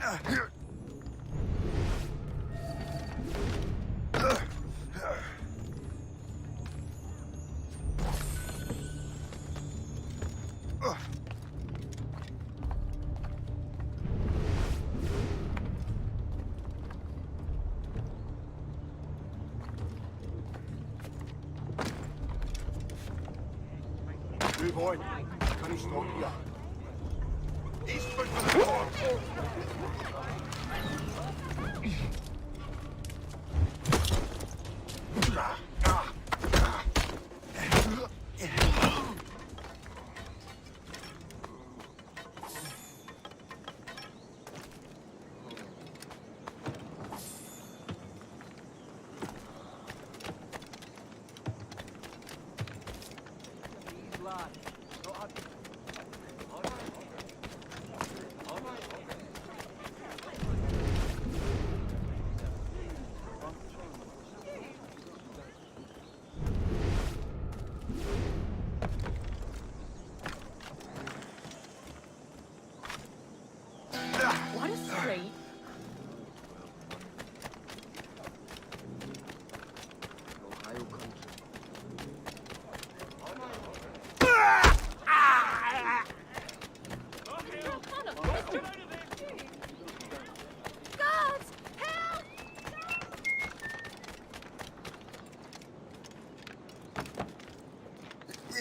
Nu boy, kan ich stå hier? Ich bin verloren. What a street.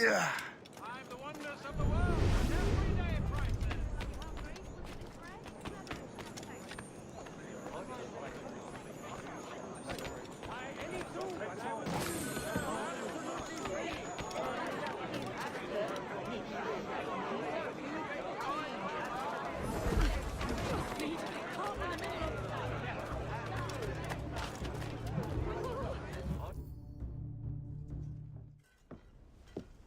Yeah. I'm the wonders of the world, and everyday prices.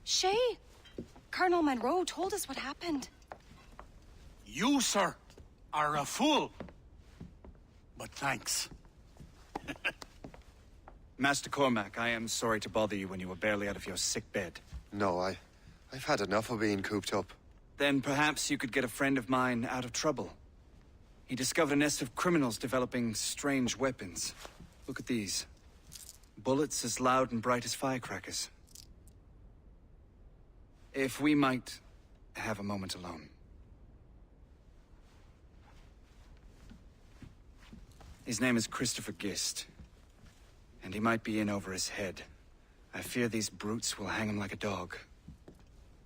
Shay, Colonel Monroe told us what happened. You, sir, are a fool. But thanks. Master Cormac, I am sorry to bother you when you were barely out of your sick bed. No, I've had enough of being cooped up. Then perhaps you could get a friend of mine out of trouble. He discovered a nest of criminals developing strange weapons. Look at these. Bullets as loud and bright as firecrackers. If we might have a moment alone. His name is Christopher Gist, and he might be in over his head. I fear these brutes will hang him like a dog.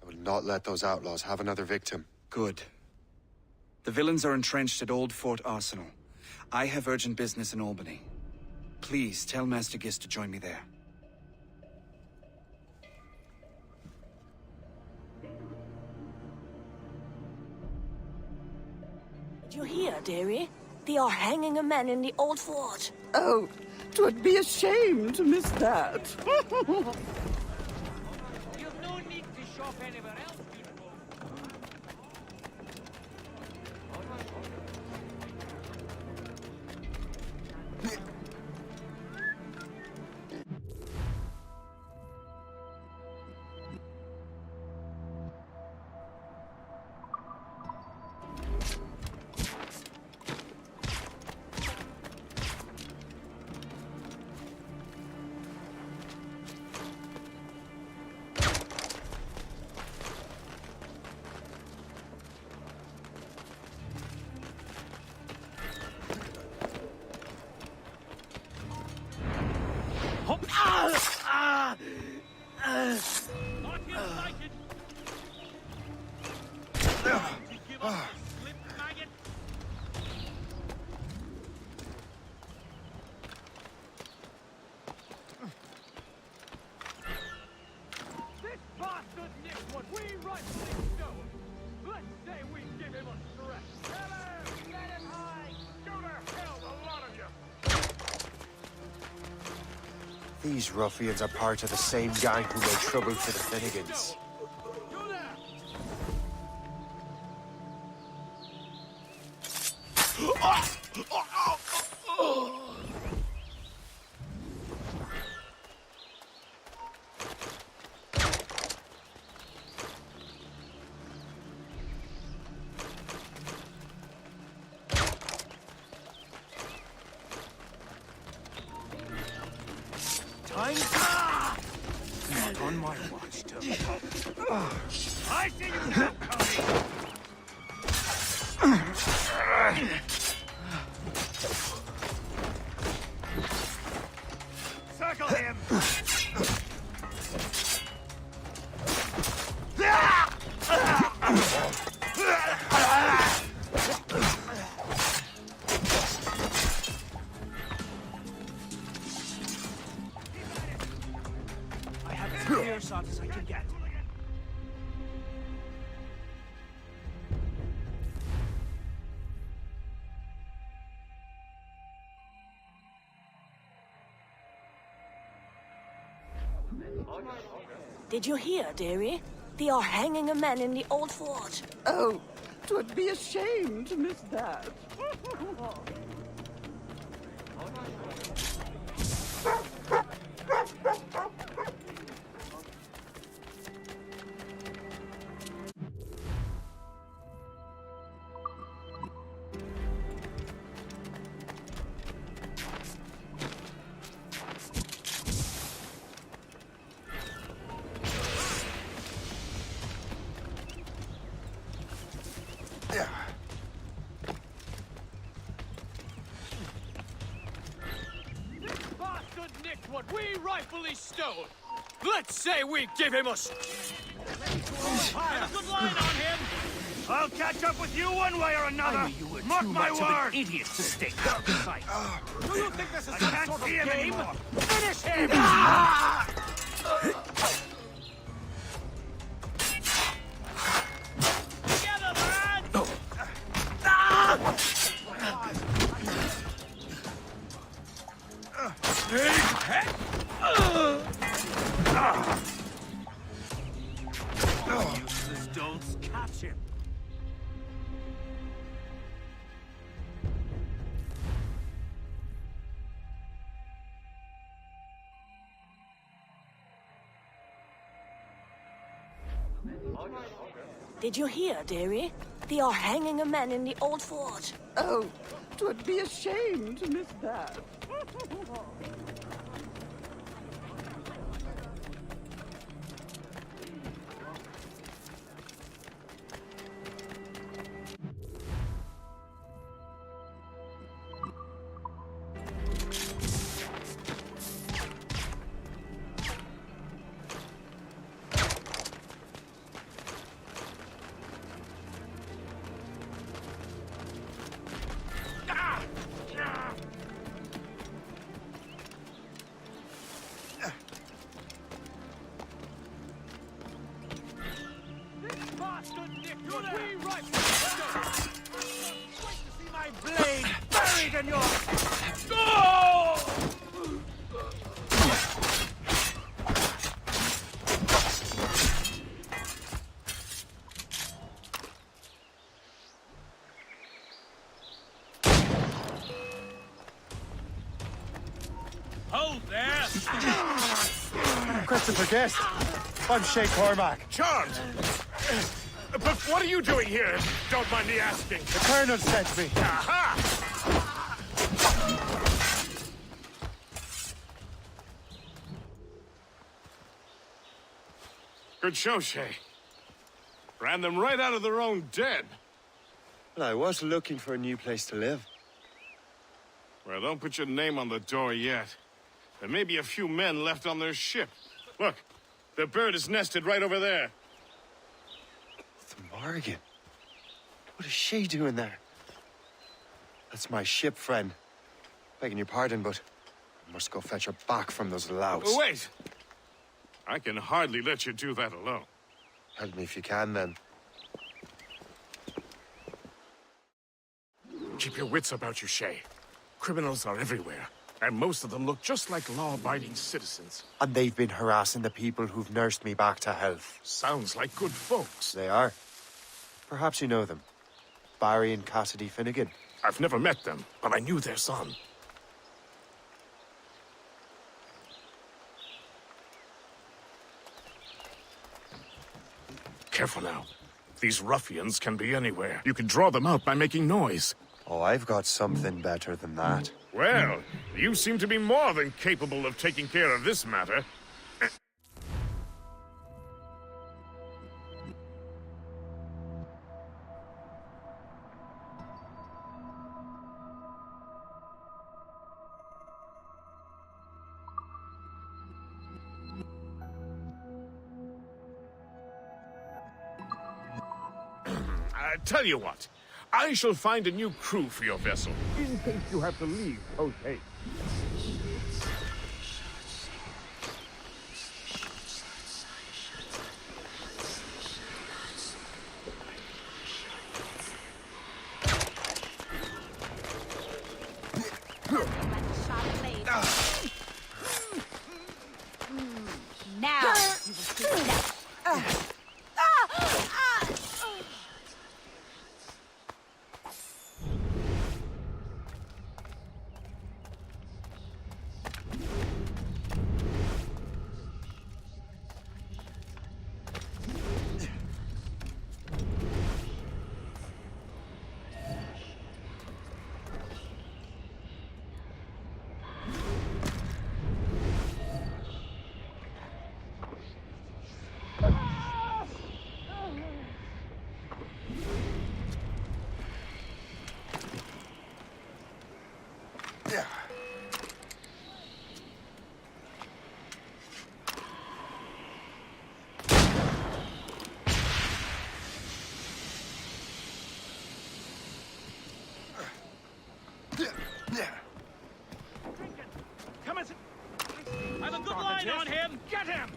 I will not let those outlaws have another victim. Good. The villains are entrenched at Old Fort Arsenal. I have urgent business in Albany. Please tell Master Gist to join me there. Did you hear, dearie? They are hanging a man in the old fort. Oh, 'twould be a shame to miss that. You've no need to shop anywhere else, beautiful. Not excited. To give up, slip maggot. This bastard nicked what we rightfully stole. Let's say we give him a stretch. Hello, let him hide. Go to hell, the lot of you. These ruffians are part of the same gang who made trouble for the Finnegans. Go there. I have as clear shot as I can get. Did you hear, dearie? They are hanging a man in the old fort. Oh, 'twould be a shame to miss that. This bastard nicked what we rightfully stole. Let's say we give him a good line on him. I'll catch up with you one way or another. I knew you were Mark too my much of word. an idiot to stay out of sight. Do you think this is I some can't sort of see him game? anymore. Finish him! Together, lads! Useless don'ts catch him. Did you hear, dearie? They are hanging a man in the old fort. Oh, 'twould be a shame to miss that. This bastard nicked what we rightfully stole. Wait to see my blade buried in your... Hold there! Question for guest. I'm Shay Cormac. Charmed! But what are you doing here, if you don't mind me asking? The Colonel sent me. Aha! Good show, Shay. Ran them right out of their own den. Well, I was looking for a new place to live. Well, don't put your name on the door yet. There may be a few men left on their ship. Look, the bird is nested right over there. The Morgan. What is she doing there? That's my ship, friend. Begging your pardon, but I must go fetch her back from those louts. Oh, wait! I can hardly let you do that alone. Help me if you can, then. Keep your wits about you, Shay. Criminals are everywhere, and most of them look just like law-abiding citizens. And they've been harassing the people who've nursed me back to health. Sounds like good folks. They are. Perhaps you know them. Barry and Cassidy Finnegan. I've never met them, but I knew their son. Careful now. These ruffians can be anywhere. You can draw them out by making noise. Oh, I've got something better than that. Well, you seem to be more than capable of taking care of this matter. Tell you what. I shall find a new crew for your vessel, in case you have to leave post-haste. Now you will see that. Come and sit. I have a good line on him. Get him.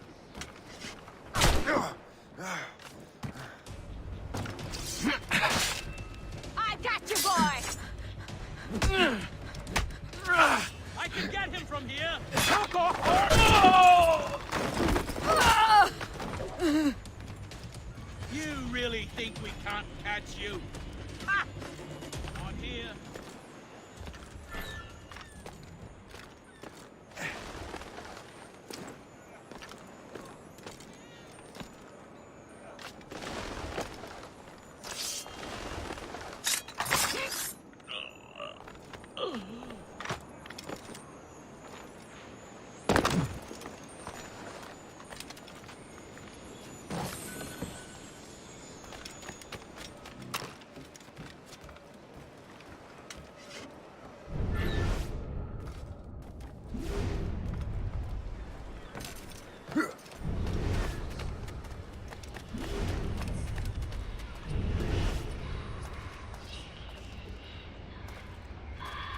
I got you, boy! I can get him from here. You really think we can't catch you? Ha! Not here.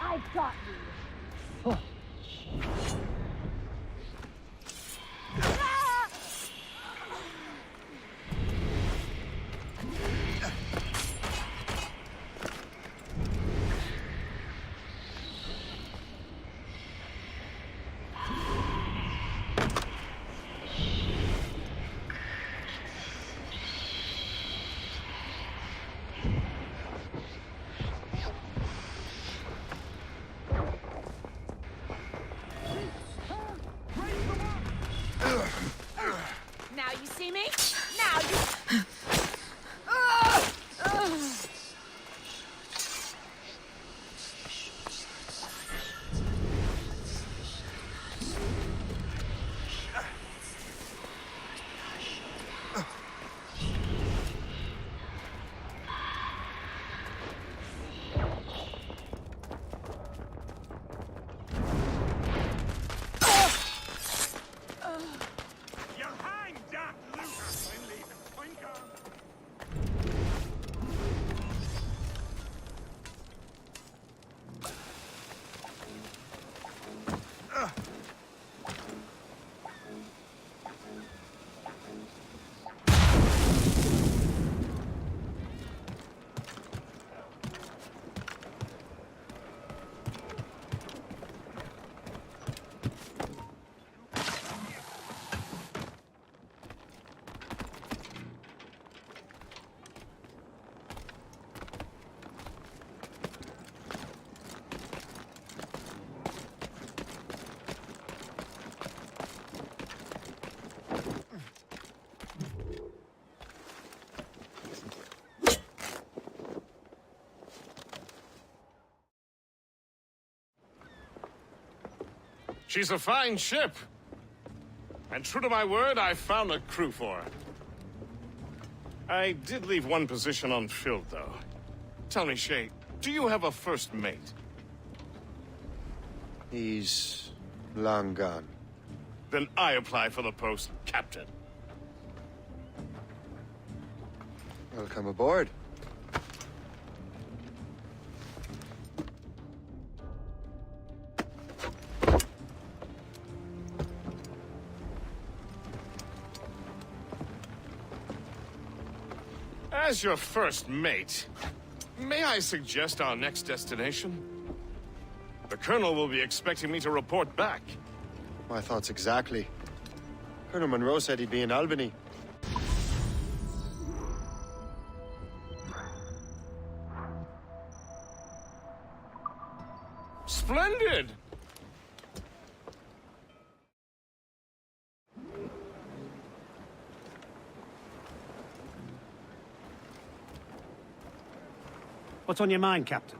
I got you. Now you see me? Now you... She's a fine ship. And true to my word, I found a crew for her. I did leave one position unfilled, though. Tell me, Shay, do you have a first mate? He's long gone. Then I apply for the post, Captain. Welcome aboard. As your first mate, may I suggest our next destination? The Colonel will be expecting me to report back. My thoughts exactly. Colonel Monroe said he'd be in Albany. Splendid! What's on your mind, Captain?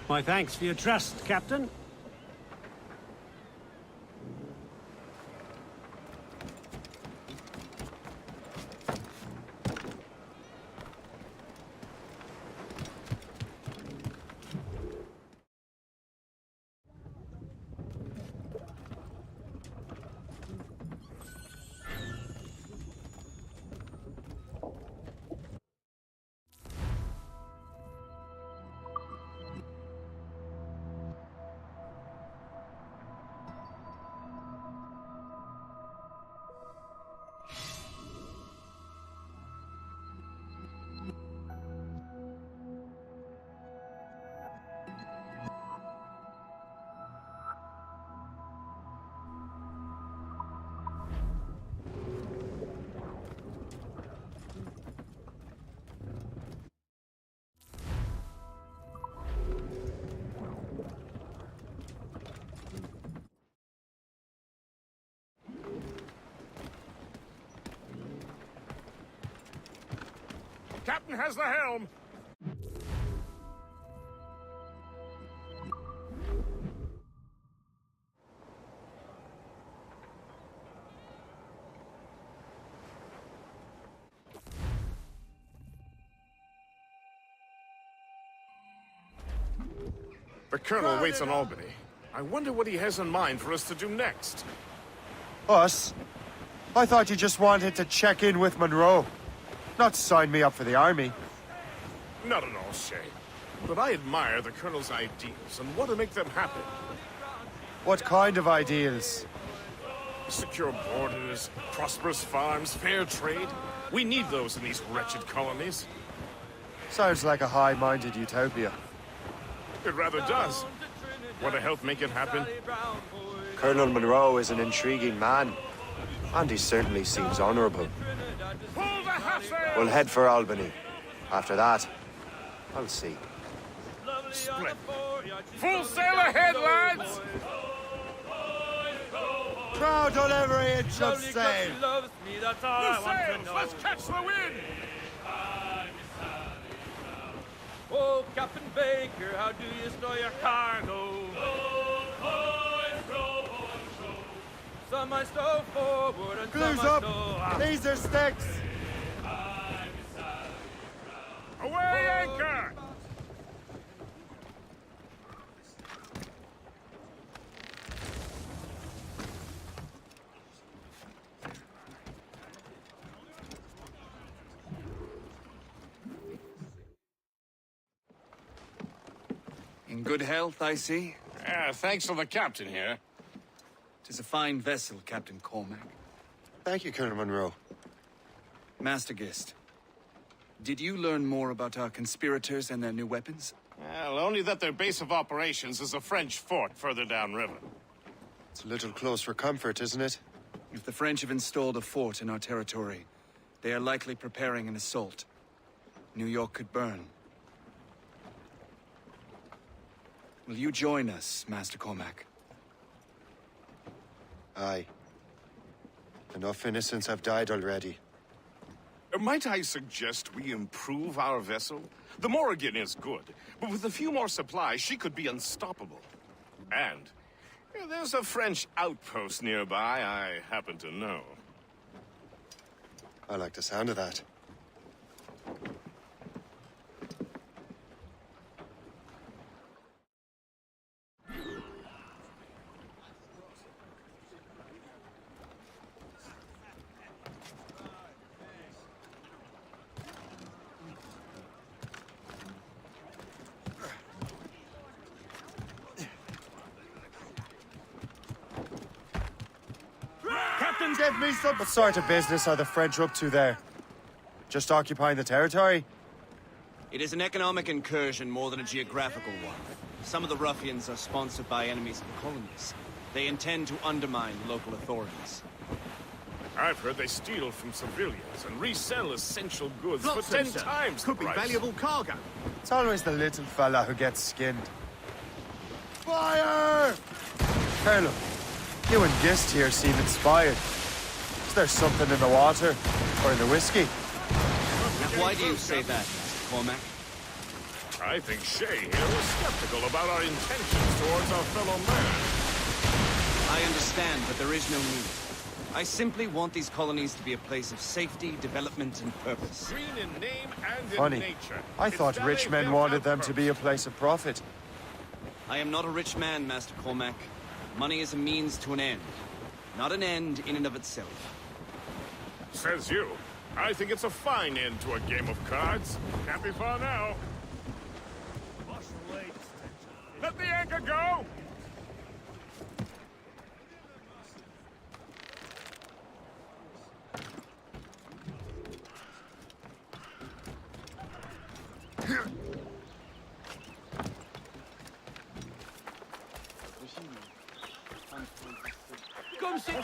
My thanks for your trust, Captain. Captain has the helm! The Colonel waits in Albany. I wonder what he has in mind for us to do next. Us? I thought you just wanted to check in with Monroe. Not sign me up for the army. Not at all, Shay. But I admire the Colonel's ideals and want to make them happen. What kind of ideals? Secure borders, prosperous farms, fair trade. We need those in these wretched colonies. Sounds like a high-minded utopia. It rather does. Want to help make it happen? Colonel Monroe is an intriguing man. And he certainly seems honorable. Pull the hawser! We'll head for Albany. After that, I'll see. Split. Full sail ahead, lads! Proud on every inch of sail. Loves me, that's all The I want to sails! know. Let's catch the wind! Oh, Captain Baker, how do you store your cargo? Some I stow forward and Glues some I up! stow These are sticks! Away anchor! In good health, I see. Thanks to the captain here. 'Tis a fine vessel, Captain Cormac. Thank you, Colonel Monroe. Master Gist, did you learn more about our conspirators and their new weapons? Well, only that their base of operations is a French fort further downriver. It's a little close for comfort, isn't it? If the French have installed a fort in our territory, they are likely preparing an assault. New York could burn. Will you join us, Master Cormac? Aye. Enough innocents have died already. Might I suggest we improve our vessel? The Morrigan is good, but with a few more supplies, she could be unstoppable. And there's a French outpost nearby I happen to know. I like the sound of that. Captain, Give me some... What sort of business are the French up to there? Just occupying the territory? It is an economic incursion more than a geographical one. Some of the ruffians are sponsored by enemies of the colonies. They intend to undermine local authorities. I've heard they steal from civilians and resell essential goods Lots for 10 of them. times Could the be price. valuable cargo. It's always the little fella who gets skinned. Fire! Colonel, you and Gist here seem inspired. Is there something in the water? Or in the whiskey? Now, why do you say that, Mr. Cormac? I think Shay here was skeptical about our intentions towards our fellow man. I understand, but there is no need. I simply want these colonies to be a place of safety, development, and purpose. Green in name and Funny. in nature. I It's thought valley rich men built wanted out them to be a purpose. place of profit. I am not a rich man, Master Cormac. Money is a means to an end, not an end in and of itself. Says you. I think it's a fine end to a game of cards. Happy far now. Let the anchor go! Comme c'est...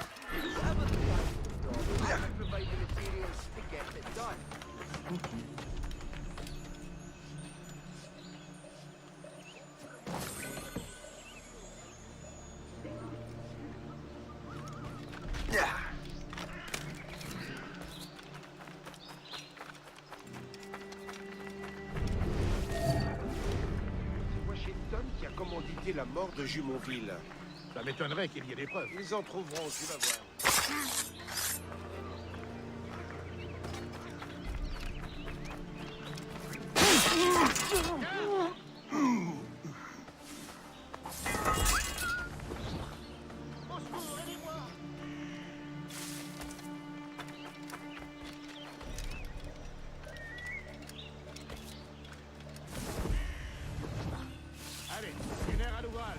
Washington qui a commandité la mort de Jumonville. Ça m'étonnerait qu'il y ait des preuves. Ils en trouveront, tu vas voir. Allez, une heure à l'ouvrage.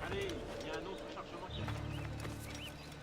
Allez, il y a un autre chargement qui arrive.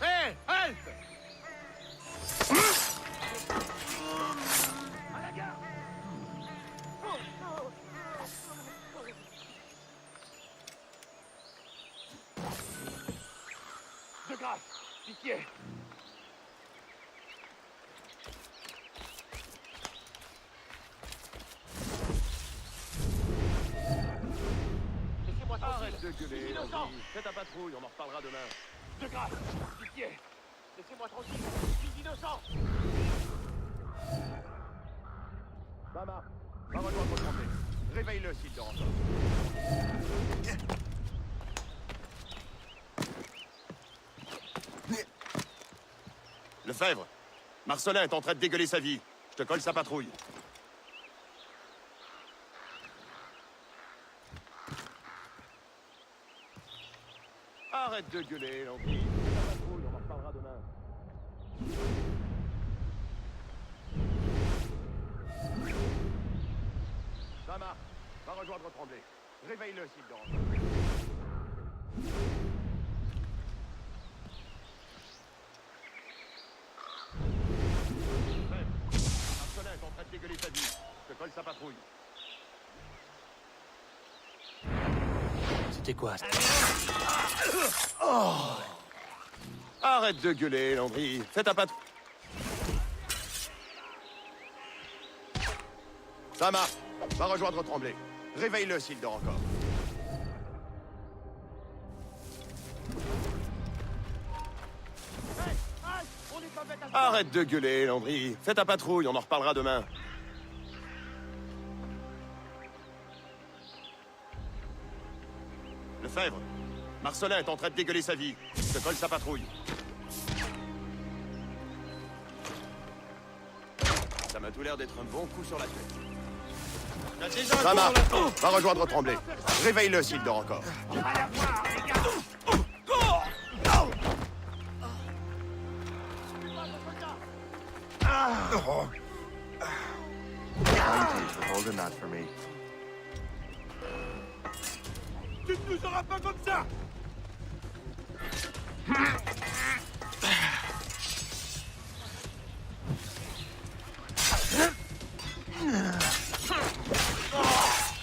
Hé, halte! De grâce, pitié. Laissez-moi tranquille. Arrête de gueuler, Je suis innocent. Henri. Fais ta patrouille, on en reparlera demain. De grâce, pitié. Laissez-moi tranquille. Je suis innocent. Mama, va rejoindre votre santé. Réveille-le s'il dort encore. Lefebvre, Marcelin est en train de dégueuler sa vie. Je te colle sa patrouille. Arrête de gueuler, Henri. Fais ta patrouille, on en reparlera demain. Mama, va rejoindre Tremblay. Réveille-le s'il dort. Marcelin est en train de dégueuler sa vie. Je colle sa patrouille. C'était quoi ça? Arrête de gueuler, Landry. Fais ta patrouille. Ça marche. Va rejoindre Tremblay. Réveille-le s'il dort encore. Arrête de gueuler, Landry. Fais ta patrouille, on en reparlera demain. Lefebvre, Marcelin est en train de dégueuler sa vie. Je colle sa patrouille. Ça m'a tout l'air d'être un bon coup sur la tête. Ça marche. Va rejoindre Tremblay. Réveille-le s'il dort encore. Thank you for holding that for me. Tu ne nous auras pas comme ça!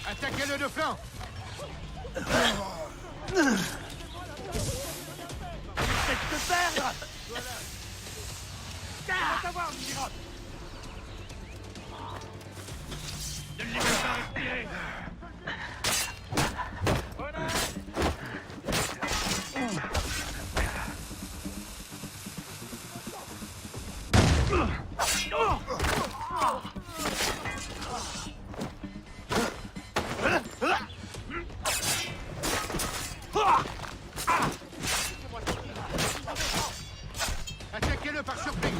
Attaquez-le de flanc! Faites te perdre! Va t'avoir, Miracle! Ne le laissez pas respirer! Attaquez-le par surprise!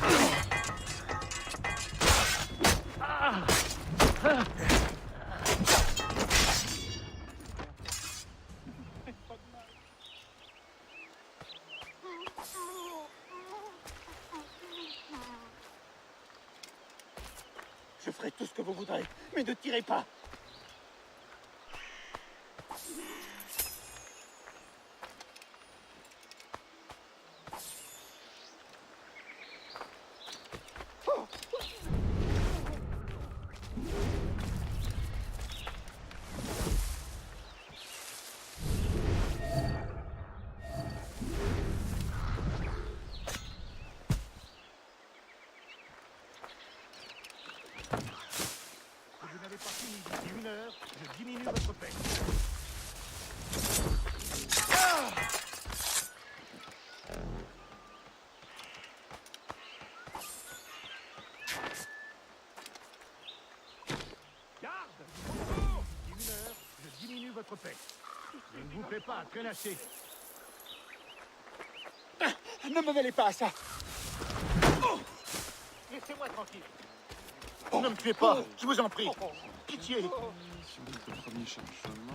Je ferai tout ce que vous voudrez, mais ne tirez pas. Je diminue votre paix. Garde! D'ici 1 heure, je diminue votre paix. Je ne vous fais pas traînasser. Ne me mêlez pas à ça. Laissez-moi tranquille. Ne me tuez pas, je vous en prie. Pitié. Sur le premier chargement.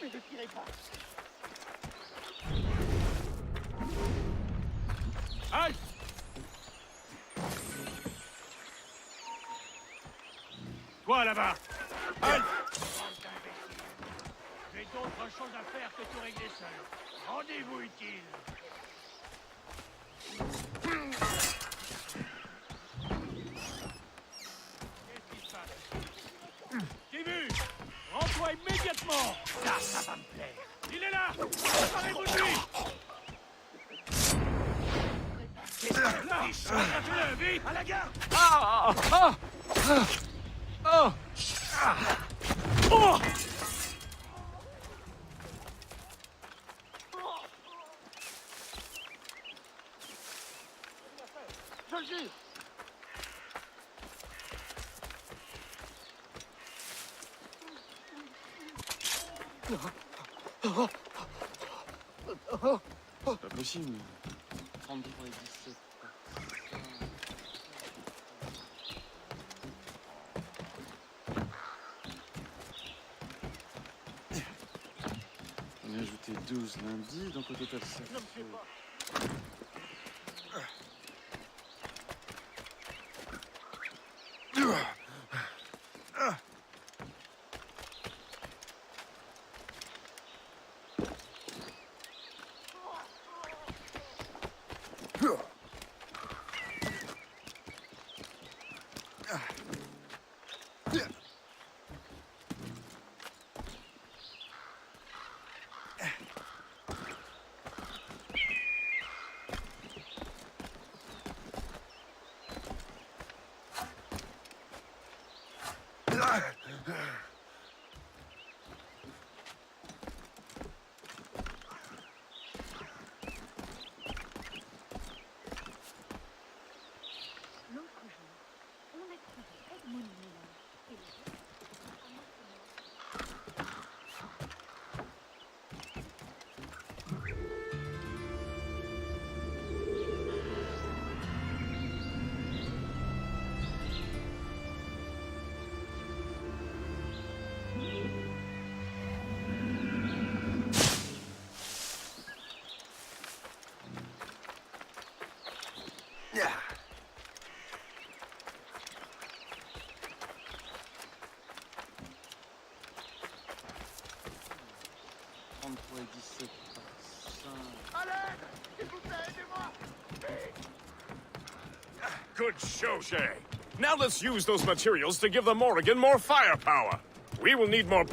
Mais ne tirez pas. Halte! Toi là-bas! Halte! J'ai d'autres choses à faire que tout régler seul. Rendez-vous utile! Qu'est-ce qui se passe? J'ai vu! Rends-toi immédiatement! Ça va me plaire! Il est là! Préparez-vous de lui! Attrapez-le, vite! À la gare! Je le jure. C'est pas possible. 33 et 17. On a ajouté 12 lundi, donc au total ça fait... Good show, Shay. Now let's use those materials to give the Morrigan more firepower. We will need more...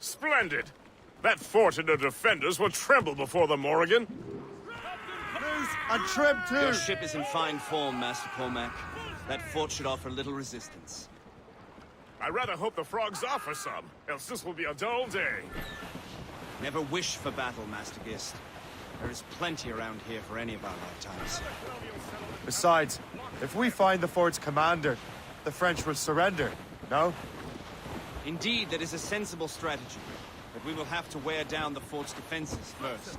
Splendid! That fort and the defenders will tremble before the Morrigan. And trim too! Your ship is in fine form, Master Cormac. That fort should offer little resistance. I rather hope the frogs offer some, else this will be a dull day. Never wish for battle, Master Gist. There is plenty around here for any of our lifetimes. Besides, if we find the fort's commander, the French will surrender, no? Indeed, that is a sensible strategy. But we will have to wear down the fort's defenses first.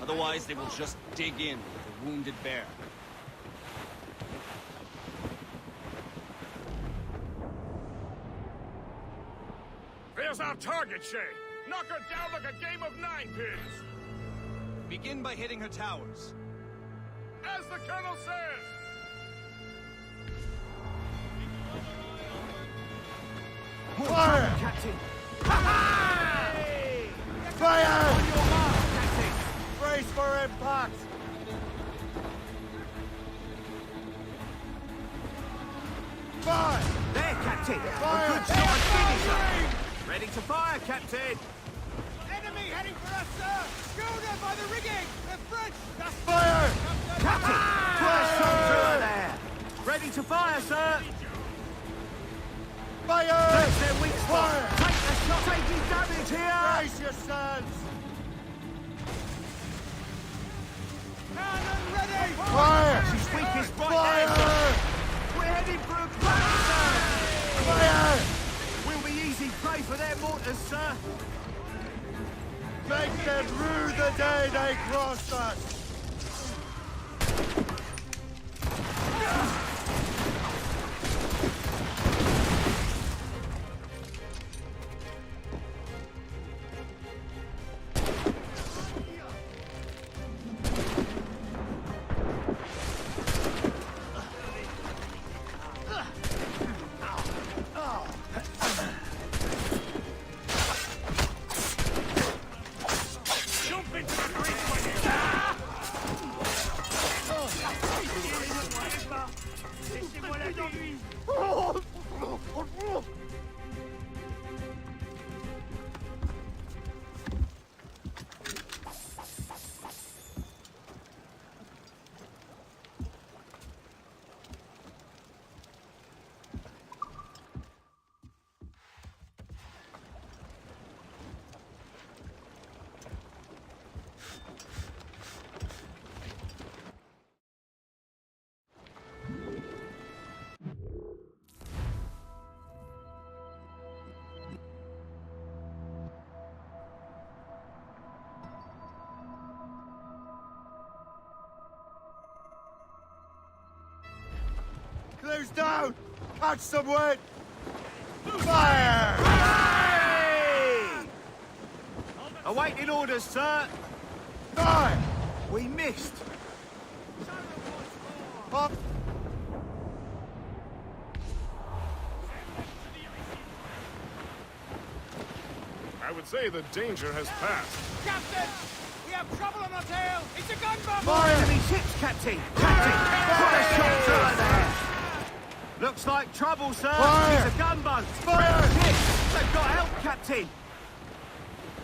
Otherwise, they will just dig in with a wounded bear. There's our target, Shay. Knock her down like a game of 9-pins. Begin by hitting her towers. As the Colonel says! Fire! Captain! Fire! On your mark, Captain! Brace for impact! Fire! There, Captain! Fire! A good shot finisher! Ready to fire, Captain! Enemy heading for us, sir! Schooner by the rigging! The French! That's Fire! Captain! Fire! Shot through her there! Ready to fire, sir! Fire! That's their weak spot! Fire! Take the shot! Taking damage here! Brace yourselves! Cannon ready! Fire! She's weakest right Fire! there! We're heading for a crash, sir! Fire! We'll be easy prey for their mortars, sir! Make them rue the day they crossed us! Blue's down! Catch some wind! Fire! Awaiting orders, sir. Fire! We missed. Up! I would say the danger has passed. Captain! We have trouble on our tail! It's a gunboat! Fire! Enemy ships, Captain. Captain, put a shot through there. Looks like trouble, sir. Fire! It's a gunboat. Fire! Ships. They've got help, Captain.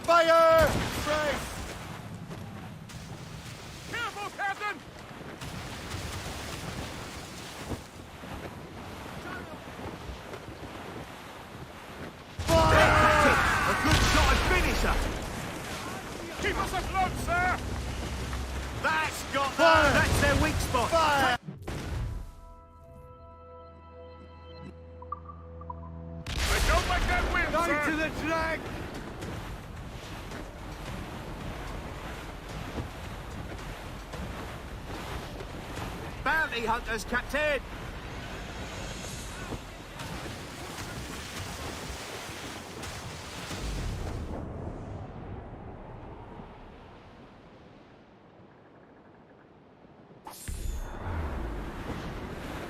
Fire! Brace! Careful, Captain! Fire! A good shot and finisher. Keep us afloat, sir! That's got Fire! them. That's their weak spot. Fire! I don't like that wind, Going sir! to the drag! Bounty hunters, Captain.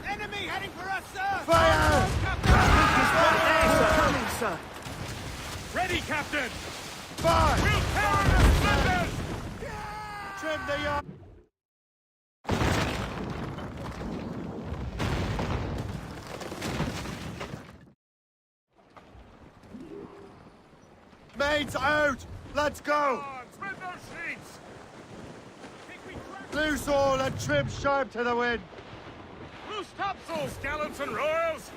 Enemy heading for us, sir! Fire! Coming, sir. Ready, Captain! Fire! We'll tear the splinters! Trim the yard! Mates out! Let's go! On, spread those sheets! Loose all and trim sharp to the wind! Loose topsails, gallants and royals!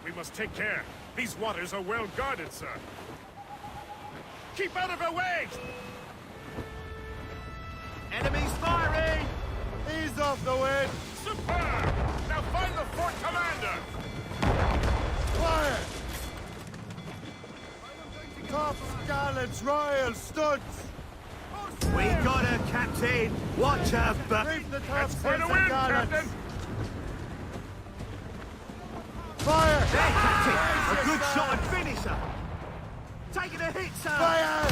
We must take care. These waters are well guarded, sir. Keep out of our way! Enemies firing. Ease off the wind! Superb! Now find the fort commander! Fire! Tops, gallants, royals, studs! We got her, Captain. Watch her back. Reef the That's tops for and the win, gallants! Captain! Fire! There, Captain. A good shot and finisher. Taking a hit, sir. Fire!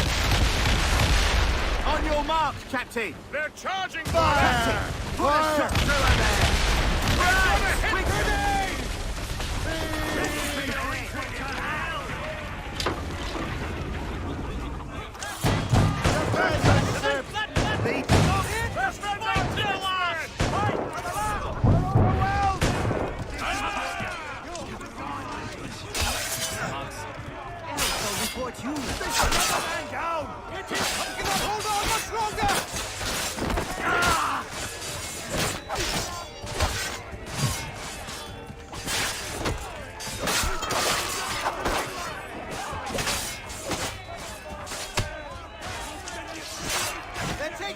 On your mark, Captain. They're charging! Fire! Put a shot through her there. Right! Quick grenade! Let's run down to the line! Report you. Man down! It is! Hold on much longer!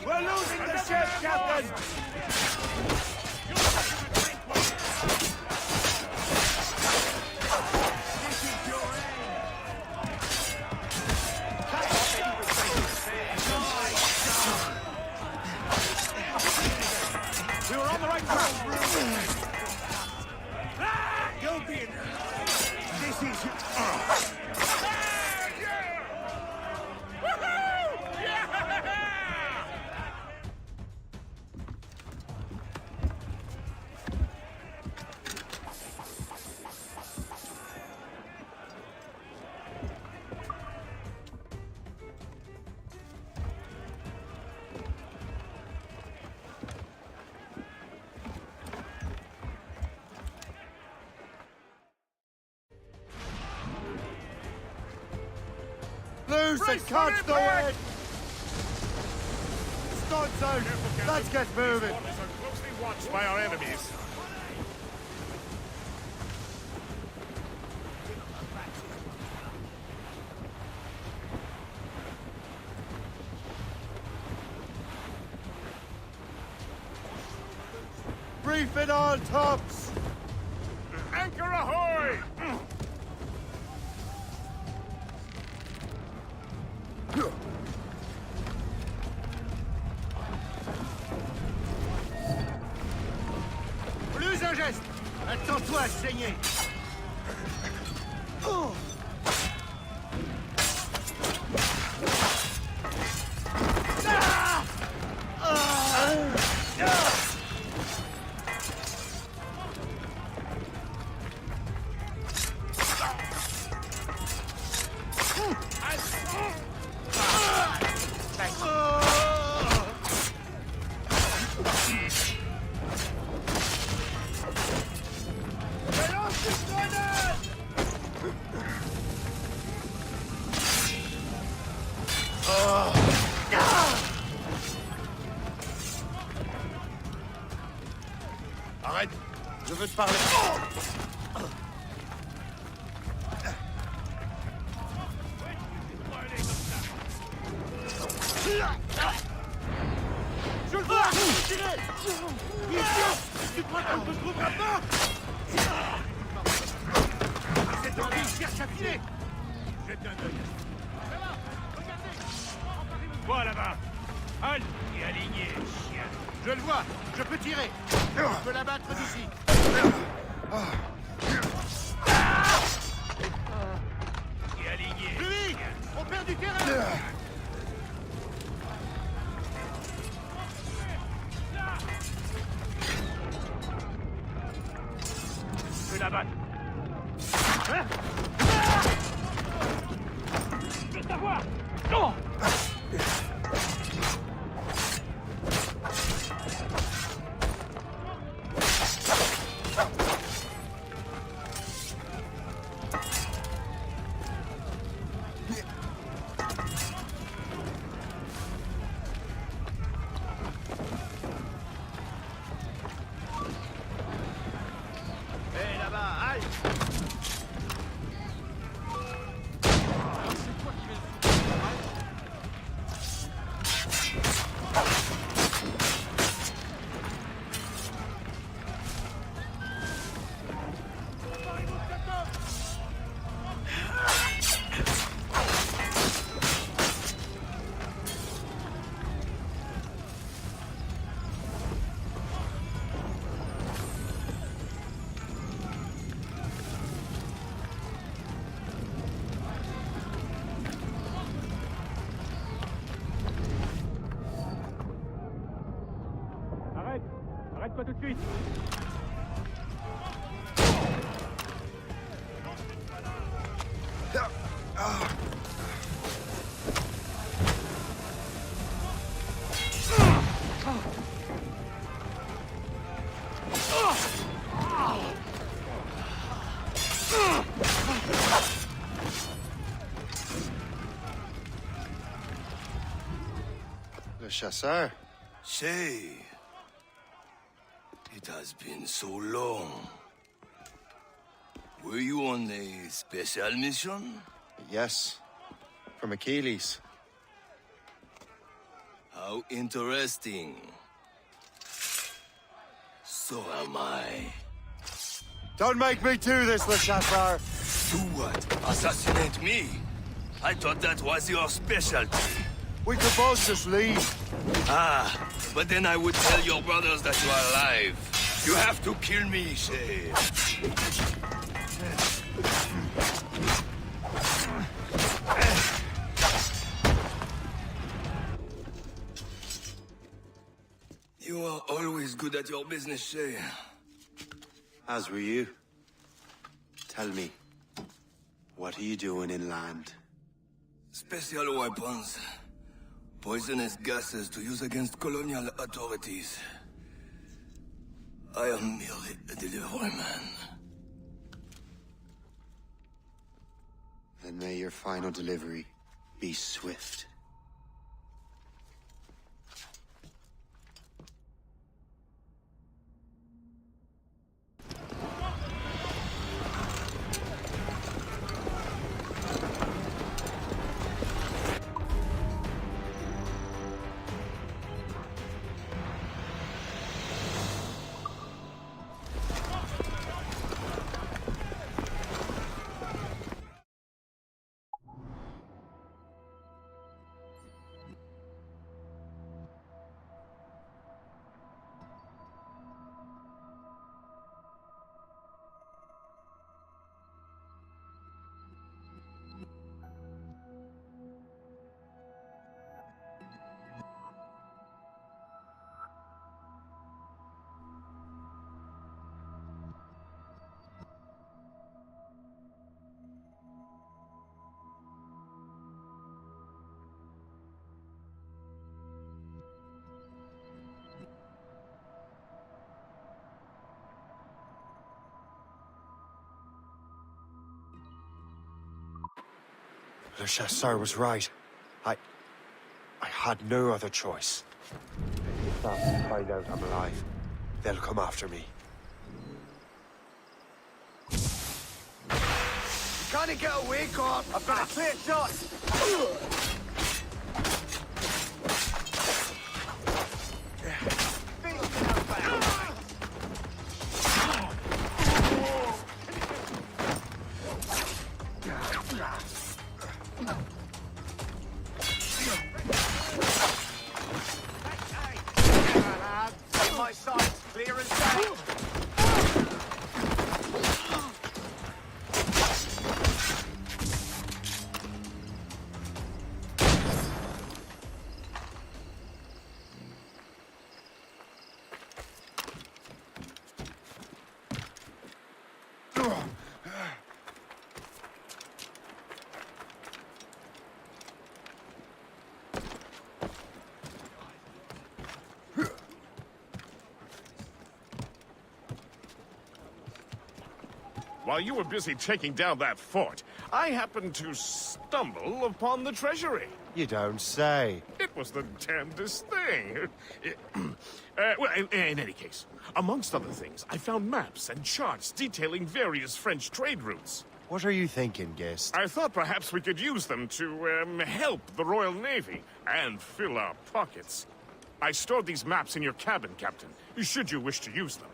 We're losing the ship, Captain! We were on the right track. You'll be in This is... Loose and catch the wind! Studs out! Let's get moving! These waters are closely watched by our enemies. Reef it all tops! Anchor ahoy! Plus un geste! Attends-toi à saigner. Arrête! Je veux te parler. Je le vois! Tirez! Idiot! Tu crois qu'on te trouvera pas? Cette envie cherche à filer! Jette un œil. Là-bas, regardez. Vois là-bas! Halte et aligné, chien! Je le vois! Je peux tirer! Je peux l'abattre d'ici! Et aligné! Plus vite! On perd du terrain! Je peux l'abattre! Hein? Je veux savoir! Non! Arrête-toi tout de suite! Le chasseur? Say, it has been so long. Were you on a special mission? Yes. From Achilles. How interesting. So am I. Don't make me do this, Le Chasseur! Do what? Assassinate me? I thought that was your specialty. We could both just leave. Ah, but then I would tell your brothers that you are alive. You have to kill me, Shay. You are always good at your business, Shay. As were you. Tell me, what are you doing inland? Special weapons. Poisonous gases to use against colonial authorities. I am merely a delivery man. Then may your final delivery be swift. Le chasseur was right. I had no other choice. If they find out I'm alive, they'll come after me. You can't get away, Corp! I've got a clear shot! My side's clear and safe! While you were busy taking down that fort, I happened to stumble upon the treasury. You don't say. It was the damnedest thing. Well, in any case, amongst other things, I found maps and charts detailing various French trade routes. What are you thinking, Gist? I thought perhaps we could use them to, help the Royal Navy and fill our pockets. I stored these maps in your cabin, Captain, should you wish to use them.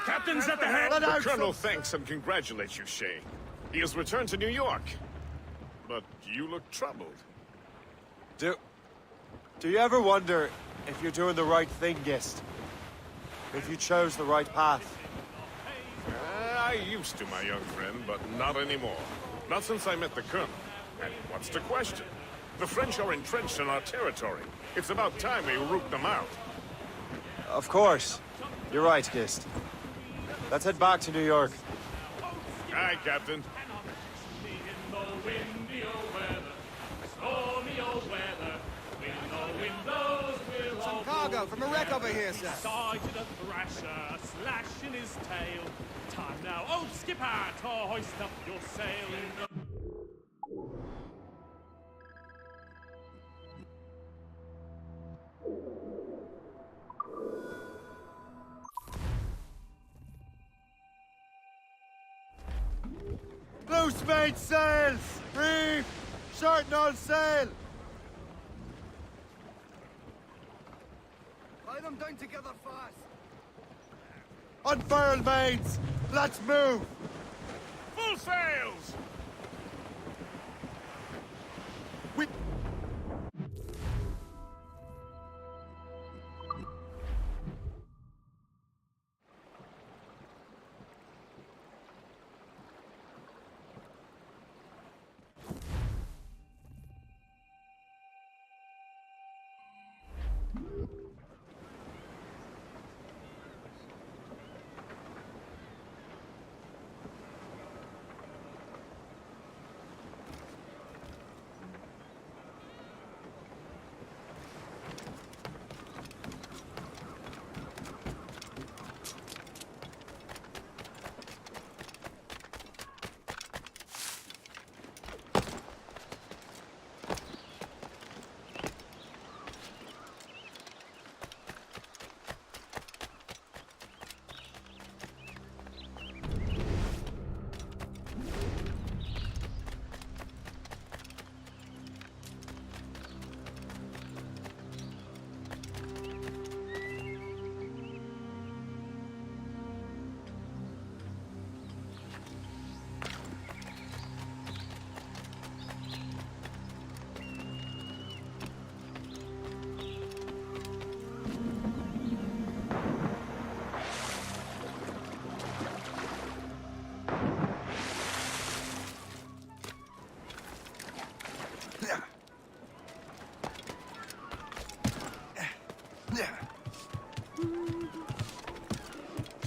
Captain's at the head! The Colonel thanks and congratulates you, Shay. He has returned to New York. But you look troubled. Do you ever wonder if you're doing the right thing, Gist? If you chose the right path? I used to, my young friend, but not anymore. Not since I met the Colonel. And what's the question? The French are entrenched in our territory. It's about time we root them out. Of course. You're right, Gist. Let's head back to New York. Aye, Captain. Some cargo from a wreck over here, sir. Sighted a thrasher, slashing his tail. Time now, old skipper, to hoist up your sail. Loose made sails! Reef! Shorten all sail! Tie them down together fast. Unfurl mains! Let's move! Full sails!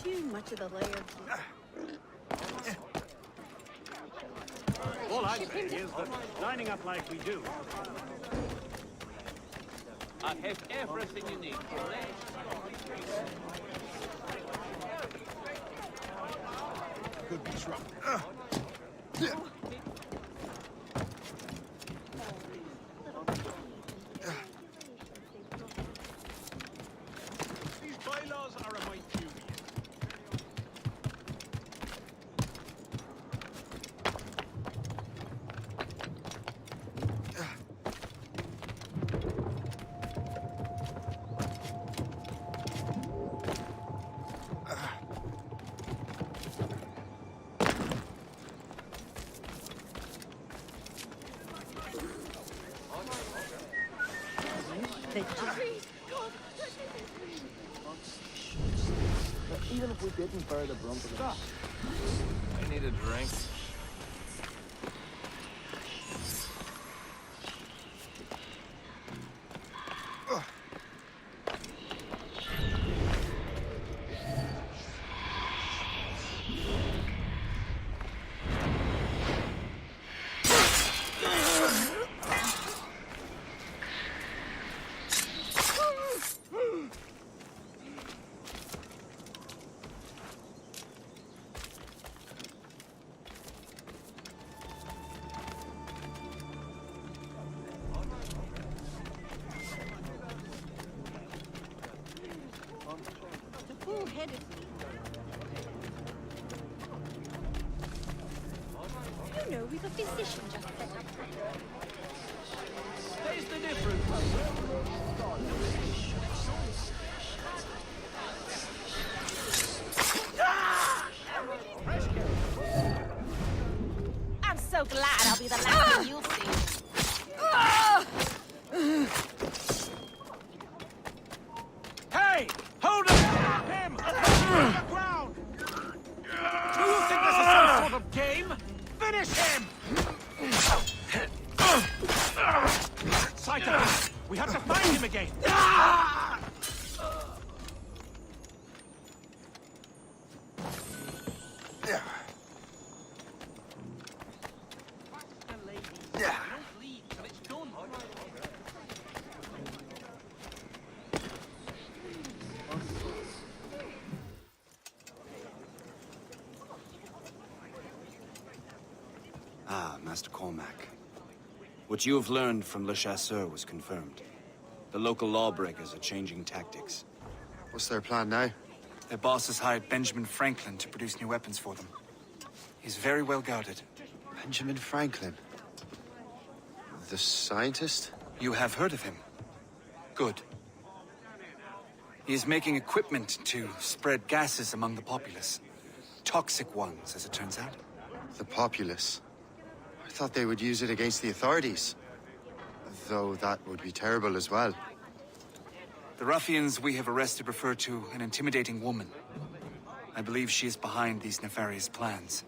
Too much of the layered. All I'd say is that lining up like we do. I have everything you need. Could be trouble. These bylaws are a mite dubious. Even if we didn't bear the brunt of it. I need a drink. You know, we've a physician just set up. Taste the difference. I'm so glad I'll be the last thing you'll see. Hey! Hold him! Him! On the ground! Do you think this is some sort of game? Finish him! Psycho! We have to find him again! Ah, Master Cormac. What you have learned from Le Chasseur was confirmed. The local lawbreakers are changing tactics. What's their plan now? Their boss has hired Benjamin Franklin to produce new weapons for them. He's very well guarded. Benjamin Franklin? The scientist? You have heard of him? Good. He is making equipment to spread gases among the populace. Toxic ones, as it turns out. The populace? I thought they would use it against the authorities. Though that would be terrible as well. The ruffians we have arrested refer to an intimidating woman. I believe she is behind these nefarious plans.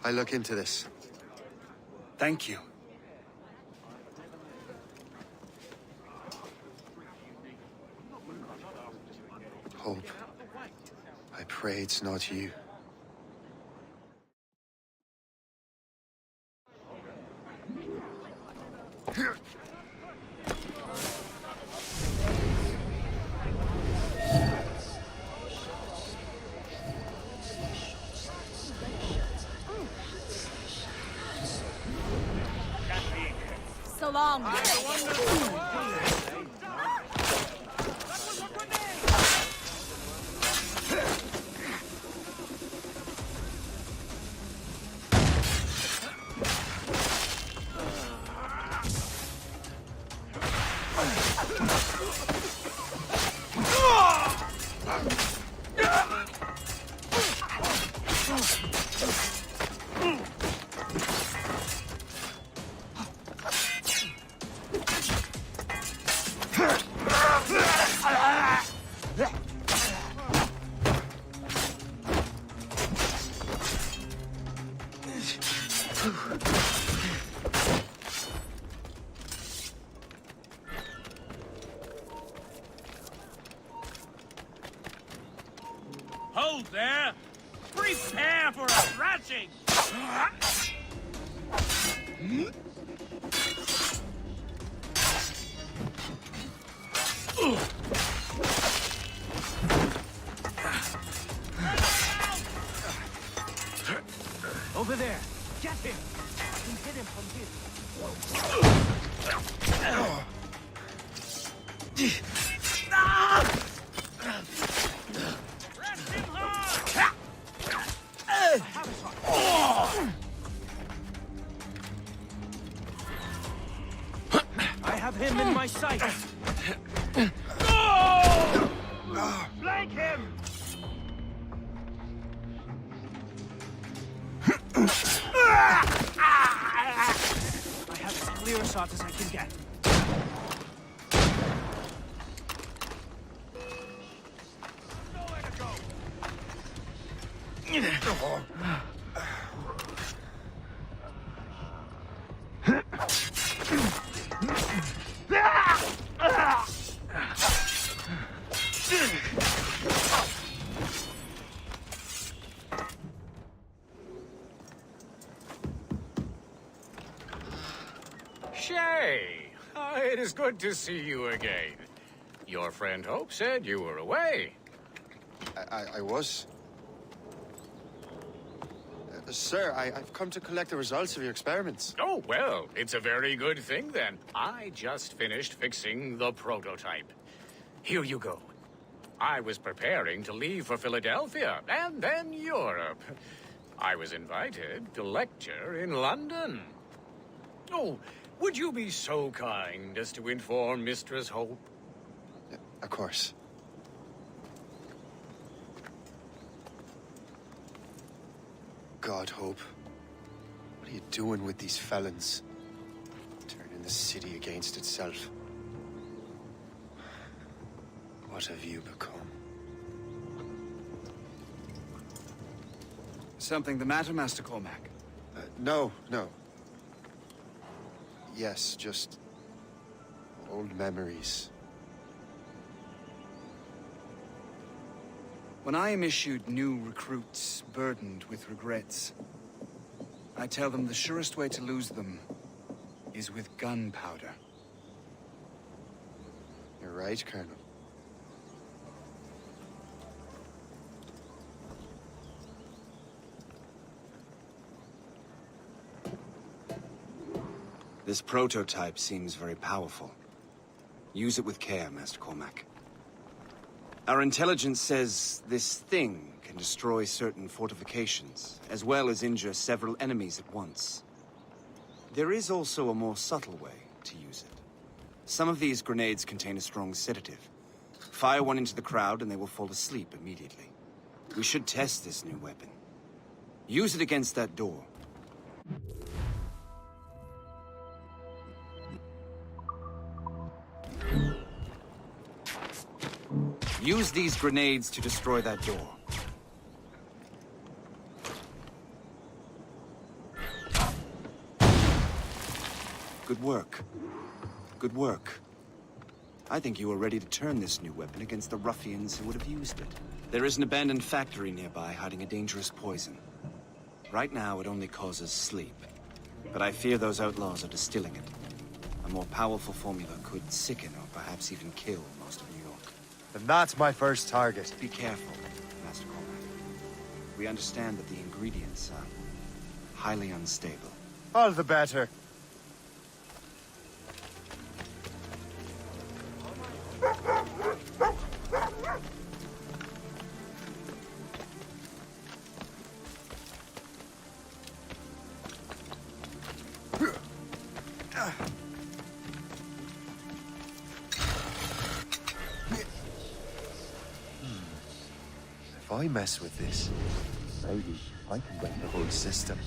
I'll look into this. Thank you. Hope. I pray it's not you. So long. Hold there! Prepare for a thrashing! Over there! Get him! I can hit him from here. Press him hard! I have him in my sights. Flank him! I have as clear a shot as I can get. Nowhere to go. Shay, it is good to see you again. Your friend Hope said you were away. I was. Sir, I've come to collect the results of your experiments. Oh, well, it's a very good thing then. I just finished fixing the prototype. Here you go. I was preparing to leave for Philadelphia and then Europe. I was invited to lecture in London. Oh, would you be so kind as to inform Mistress Hope? Of course. God, Hope. What are you doing with these felons? Turning the city against itself. What have you become? Something the matter, Master Cormac? No. Yes, just old memories. When I am issued new recruits burdened with regrets, I tell them the surest way to lose them is with gunpowder. You're right, Colonel. This prototype seems very powerful. Use it with care, Master Cormac. Our intelligence says this thing can destroy certain fortifications, as well as injure several enemies at once. There is also a more subtle way to use it. Some of these grenades contain a strong sedative. Fire one into the crowd and they will fall asleep immediately. We should test this new weapon. Use it against that door. Use these grenades to destroy that door. Good work. Good work. I think you are ready to turn this new weapon against the ruffians who would have used it. There is an abandoned factory nearby hiding a dangerous poison. Right now, it only causes sleep. But I fear those outlaws are distilling it. A more powerful formula could sicken or perhaps even kill most of New York. And that's my first target. Be careful, Master Cormac. We understand that the ingredients are highly unstable. All the better. If I mess with this, maybe I can break the whole system.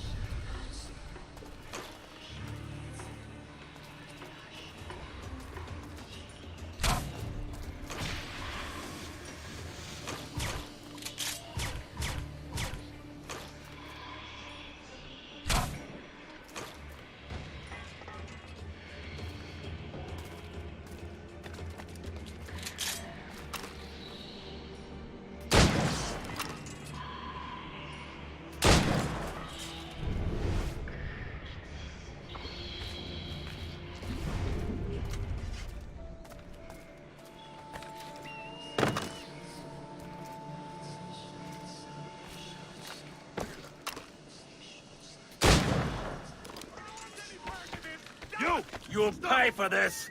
You'll pay for this!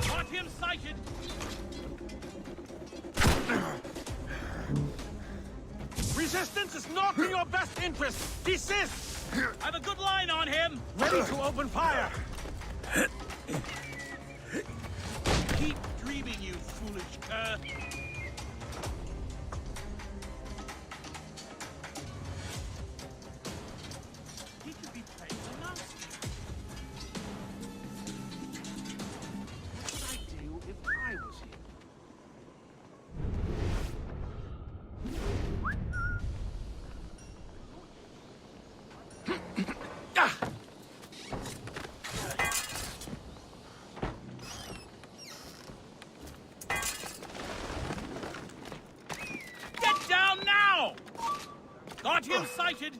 Got him sighted! Resistance is not in your best interest! Desist! I've a good line on him! Ready to open fire! Keep dreaming, you foolish cur! He could be playing the mouse. What would I do if I was him? Get down now! Got him sighted!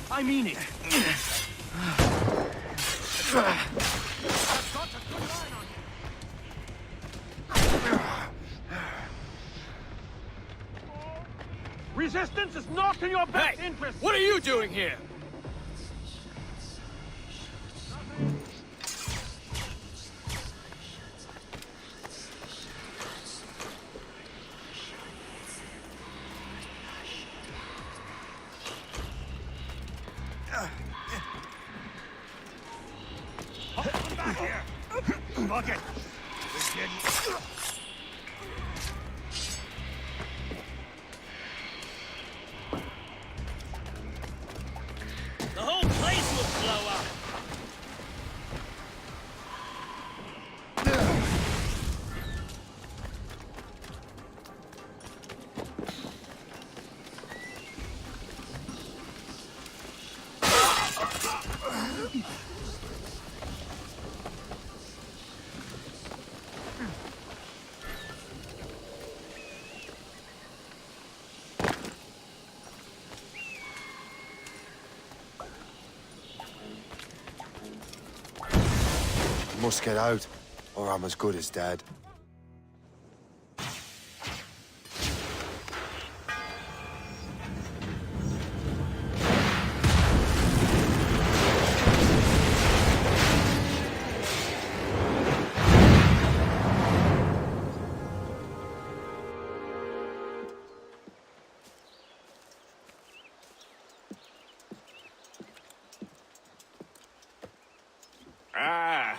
I mean it! Resistance is not in your best interest! What are you doing here? Fuck it! The whole place will blow up! Must get out, or I'm as good as dead. Ah,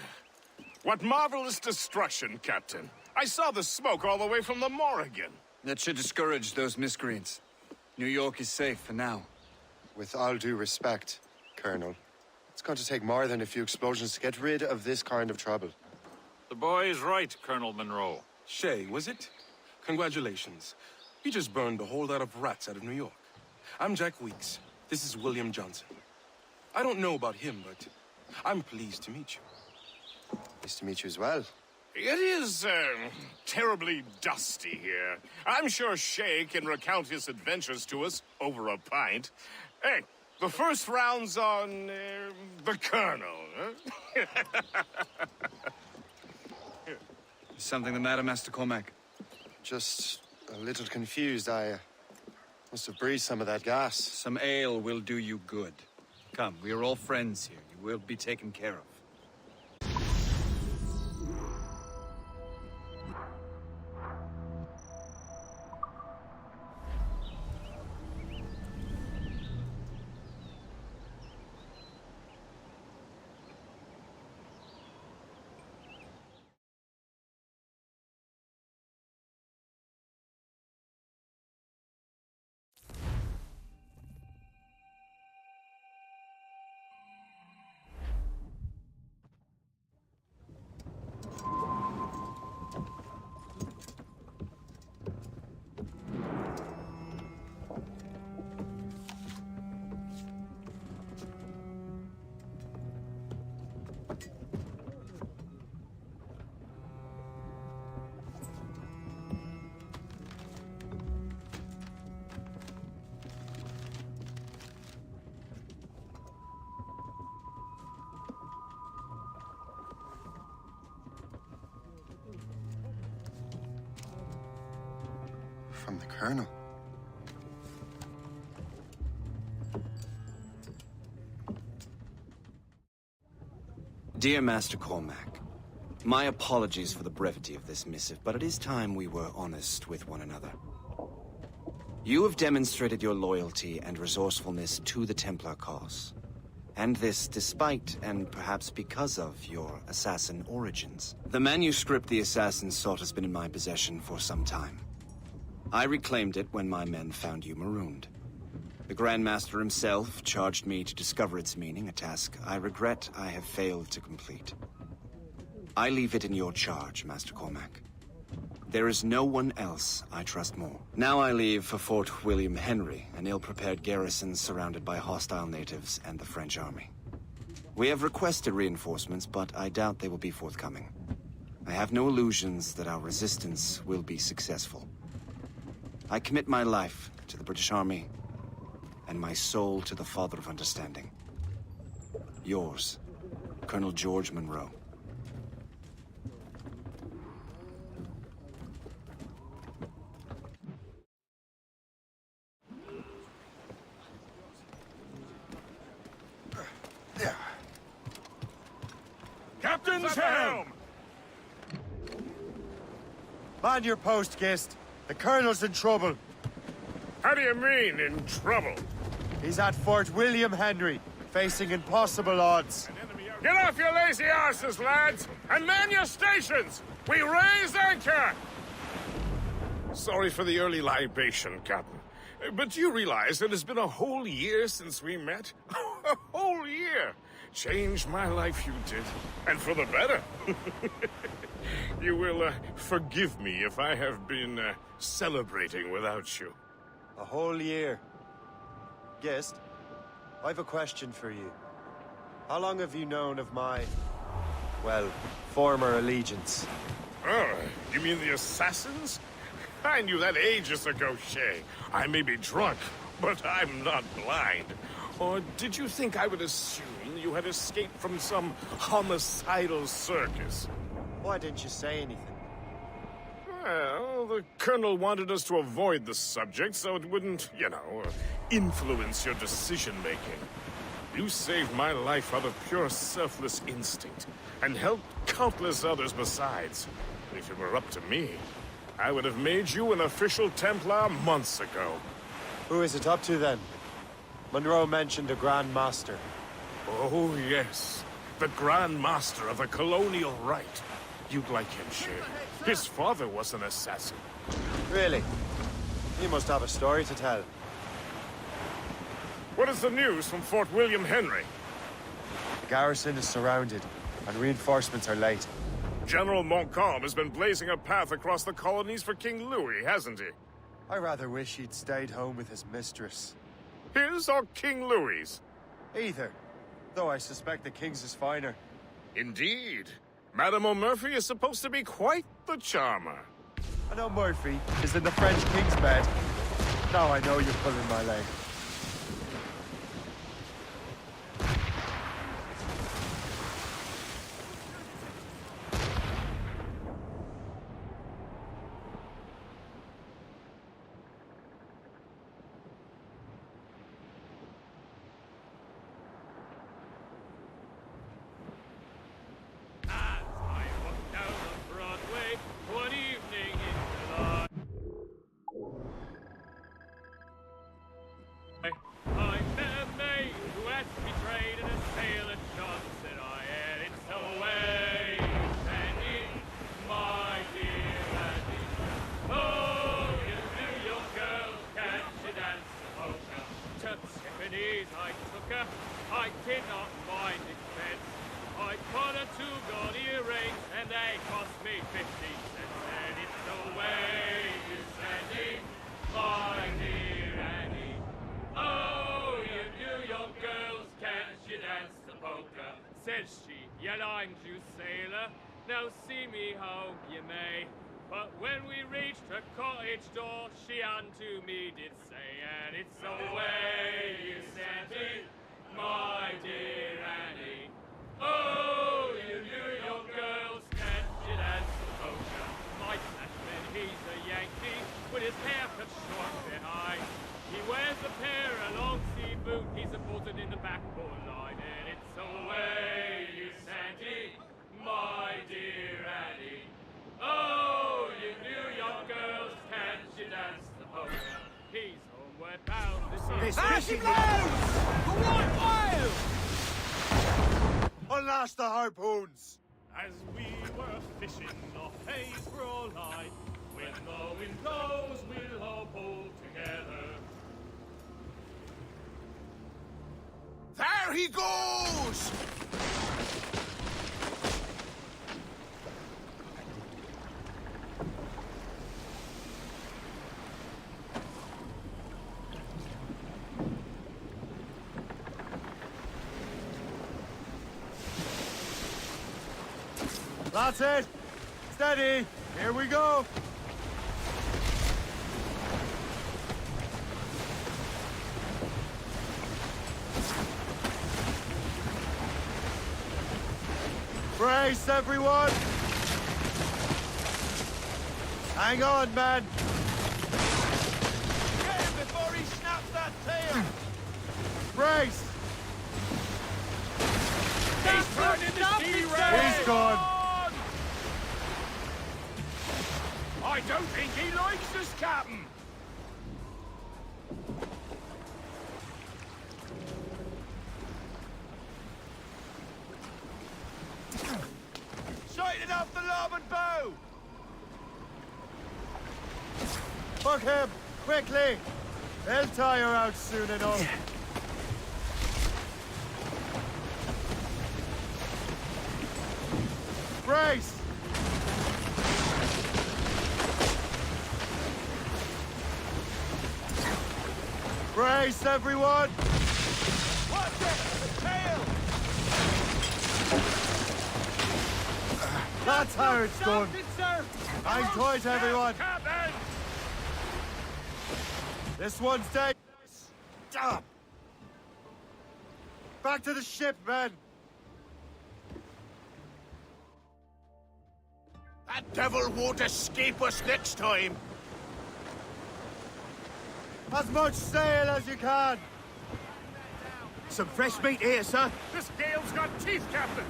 what marvelous destruction, Captain. I saw the smoke all the way from the Morrigan. That should discourage those miscreants. New York is safe for now. With all due respect, Colonel, it's going to take more than a few explosions to get rid of this kind of trouble. The boy is right, Colonel Monroe. Shay, was it? Congratulations. You just burned a whole lot of rats out of New York. I'm Jack Weeks. This is William Johnson. I don't know about him, but I'm pleased to meet you. Pleased to meet you as well. It is, terribly dusty here. I'm sure Shay can recount his adventures to us over a pint. Hey, the first round's on, the Colonel, huh? Something the matter, Master Cormac? Just a little confused. I must have breathed some of that gas. Some ale will do you good. Come, we are all friends here. You will be taken care of. from the Colonel. Dear Master Cormac, my apologies for the brevity of this missive, but it is time we were honest with one another. You have demonstrated your loyalty and resourcefulness to the Templar cause. And this despite, and perhaps because of, your assassin origins. The manuscript the assassin sought has been in my possession for some time. I reclaimed it when my men found you marooned. The Grand Master himself charged me to discover its meaning, a task I regret I have failed to complete. I leave it in your charge, Master Cormac. There is no one else I trust more. Now I leave for Fort William Henry, an ill-prepared garrison surrounded by hostile natives and the French army. We have requested reinforcements, but I doubt they will be forthcoming. I have no illusions that our resistance will be successful. I commit my life to the British Army, and my soul to the Father of Understanding. Yours, Colonel George Monroe. Captain's helm! Man your post, Gist. The Colonel's in trouble. How do you mean, in trouble? He's at Fort William Henry, facing impossible odds. Get off your lazy arses, lads, and man your stations! We raise anchor! Sorry for the early libation, Captain. But do you realize it has been a whole year since we met? A whole year! Changed my life, you did. And for the better. You will forgive me if I have been celebrating without you. A whole year. Gist, I've a question for you. How long have you known of my, well, former allegiance? Oh, you mean the assassins? I knew that ages ago, Shay. I may be drunk, but I'm not blind. Or did you think I would assume you had escaped from some homicidal circus? Why didn't you say anything? Well, the Colonel wanted us to avoid the subject so it wouldn't, influence your decision-making. You saved my life out of pure selfless instinct, and helped countless others besides. If it were up to me, I would have made you an official Templar months ago. Who is it up to, then? Monroe mentioned a Grand Master. Oh, yes. The Grand Master of the Colonial Rite. You'd like him, Shay. His father was an assassin. Really? You must have a story to tell. What is the news from Fort William Henry? The garrison is surrounded, and reinforcements are late. General Montcalm has been blazing a path across the colonies for King Louis, hasn't he? I rather wish he'd stayed home with his mistress. His or King Louis's? Either. Though I suspect the King's is finer. Indeed. Madame O'Murphy is supposed to be quite the charmer. I know Murphy is in the French King's bed. Now I know you're pulling my leg. I did not mind expense. I put her 2 gold earrings and they cost me 50 cents. And it's the way you send it, my dear Annie. Oh, you New York girls, can she dance the polka? Says she, you lined you sailor, now see me home you may. But when we reached her cottage door, she unto me did say, and it's the way you sent it, my dear Annie. Oh, you New York girls, can you dance the polka? My Flashman, he's a Yankee, with his hair this fishing loose! The white whale! Unlash the harpoons! As we were fishing the haze for all night, when the wind blows, we'll all pull together. There he goes! That's it! Steady! Here we go! Brace, everyone! Hang on, man! Get him before he snaps that tail! Brace! He's turning the sea ray! He's gone! I don't think he likes us, Captain! Sight it off the larboard bow! Hook him! Quickly! They'll tire out soon enough. Brace! Brace, everyone! Watch it! The tail! That's how it's done. Hang tight, everyone. Captain! This one's dead. Stop! Back to the ship, men! That devil won't escape us next time! As much sail as you can! Some fresh meat here, sir. This gale's got teeth, Captain!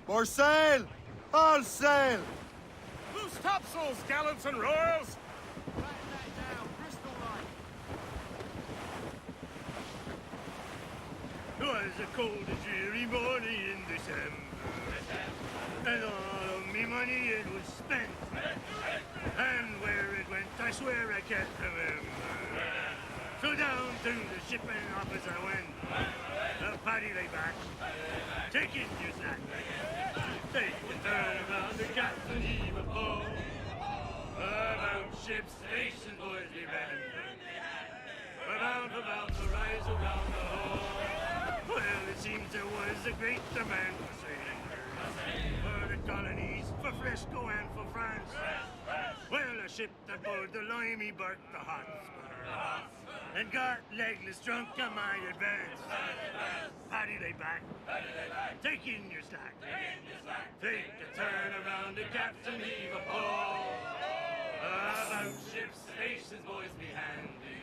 More sail! All sail! Loose topsails, gallants and royals! It was a cold and dreary morning in December, and all of me money it was spent, and where it went I swear I can't remember. So down to the shipping office I went, a paddy lay back, taking your snack. Take a turn around the captain heave a pole, about ship's station boys be bent. We're bound about to rise around the hole. Well, it seems there was a great demand for sailors, for the colonies, for Frisco and for France. Well, a ship that bore the limey barked the Hotspur, and got legless drunk on my advance. Paddy lay back, taking your slack. Take a turn around the captain, heave a pole. About ship's stations, boys, be handy.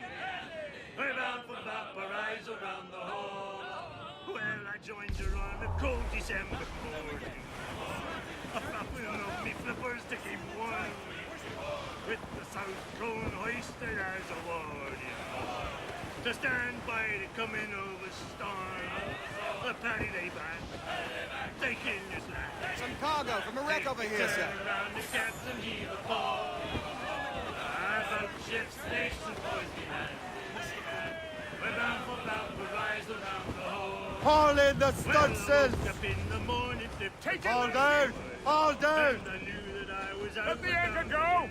We're bound for Valparaiso around the hole. Well, I joined her on a cold December morning. With no me flippers to keep warm, with the south cone hoisted as a warning, to stand by the coming of a storm. A paddy lay back, taking your slack. Some cargo from a wreck over here, sir. Around the captain, heave a pole. About ship's stations, boys behind. We're bound for Valparaiso around the hole. Haul in the stunsails! Up in the morning, take it All down! All down! and I knew that I was out. Let the anchor go!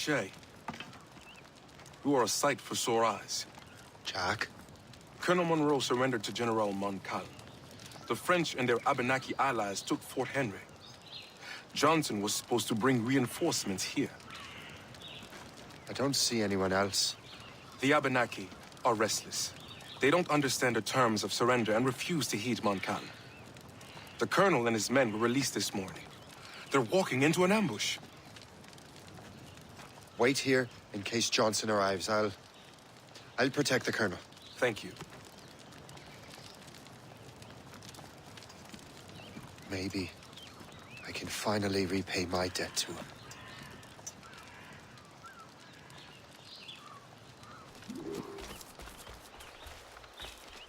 Shay. You are a sight for sore eyes. Jack? Colonel Monroe surrendered to General Montcalm. The French and their Abenaki allies took Fort Henry. Johnson was supposed to bring reinforcements here. I don't see anyone else. The Abenaki are restless. They don't understand the terms of surrender and refuse to heed Montcalm. The colonel and his men were released this morning. They're walking into an ambush. Wait here in case Johnson arrives. I'll protect the colonel. Thank you. Maybe I can finally repay my debt to him.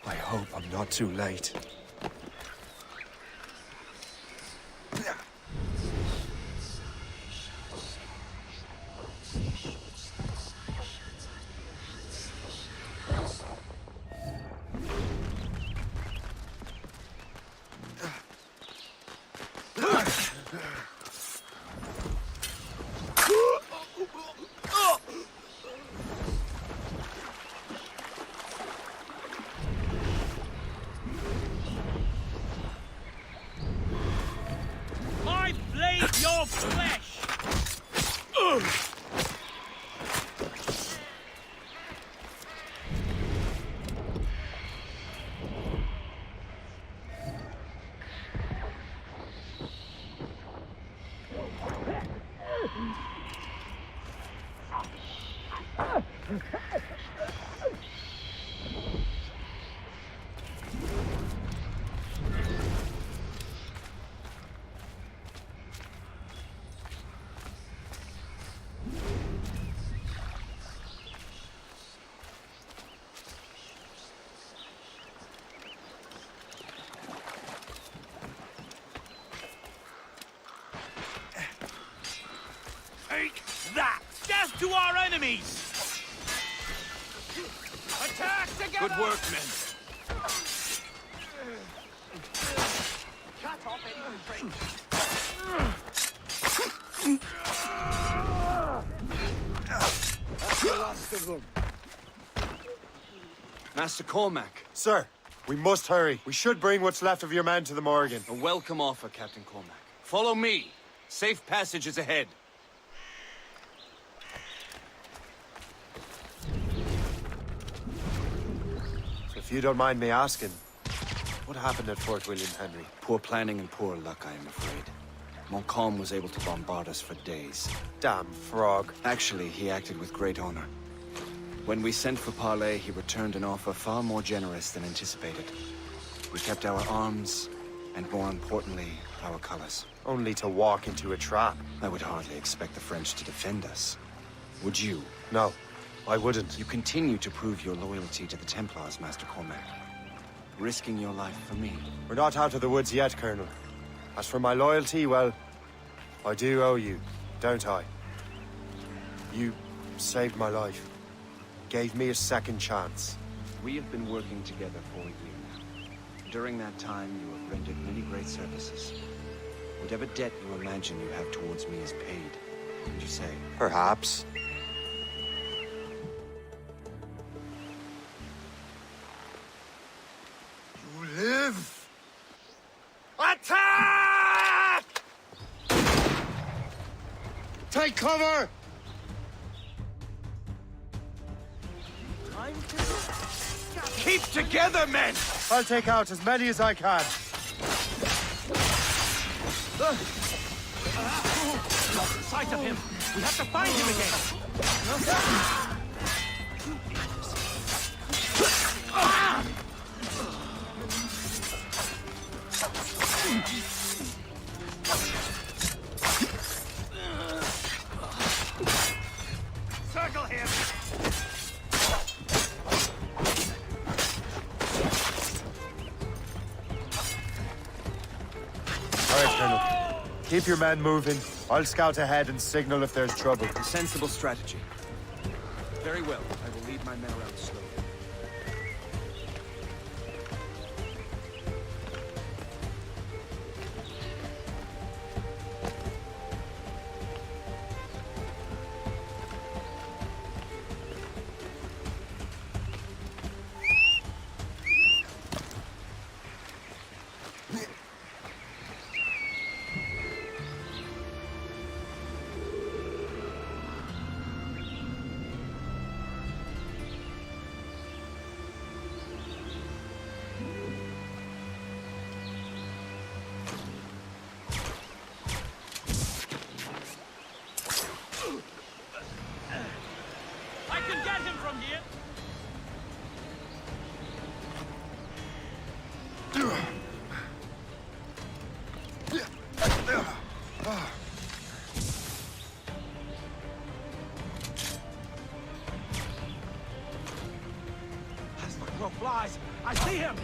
I hope I'm not too late. I blade your flesh! Take that! Death to our enemies! Attack together! Good work, men. Cut off any That's the last of them. Master Cormac. Sir, we must hurry. We should bring what's left of your men to the Morgan. A welcome offer, Captain Cormac. Follow me. Safe passage is ahead. If you don't mind me asking, what happened at Fort William Henry? Poor planning and poor luck, I am afraid. Montcalm was able to bombard us for days. Damn frog. Actually, he acted with great honor. When we sent for parley, he returned an offer far more generous than anticipated. We kept our arms, and more importantly, our colors. Only to walk into a trap. I would hardly expect the French to defend us. Would you? No, I wouldn't. You continue to prove your loyalty to the Templars, Master Cormac. Risking your life for me. We're not out of the woods yet, Colonel. As for my loyalty, well, I do owe you, don't I? You saved my life. Gave me a second chance. We have been working together for a year now. During that time, you have rendered many great services. Whatever debt you imagine you have towards me is paid, would you say? Perhaps. You live! Attack! Take cover! Keep together, men! I'll take out as many as I can. Sight of him! We have to find him again! Circle him! All right, Colonel. Keep your men moving. I'll scout ahead and signal if there's trouble. A sensible strategy. Very well. I will lead my men around slowly. can get him from here. As the crow flies, I see him!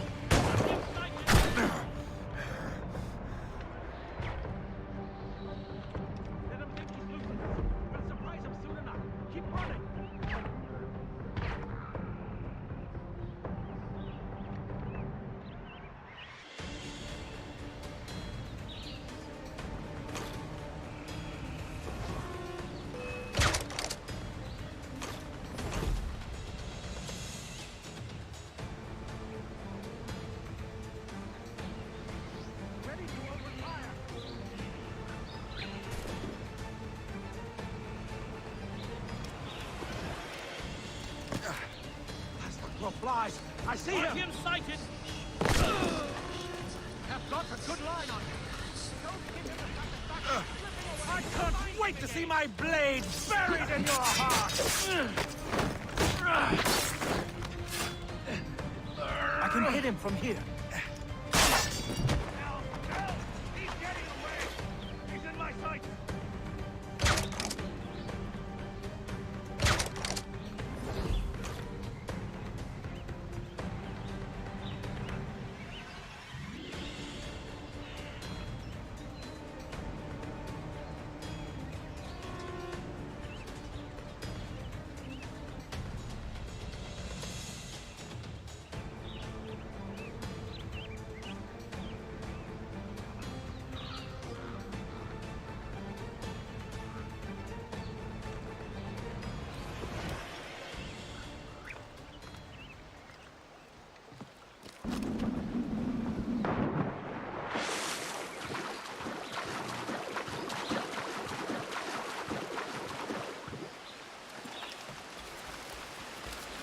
Let him think he's losing. We'll surprise him soon enough. Keep running! Ready to open fire! As the crow flies, I see Got him! him sighted. Have got a good line on him. Don't give him the satisfaction. I can't wait to see my blade buried in your heart! I can hit him from here. Help! Help! He's getting away! He's in my sight!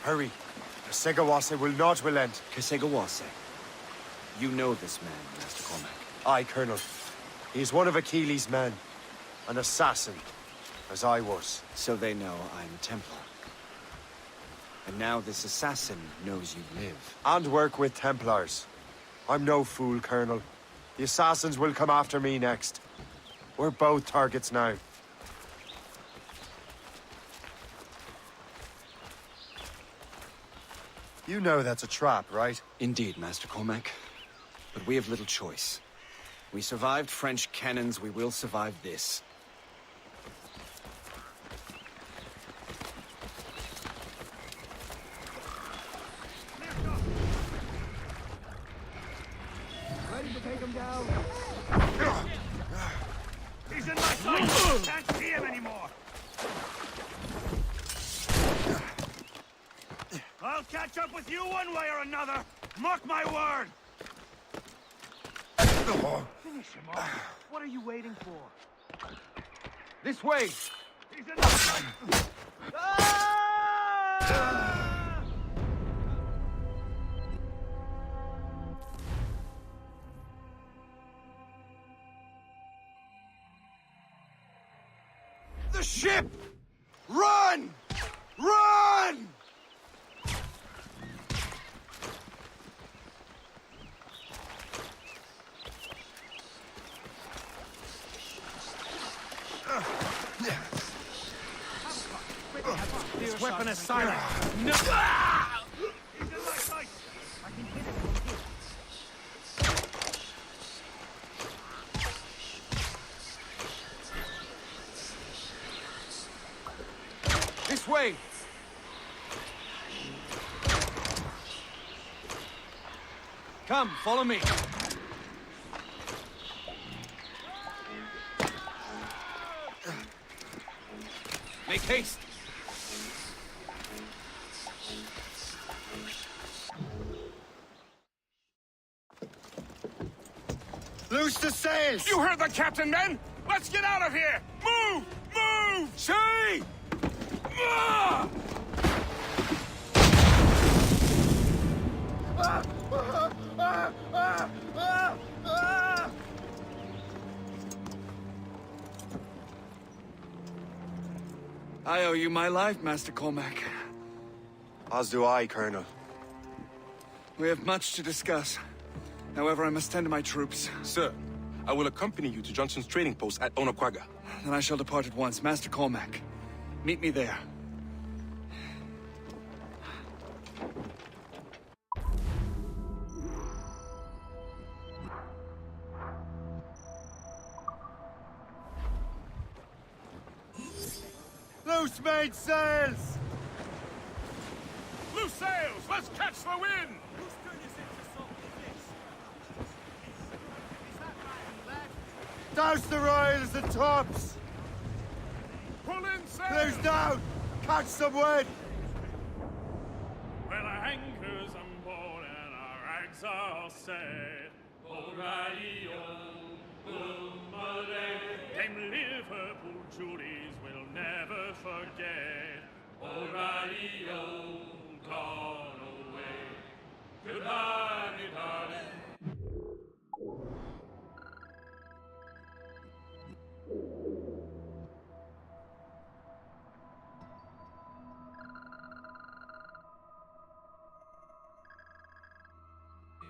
Hurry. Segawase will not relent. Kesegawase. You know this man, Master Cormac. Aye, Colonel. He is one of Achilles' men. An assassin, as I was. So they know I'm a Templar. And now this assassin knows you live. And work with Templars. I'm no fool, Colonel. The assassins will come after me next. We're both targets now. You know that's a trap, right? Indeed, Master Cormac. But we have little choice. We survived French cannons, we will survive this. Ready to take him down? He's in my sight! Can't see him anymore! I'll catch up with you one way or another! Mark my word! Finish him off. What are you waiting for? This way! He's in my sight! The ship! Run! Run! This weapon is silent. No! He's in my sight! I can hit it from here. This way! Come, follow me. Make haste. Loose the sails! You heard the captain, men! Let's get out of here! Move! Move! See! Ah! I owe you my life, Master Cormac. As do I, Colonel. We have much to discuss. However, I must tend to my troops. Sir, I will accompany you to Johnson's trading post at Onokwaga. Then I shall depart at once. Master Cormac, meet me there. Loose mainsails! Loose sails! Let's catch the wind! Douse the royals and tops! Pull in sail! Close down! Catch some wind! Well, our anchors on board and our rags are set. Them Liverpool Judies will never forget. O'Reilly, gone away. Goodbye, me darling.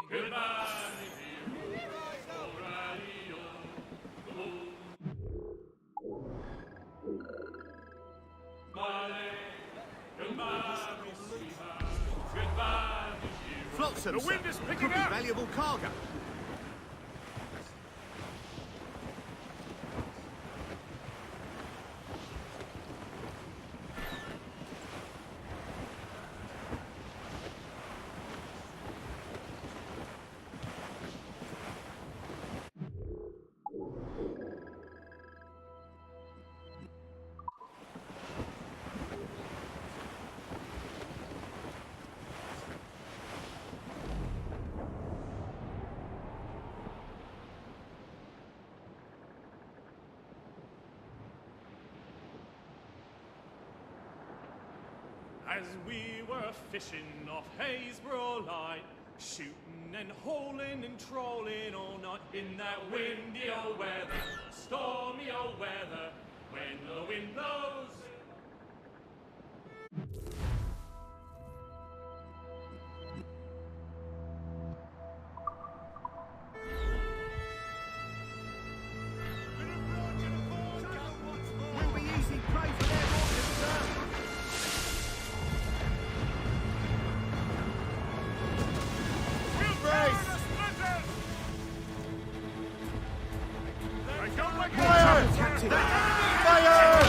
Goodbye, me dear. O'Reilly, Flotsam, The wind is picking could be up. valuable cargo. As we were fishing off Haysborough Light, shooting and holing and trolling all night in that windy old weather, stormy old weather, when the wind blows. We'll be easy prey for their rockets, sir. Fire! Fire!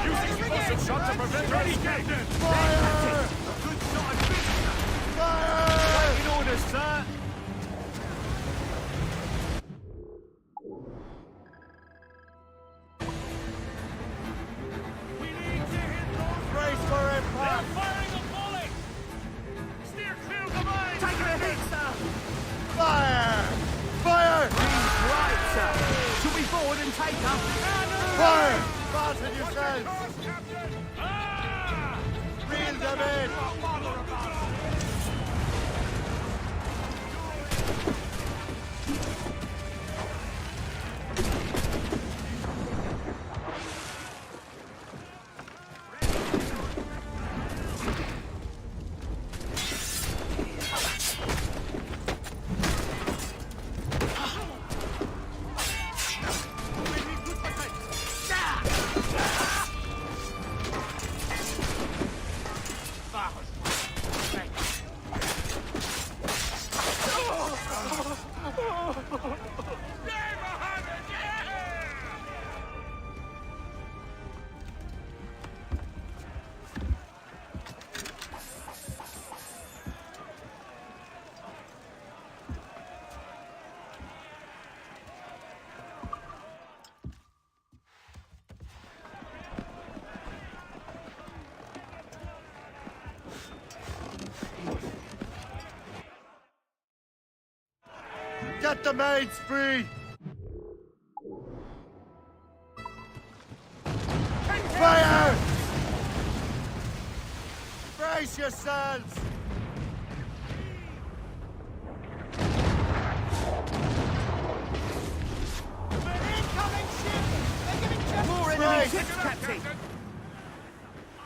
Use explosive shot to prevent our escape! Fire! A good shot of business. Fire! In order, sir. We need to hit those. Brace for They're impact! firing a volley. Steer clear of the mine. Take a hit, sir. Fire! Fire! He's right, sir. Should we board and take her? Fire! Fasten yourselves! Course, Captain. Ah! Reel them in! Get the maids free! Fire! Brace yourselves! More enemy ships, Captain.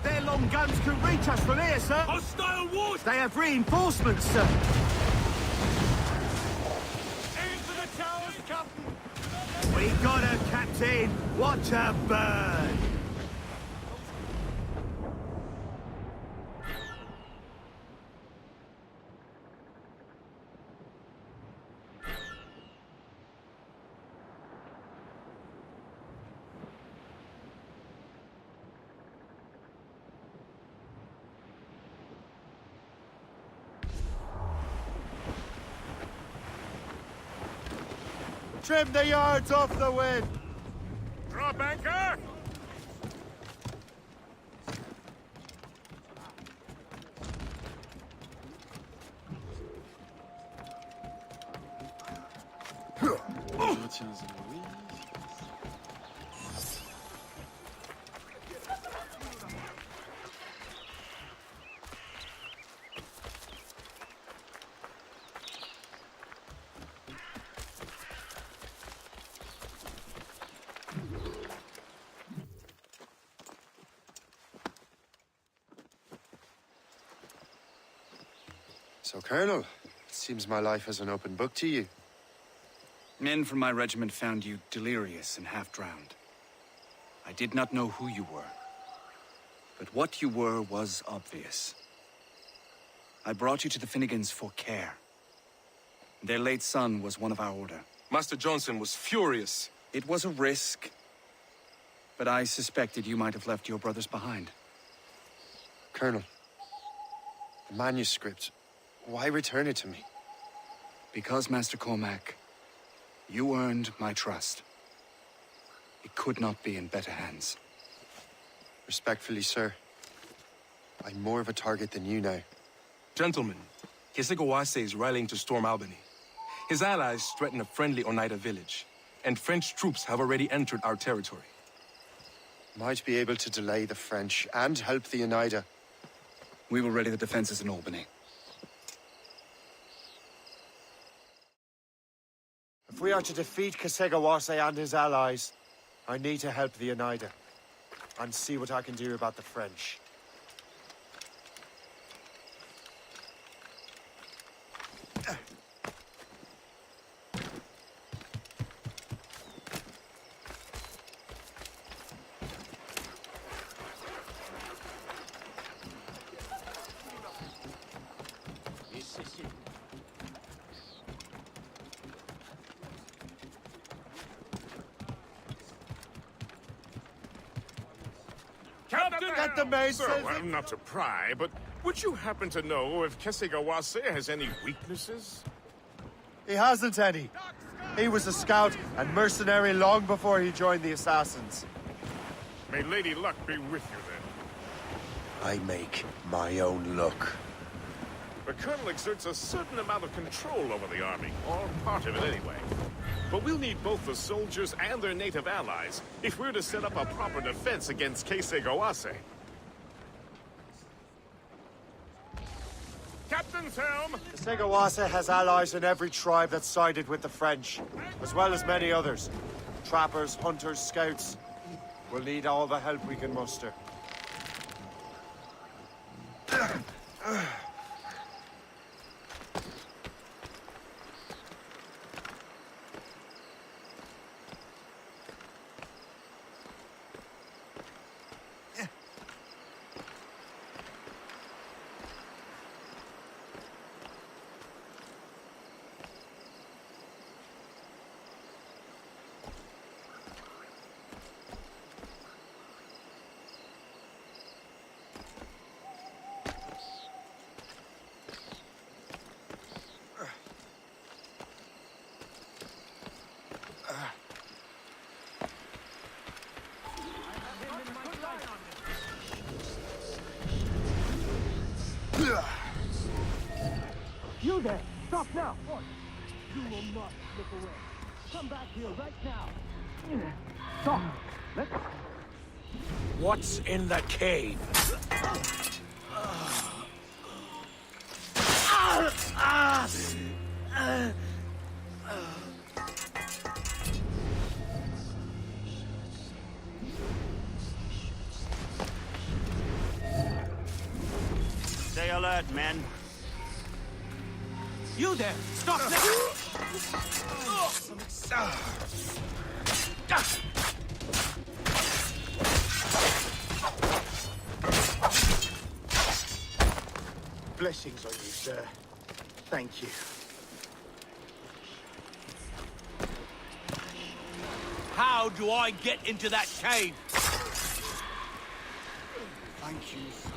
Their Storm guns can reach us from here, sir. Hostile wars! They have reinforcements, sir. Aim for the towers, Captain! We got her, Captain. Watch her burn. Trim the yards off the wind! Drop anchor! So, Colonel, it seems my life is an open book to you. Men from my regiment found you delirious and half-drowned. I did not know who you were, but what you were was obvious. I brought you to the Finnegans for care. Their late son was one of our order. Master Johnson was furious. It was a risk, but I suspected you might have left your brothers behind. Colonel, the manuscript, why return it to me? Because, Master Cormac, you earned my trust. It could not be in better hands. Respectfully, sir, I'm more of a target than you now. Gentlemen, Tiesiogiai is rallying to storm Albany. His allies threaten a friendly Oneida village, and French troops have already entered our territory. Might be able to delay the French and help the Oneida. We will ready the defenses in Albany. If we are to defeat Tiesiogiai and his allies, I need to help the Oneida and see what I can do about the French. Get the mace! Sir, well, not to pry, but would you happen to know if Tiesiogiai has any weaknesses? He hasn't any. He was a scout and mercenary long before he joined the assassins. May Lady Luck be with you, then. I make my own luck. The Colonel exerts a certain amount of control over the army, or part of it anyway. But we'll need both the soldiers and their native allies if we're to set up a proper defense against Tiesiogiai. Captain's helm! Tiesiogiai has allies in every tribe that sided with the French, as well as many others. Trappers, hunters, scouts. We'll need all the help we can muster. You there! Stop now! You will not look away. Come back here right now. Stop! Let's... What's in the cave? Stay alert, men. You there! Stop now! Blessings on you, sir. Thank you. How do I get into that cave? Thank you, sir.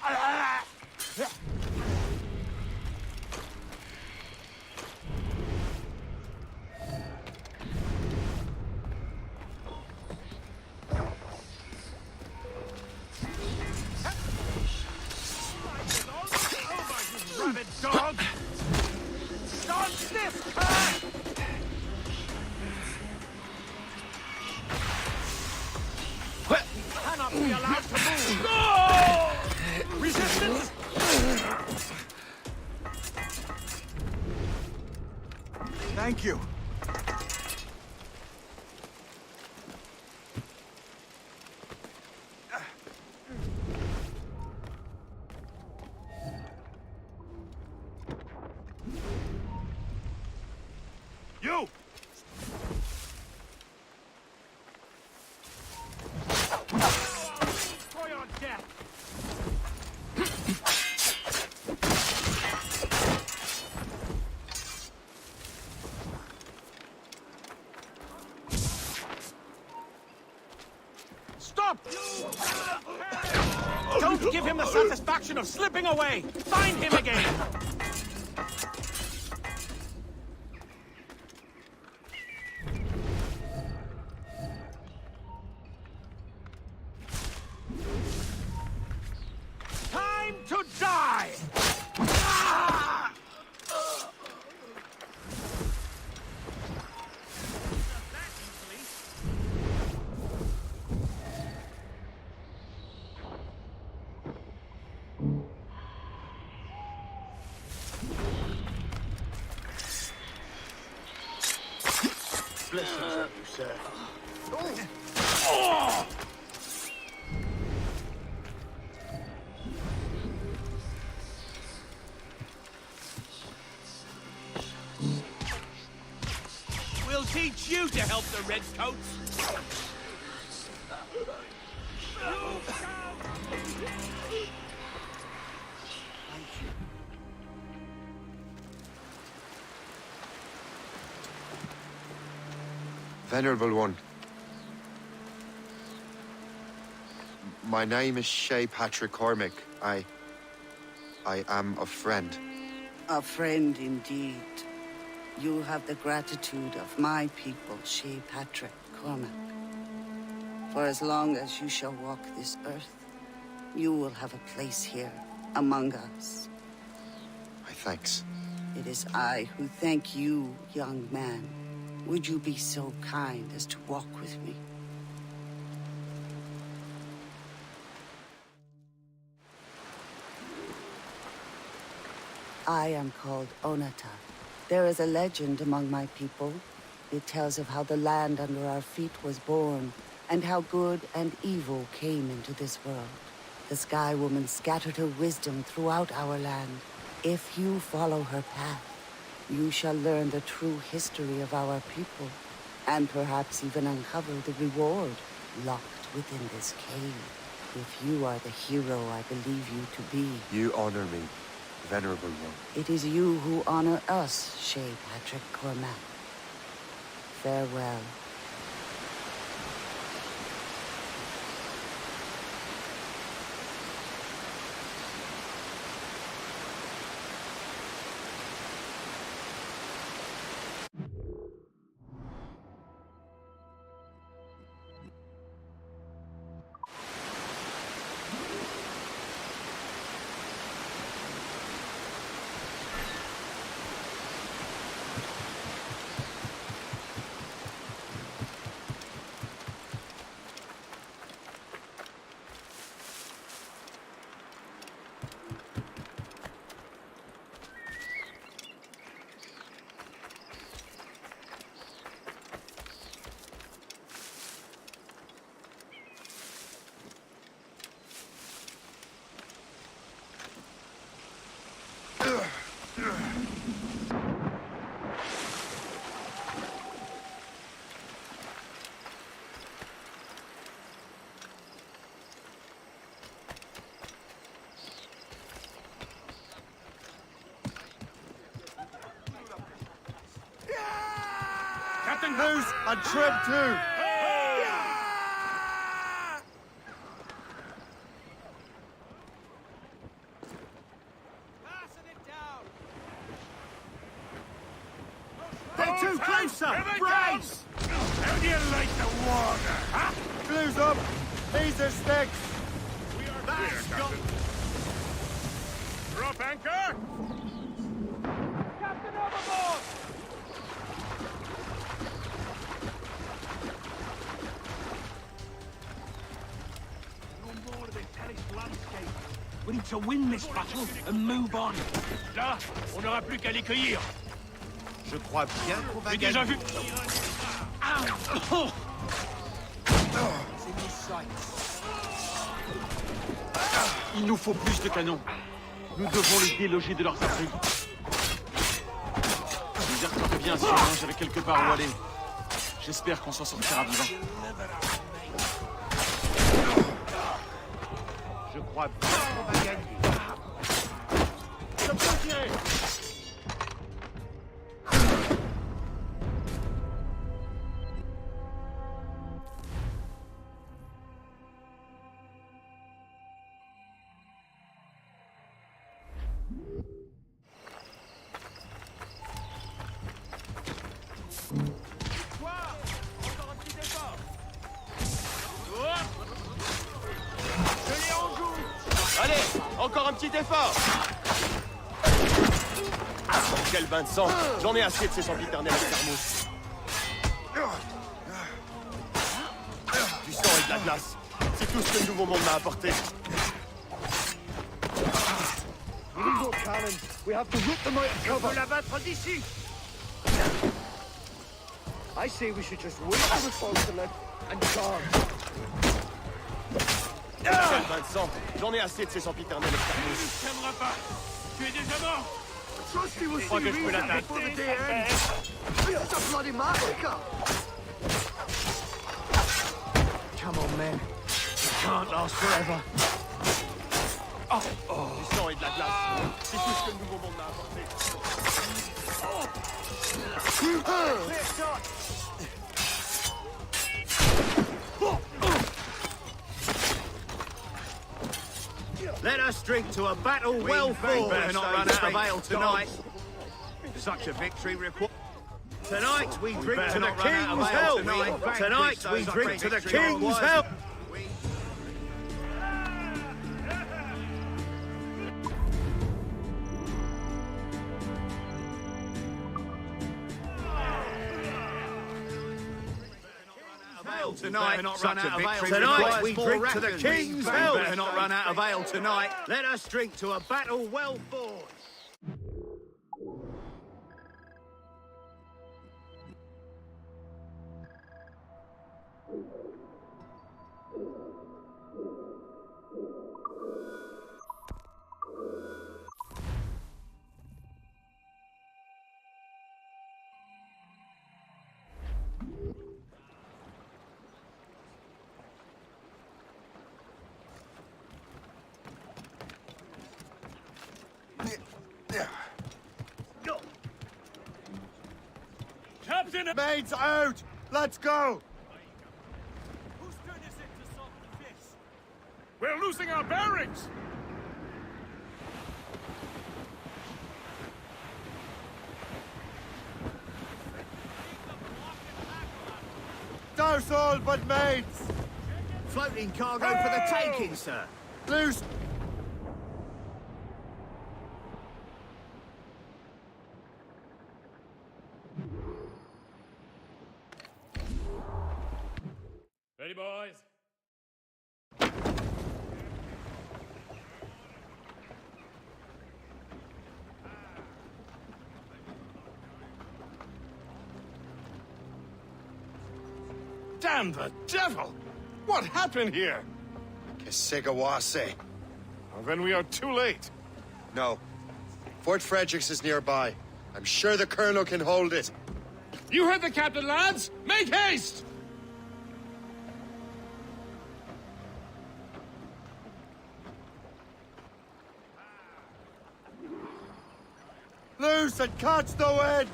I am great. Dog! Don't sniff! Cannot be allowed to move! No! Resistance! Thank you. You! For your death! Stop! Don't give him the satisfaction of slipping away! Find him again! To die! Ah! Blessings on you, sir. Oh! We'll teach you to help the Redcoats! Venerable one. My name is Shay Patrick Cormac. I am a friend. A friend indeed. You have the gratitude of my people, Shay Patrick Cormac. For as long as you shall walk this earth, you will have a place here among us. My thanks. It is I who thank you, young man. Would you be so kind as to walk with me? I am called Onata. There is a legend among my people. It tells of how the land under our feet was born, and how good and evil came into this world. The Sky Woman scattered her wisdom throughout our land. If you follow her path, you shall learn the true history of our people, and perhaps even uncover the reward locked within this cave. If you are the hero I believe you to be. You honor me, Venerable one. It is you who honor us, Shay Patrick Cormac. farewell. Captain Goose on trip 2. They're too closer! Brace! How do you like the water, huh? Blues up. These are sticks. We are clear, Captain. Drop anchor! Captain overboard! No more of the terraced landscape. We need to win this battle and move on. Là, on n'aura plus qu'à les cueillir. Je crois bien qu'on va J'ai gagner. déjà vu. Il nous faut plus de canons. Nous devons les déloger de leurs abris. Les airs bien sûr, j'avais quelque part où aller. J'espère qu'on s'en sortira vivant. Je crois bien qu'on va gagner. Je peux tirer. Allez, encore un petit effort. Quel bain de sang. J'en ai assez de ces sempiternels escarmousses. Du sang et de la glace. C'est tout ce que le nouveau monde m'a apporté. On peut la battre d'ici. I say we should just wait for the folks to let and charge. Quel bain de sang. J'en ai assez de ces sempiternels escarmousses. Tu ne tiendras pas. Tu es déjà mort. Je crois que je peux l'attaquer. Come on, men. It can't last forever. Du sang et de la glace. C'est tout ce que le nouveau monde m'a apporté. Let us drink to a battle well fought. Better not run out of ale tonight. Such a victory requires. Tonight we drink to the King's health. Tonight we drink to the King's health. Tonight, not run out of ale. Tonight we drink to the King's health. Better not run out of ale tonight. Let us drink to a battle well fought. Captain! Mates out! Let's go! Whose turn is it to salt the fish? We're losing our bearings! Douse all but mates! Floating cargo for the taking, sir. Loose! Ready, boys? Damn the devil! What happened here? Kesigawase. Well, then we are too late. No. Fort Fredericks is nearby. I'm sure the Colonel can hold it. You heard the captain, lads! Make haste! Loose and catch the wind!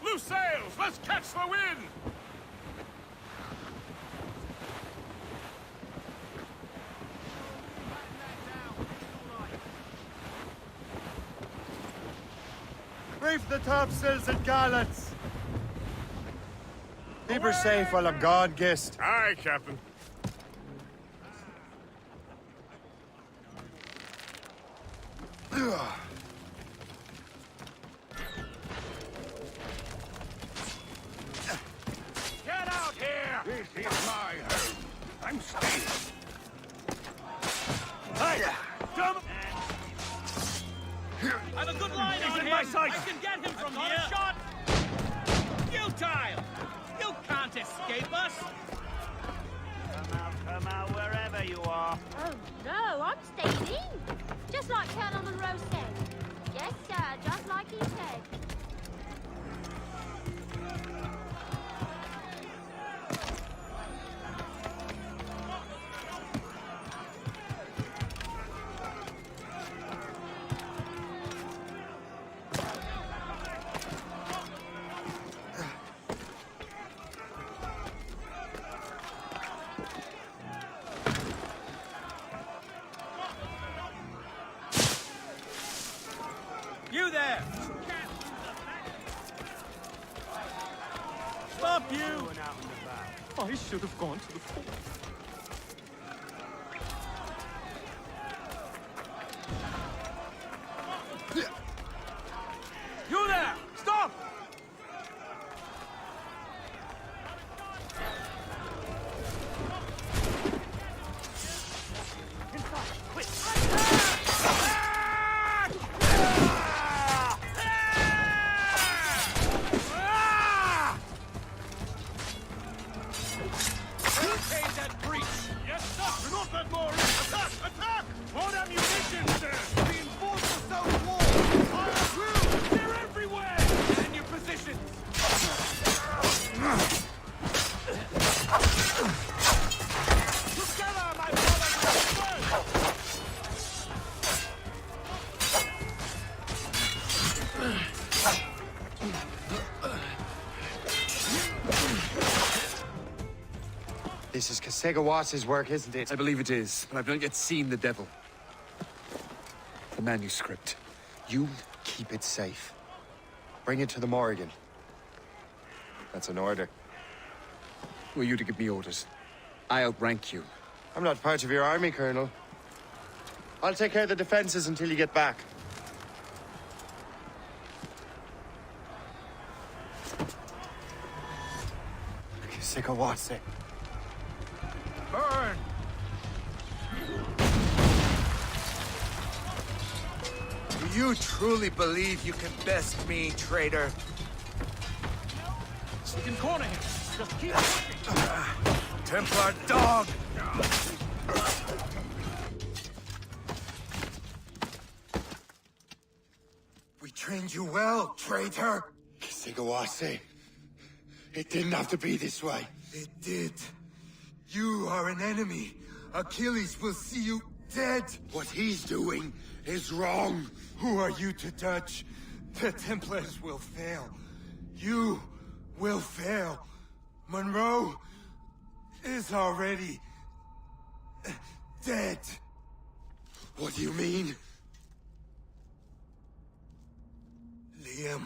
Loose sails! Let's catch the wind! Reef the topsails and gallants! Keep her safe while I'm gone, Gist. Aye, Captain. Get out here! This is my home. I'm staying. Hey! Come! I've a good line on him! I can get him from here! Shot! You child! You can't escape us! Come out, wherever you are. Oh, no, I'm staying in. Just like Colonel Monroe said. Yes, sir, just like he said. You there! Stop you! I should have gone to the fort. You there! Stop! This is Kesigawas's work, isn't it? I believe it is, but I've not yet seen the devil. The manuscript. You keep it safe. Bring it to the Morrigan. That's an order. Who are you to give me orders? I outrank you. I'm not part of your army, Colonel. I'll take care of the defenses until you get back. Kesigawase. Burn! Do you truly believe you can best me, traitor? We can corner him. Just keep pushing. Templar dog! We trained you well, traitor! Kesigawase. It didn't have to be this way. It did. You are an enemy. Achilles will see you dead. What he's doing is wrong. Who are you to judge? The Templars will fail. You will fail. Monroe is already dead. What do you mean? Liam.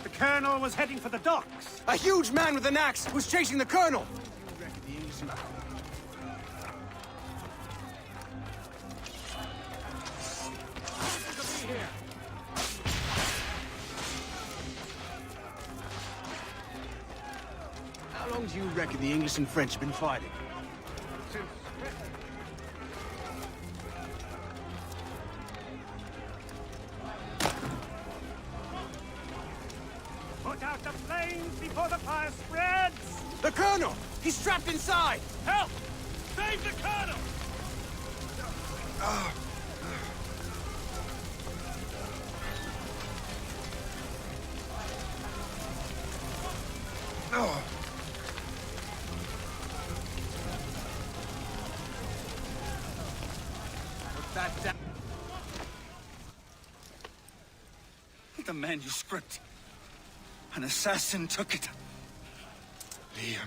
The Colonel was heading for the docks. A huge man with an axe was chasing the Colonel! How long do you reckon the English and French have been fighting? Put out the flames before the fire spreads! The Colonel! He's trapped inside! Help! Save the Colonel! Put that down. The manuscript. An assassin took it. Liam.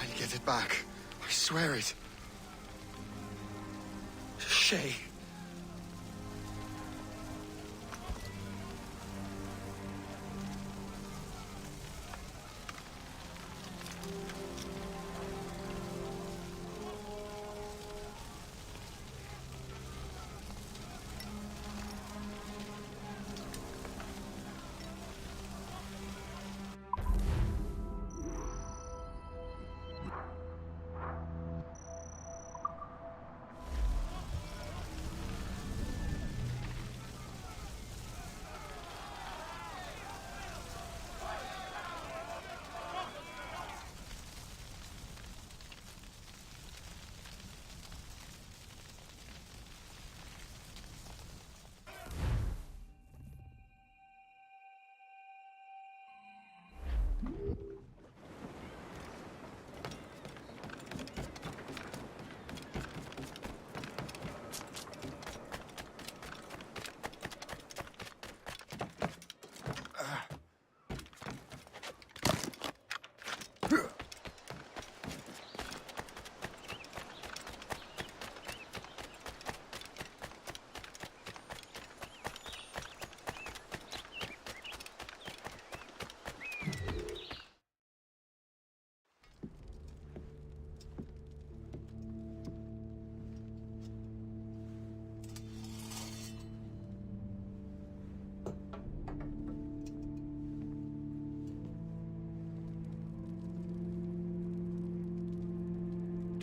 I'll get it back. I swear it. Shay.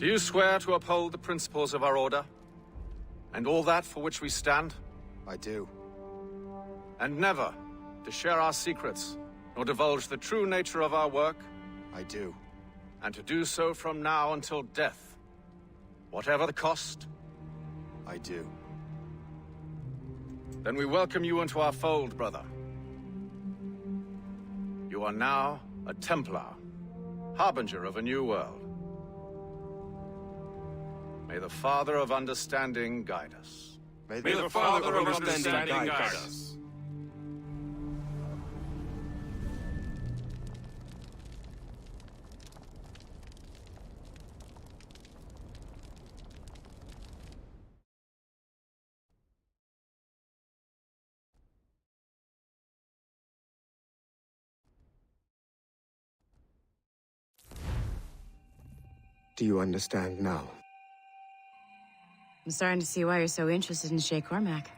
Do you swear to uphold the principles of our order? And all that for which we stand? I do. And never to share our secrets, nor divulge the true nature of our work? I do. And to do so from now until death, whatever the cost? I do. Then we welcome you into our fold, brother. You are now a Templar, harbinger of a new world. May the Father of Understanding guide us. May the Father of Understanding guide us. Do you understand now? I'm starting to see why you're so interested in Shay Cormac.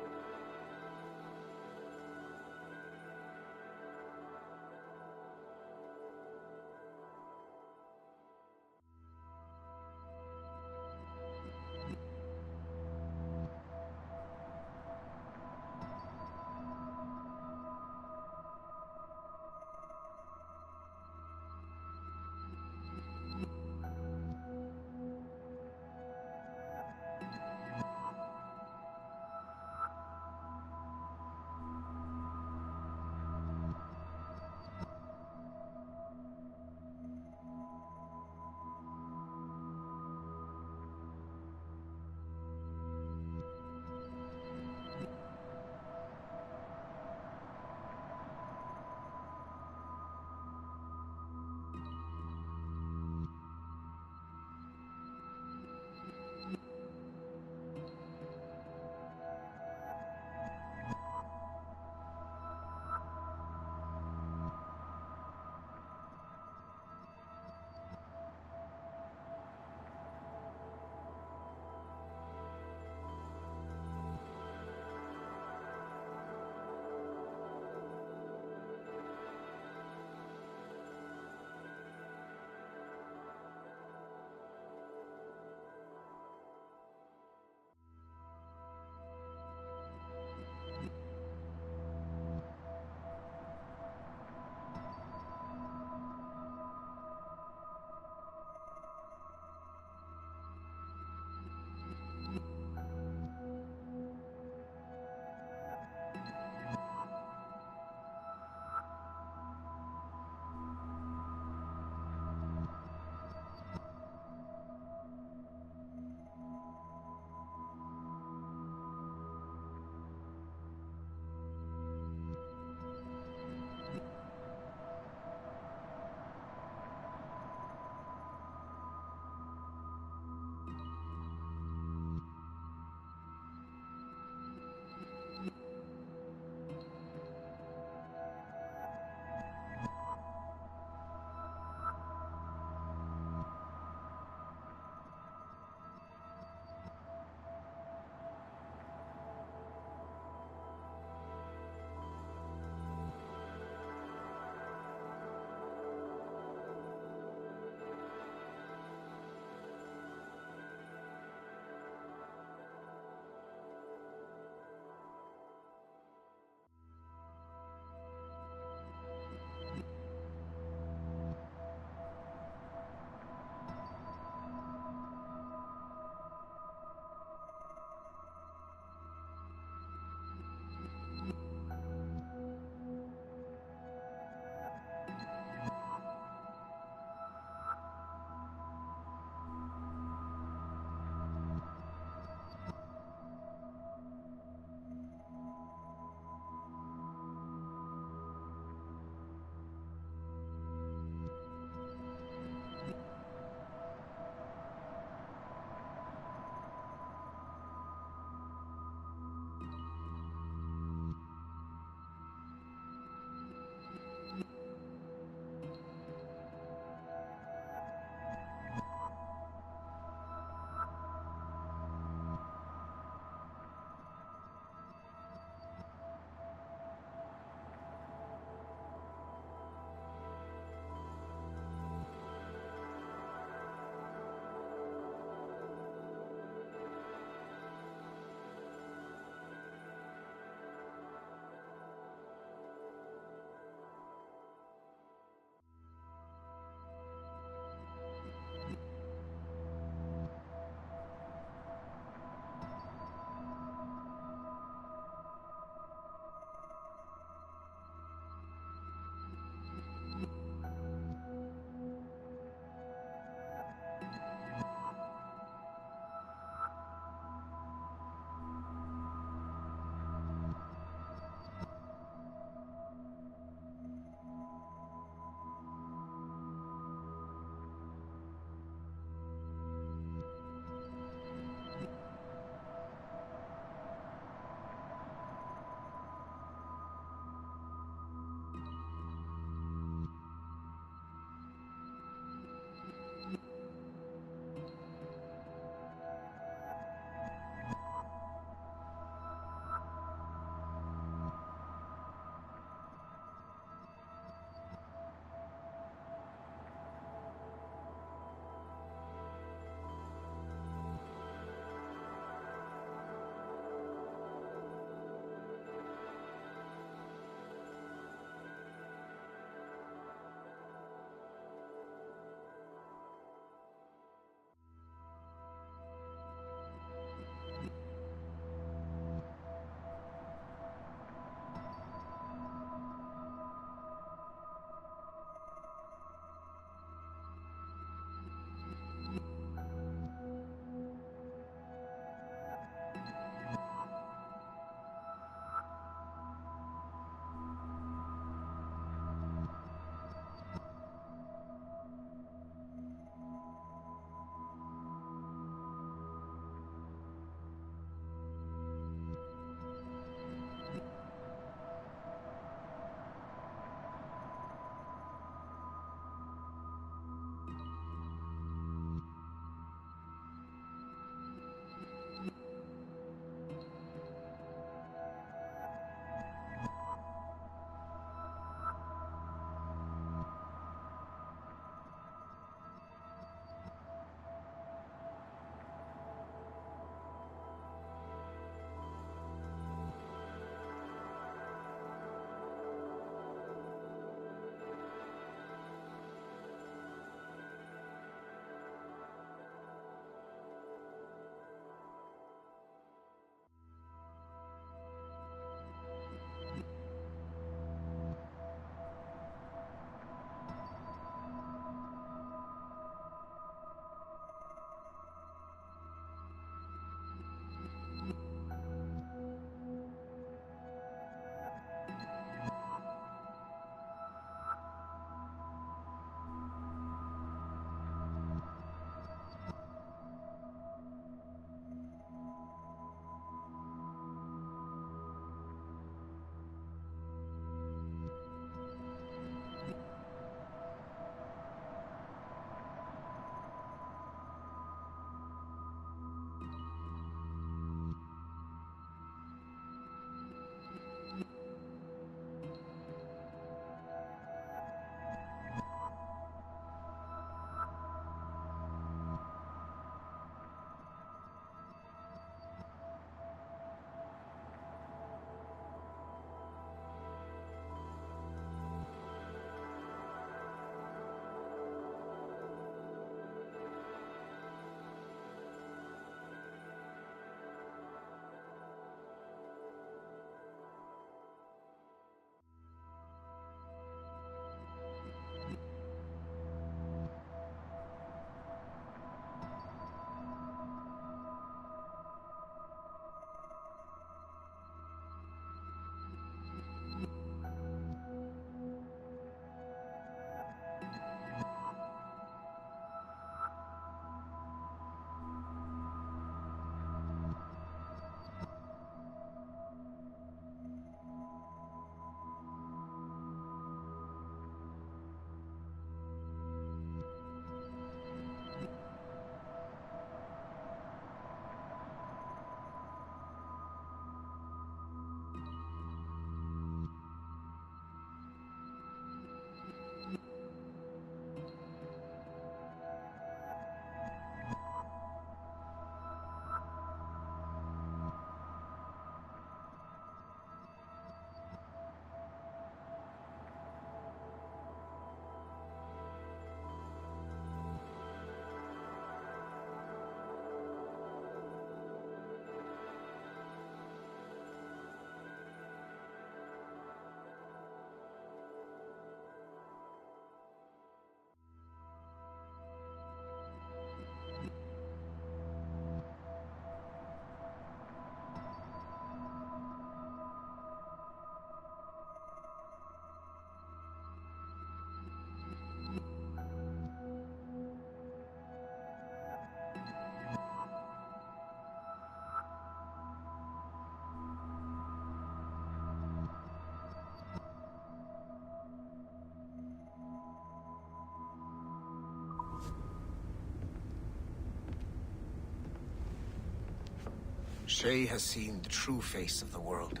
Shay has seen the true face of the world,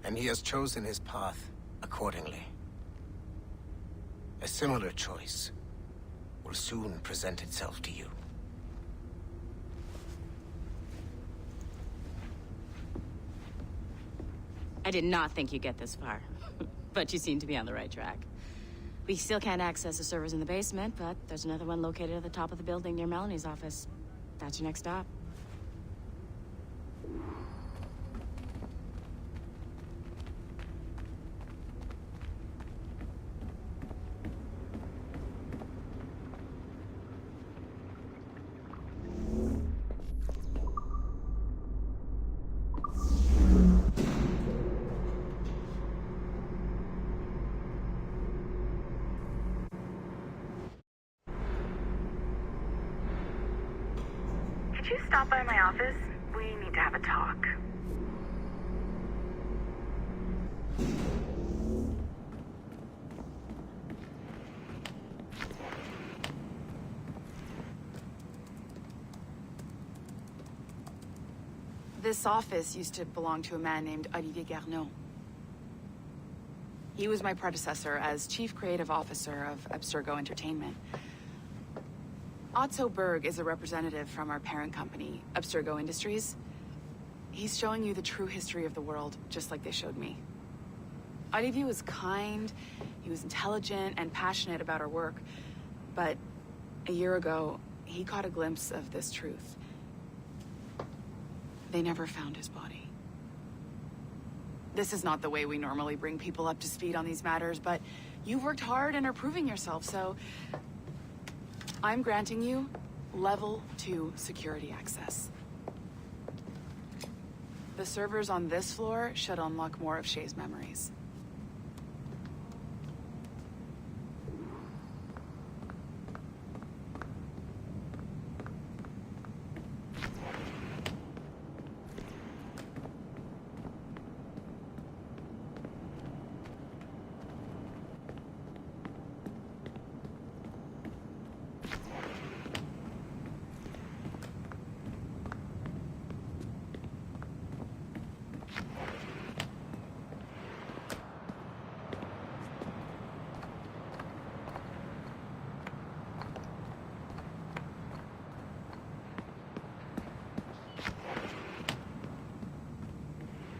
and he has chosen his path accordingly. A similar choice will soon present itself to you. I did not think you'd get this far, but you seem to be on the right track. We still can't access the servers in the basement, but there's another one located at the top of the building near Melanie's office. That's your next stop. Could you stop by my office? We need to have a talk. This office used to belong to a man named Olivier Garneau. He was my predecessor as Chief Creative Officer of Abstergo Entertainment. Otto Berg is a representative from our parent company, Abstergo Industries. He's showing you the true history of the world, just like they showed me. Olivier was kind, he was intelligent and passionate about our work, but a year ago, he caught a glimpse of this truth. They never found his body. This is not the way we normally bring people up to speed on these matters, but you've worked hard and are proving yourself, so I'm granting you level 2 security access. The servers on this floor should unlock more of Shay's memories.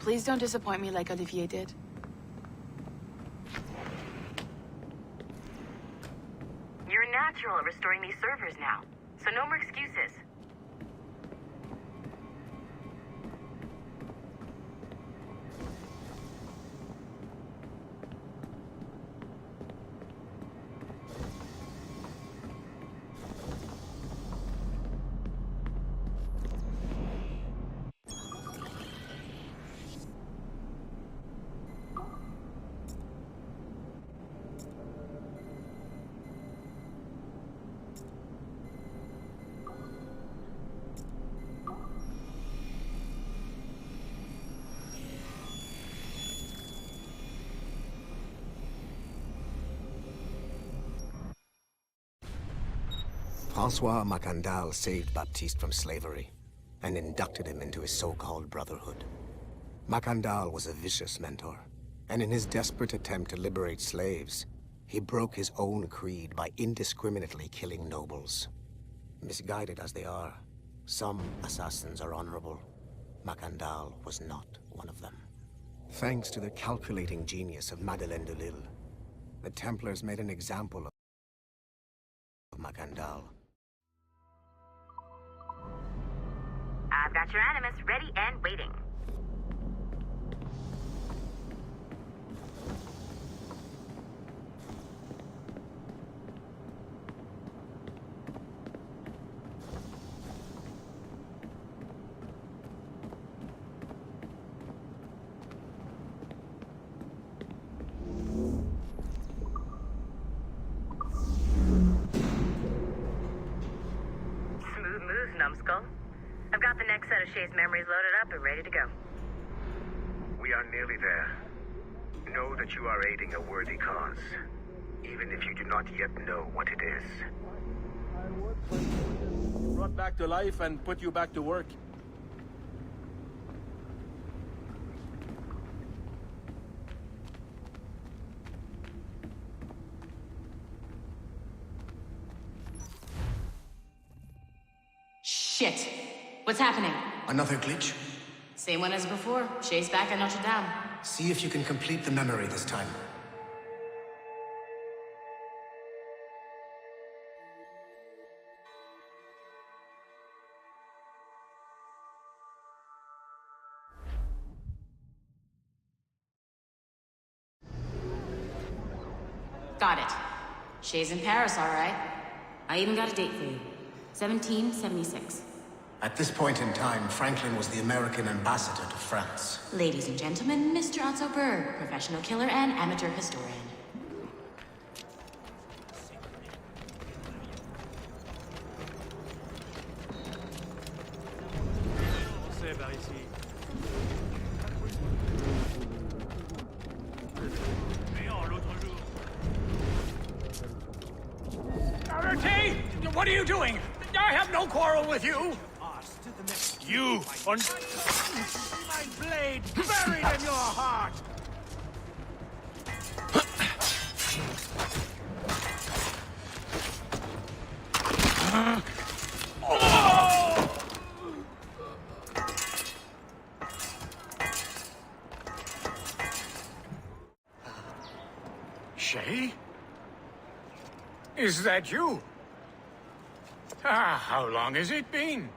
Please don't disappoint me like Olivier did. You're a natural at restoring these servers now, so no more excuses. Francois Macandal saved Baptiste from slavery and inducted him into his so-called brotherhood. Macandal was a vicious mentor, and in his desperate attempt to liberate slaves, he broke his own creed by indiscriminately killing nobles. Misguided as they are, some assassins are honorable. Macandal was not one of them. Thanks to the calculating genius of Madeleine de Lille, the Templars made an example of Macandal. I've got your animus ready and waiting. Smooth moves, numbskull. I've got the next set of Shay's memories loaded up and ready to go. We are nearly there. Know that you are aiding a worthy cause, even if you do not yet know what it is. Brought back to life and put you back to work. Shit. What's happening? Another glitch? Same one as before. Shay's back at Notre Dame. See if you can complete the memory this time. Got it. Shay's in Paris, all right. I even got a date for you. 1776. At this point in time, Franklin was the American ambassador to France. Ladies and gentlemen, Mr. Otto Berg, professional killer and amateur historian. What are you doing? I have no quarrel with you. You on my blade buried in your heart. Shay? Is that you? How long has it been?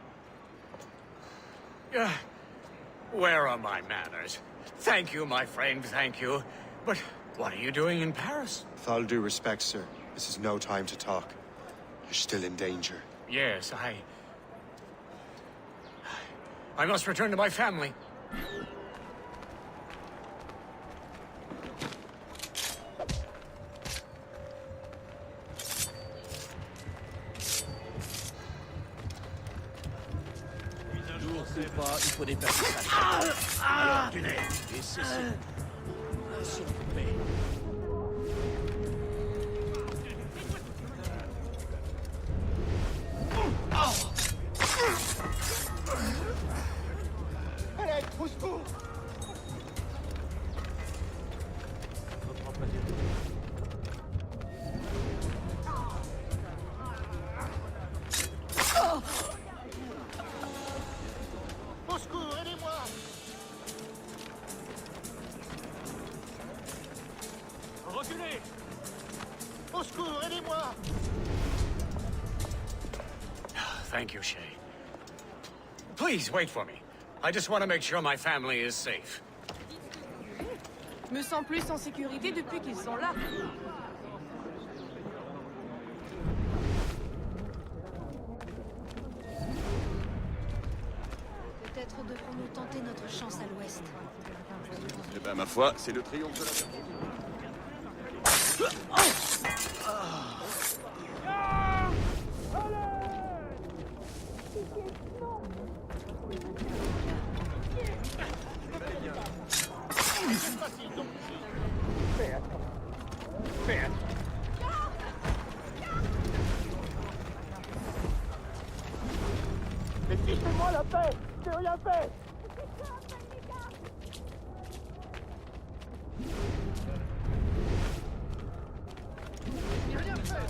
Where are my manners? Thank you, my friend, thank you. But what are you doing in Paris? With all due respect, sir, this is no time to talk. You're still in danger. Yes, I must return to my family. Il faut dépasser ça. Alors, tunnel. Et ceci. S'il vous plaît. Allez, pousse-vous. Thank you, Shay. Please, wait for me. I just want to make sure my family is safe. Je me sens plus en sécurité depuis qu'ils sont là. Peut-être devrons-nous tenter notre chance à l'ouest. Eh ben, ma foi, c'est le triomphe de la Mais fichez-moi la paix! J'ai rien fait! J'ai rien fait!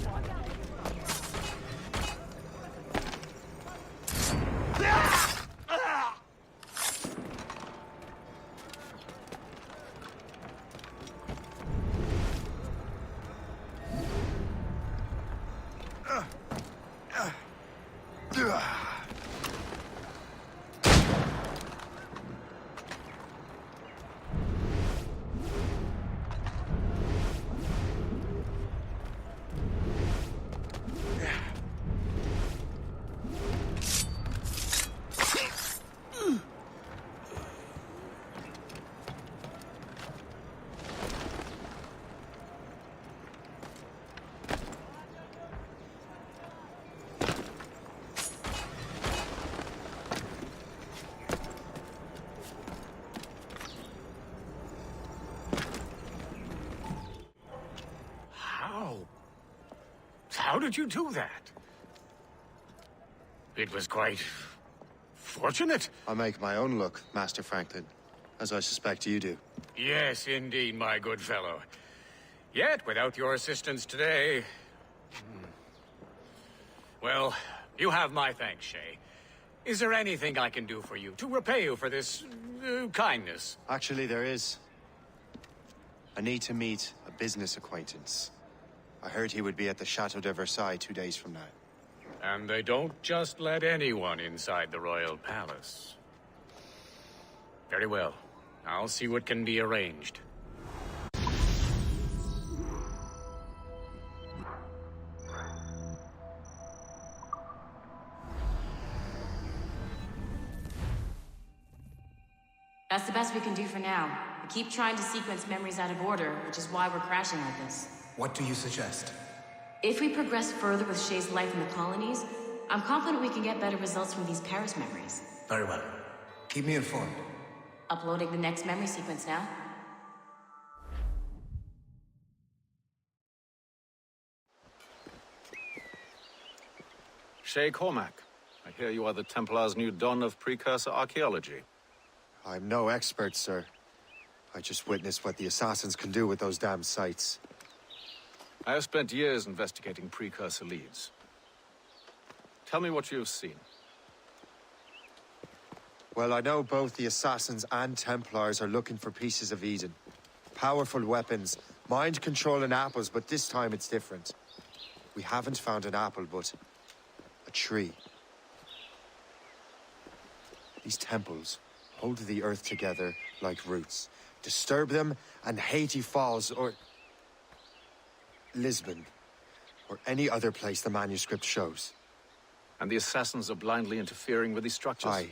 How did you do that? It was quite fortunate. I make my own luck, Master Franklin, as I suspect you do. Yes, indeed, my good fellow. Yet, without your assistance today... Well, you have my thanks, Shay. Is there anything I can do for you to repay you for this kindness? Actually, there is. I need to meet a business acquaintance. I heard he would be at the Chateau de Versailles 2 days from now. And they don't just let anyone inside the royal palace. Very well. I'll see what can be arranged. That's the best we can do for now. We keep trying to sequence memories out of order, which is why we're crashing like this. What do you suggest? If we progress further with Shay's life in the colonies, I'm confident we can get better results from these Paris memories. Very well. Keep me informed. Uploading the next memory sequence now. Shay Cormac, I hear you are the Templar's new don of precursor archaeology. I'm no expert, sir. I just witnessed what the assassins can do with those damn sites. I have spent years investigating precursor leads. Tell me what you have seen. Well, I know both the assassins and Templars are looking for pieces of Eden. Powerful weapons, mind-controlling apples, but this time it's different. We haven't found an apple, but a tree. These temples hold the earth together like roots. Disturb them, and Haiti falls, or Lisbon, or any other place the manuscript shows. And the assassins are blindly interfering with these structures? Aye.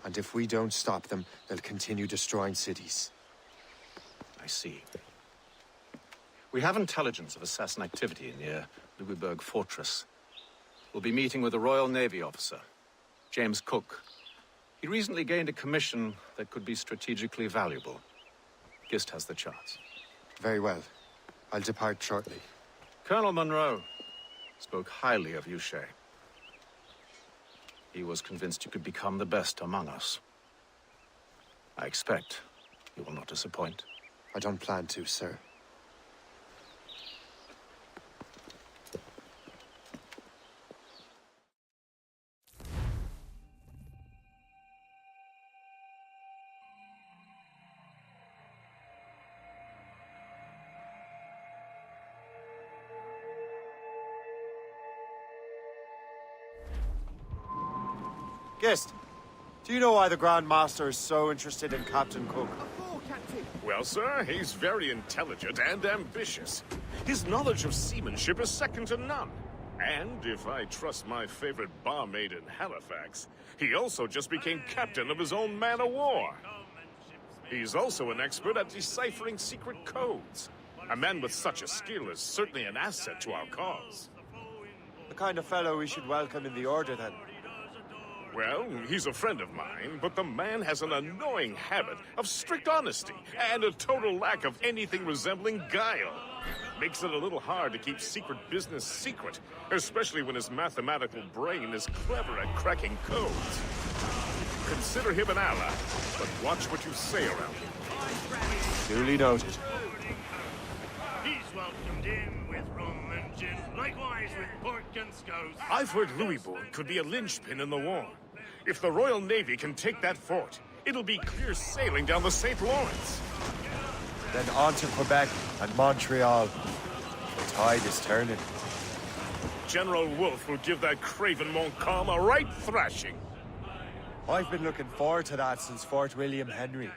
And if we don't stop them, they'll continue destroying cities. I see. We have intelligence of assassin activity near Louisburg Fortress. We'll be meeting with a Royal Navy officer, James Cook. He recently gained a commission that could be strategically valuable. Gist has the charts. Very well. I'll depart shortly. Colonel Monroe spoke highly of you, Shay. He was convinced you could become the best among us. I expect you will not disappoint. I don't plan to, sir. Guest, do you know why the Grand Master is so interested in Captain Cook? Well, sir, he's very intelligent and ambitious. His knowledge of seamanship is second to none. And if I trust my favorite barmaid in Halifax, he also just became captain of his own man-of-war. He's also an expert at deciphering secret codes. A man with such a skill is certainly an asset to our cause. The kind of fellow we should welcome in the Order, then. Well, he's a friend of mine, but the man has an annoying habit of strict honesty and a total lack of anything resembling guile. Makes it a little hard to keep secret business secret, especially when his mathematical brain is clever at cracking codes. Consider him an ally, but watch what you say around him. Duly noted. He's welcomed in with rum and gin, likewise with pork and scouse. I've heard Louisbourg could be a linchpin in the war. If the Royal Navy can take that fort, it'll be clear sailing down the St. Lawrence. Then on to Quebec and Montreal. The tide is turning. General Wolfe will give that craven Montcalm a right thrashing. I've been looking forward to that since Fort William Henry.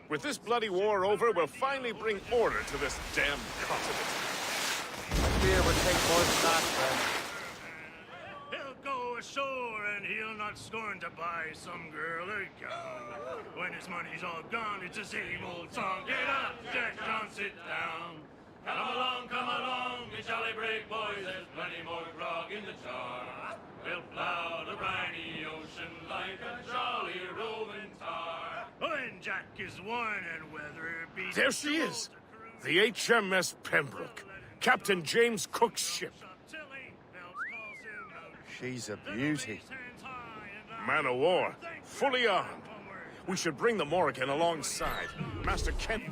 With this bloody war over, we'll finally bring order to this damn continent. I fear we'll take more than that, friend. He'll go ashore and he'll not scorn to buy some girl a gown. When his money's all gone, it's the same old song. Get up, Jack John, sit down. Come along, me jolly brave boys. There's plenty more grog in the jar. We'll plow the briny ocean like a jolly roving tar. When Jack is worn and weather beats. There she is, the HMS Pembroke, Captain James Cook's ship. She's a beauty. Man of war, fully armed. We should bring the Morrigan alongside. Master Kent.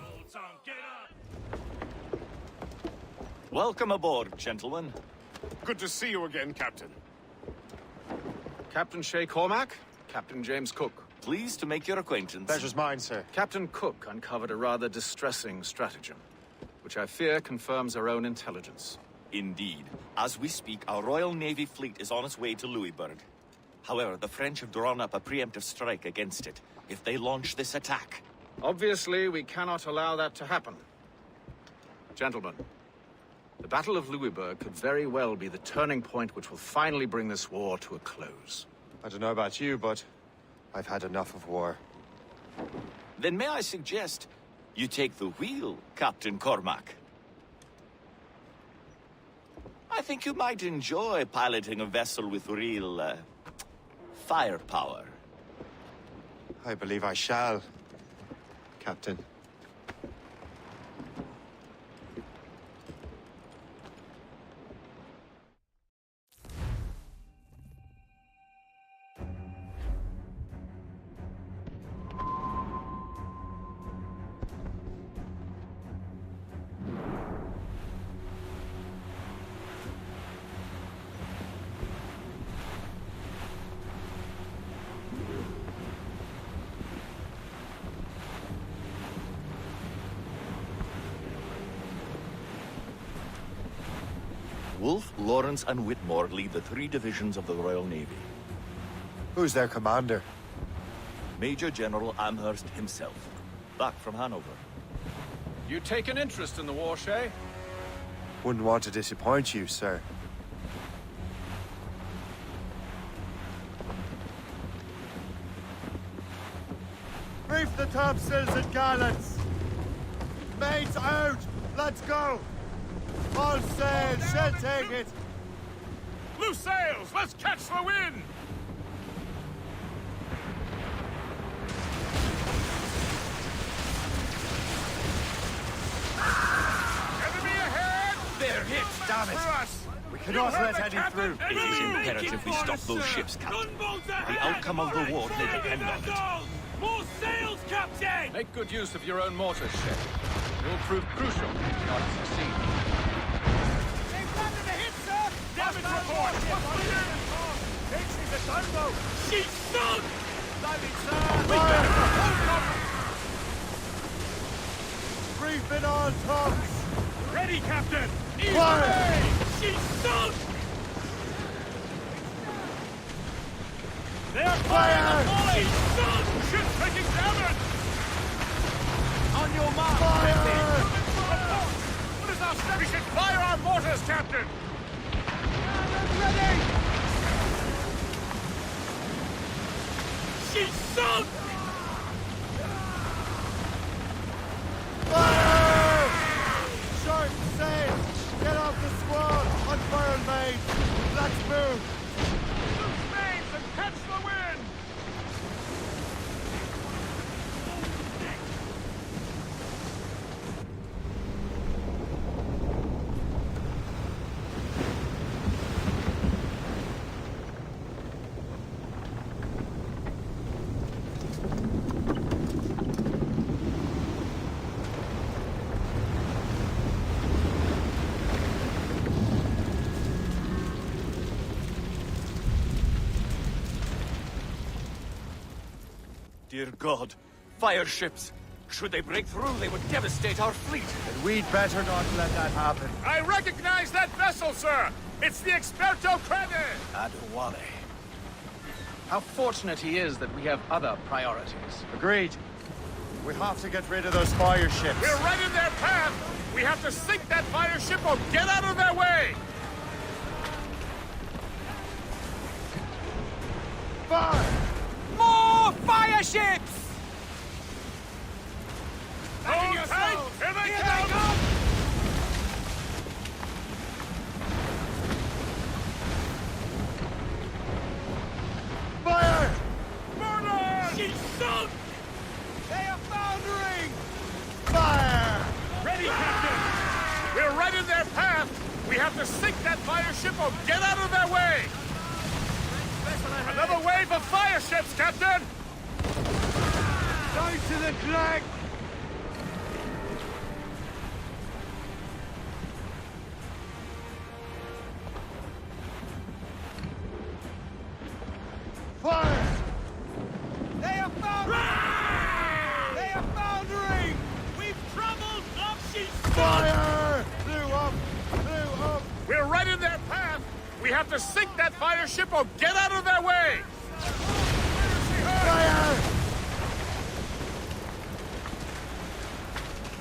Welcome aboard, gentlemen. Good to see you again, Captain. Captain Shay Cormac, Captain James Cook. Pleased to make your acquaintance. Pleasure's mine, sir. Captain Cook uncovered a rather distressing stratagem, which I fear confirms our own intelligence. Indeed. As we speak, our Royal Navy fleet is on its way to Louisburg. However, the French have drawn up a preemptive strike against it if they launch this attack. Obviously, we cannot allow that to happen. Gentlemen, the Battle of Louisburg could very well be the turning point which will finally bring this war to a close. I don't know about you, but I've had enough of war. Then may I suggest you take the wheel, Captain Cormac? I think you might enjoy piloting a vessel with real, firepower. I believe I shall, Captain. Wolfe, Lawrence, and Whitmore lead the 3 divisions of the Royal Navy. Who's their commander? Major General Amherst himself, back from Hanover. You take an interest in the war, Shay? Wouldn't want to disappoint you, sir. Reef the topsails and gallants! Mates out! Let's go! All sail, shall take it! Loose sails! Let's catch the wind! Enemy ahead! They're hit, damn it! We cannot let any through. It is imperative we stop those ships, Captain. The outcome of the war may depend on it. More sails, Captain! Make good use of your own mortars, Shay. It will prove crucial if you not succeed. Damage report! What's the unit? She's a gunboat! She's sunk! Diving, sir! Reefing on tops! Ready, Captain! Fire! She's sunk! They're Fire! firing a volley! She's sunk! Ship's taking damage! On your mark! Fire! What is our step? We should fire our mortars, Captain! Ready! She's sunk! Fire! Short sail! Get off the squad! Unfurl main! Let's move! Loose mains and catch the wind! Dear God, fire ships! Should they break through, they would devastate our fleet. And we'd better not let that happen. I recognize that vessel, sir! It's the Experto Crede! Adewale. How fortunate he is that we have other priorities. Agreed. We have to get rid of those fire ships. We're right in their path! We have to sink that fire ship or get out of their way! Fire! More fire ships! Hold tight! Here they come! Fire! Murder! She's sunk! They are foundering! Fire! Ready, Captain! We're right in their path! We have to sink that fire ship or get out of their way! Another wave of fire ships, Captain! Down to the flag! We have to sink that fire ship or get out of their way! Fire!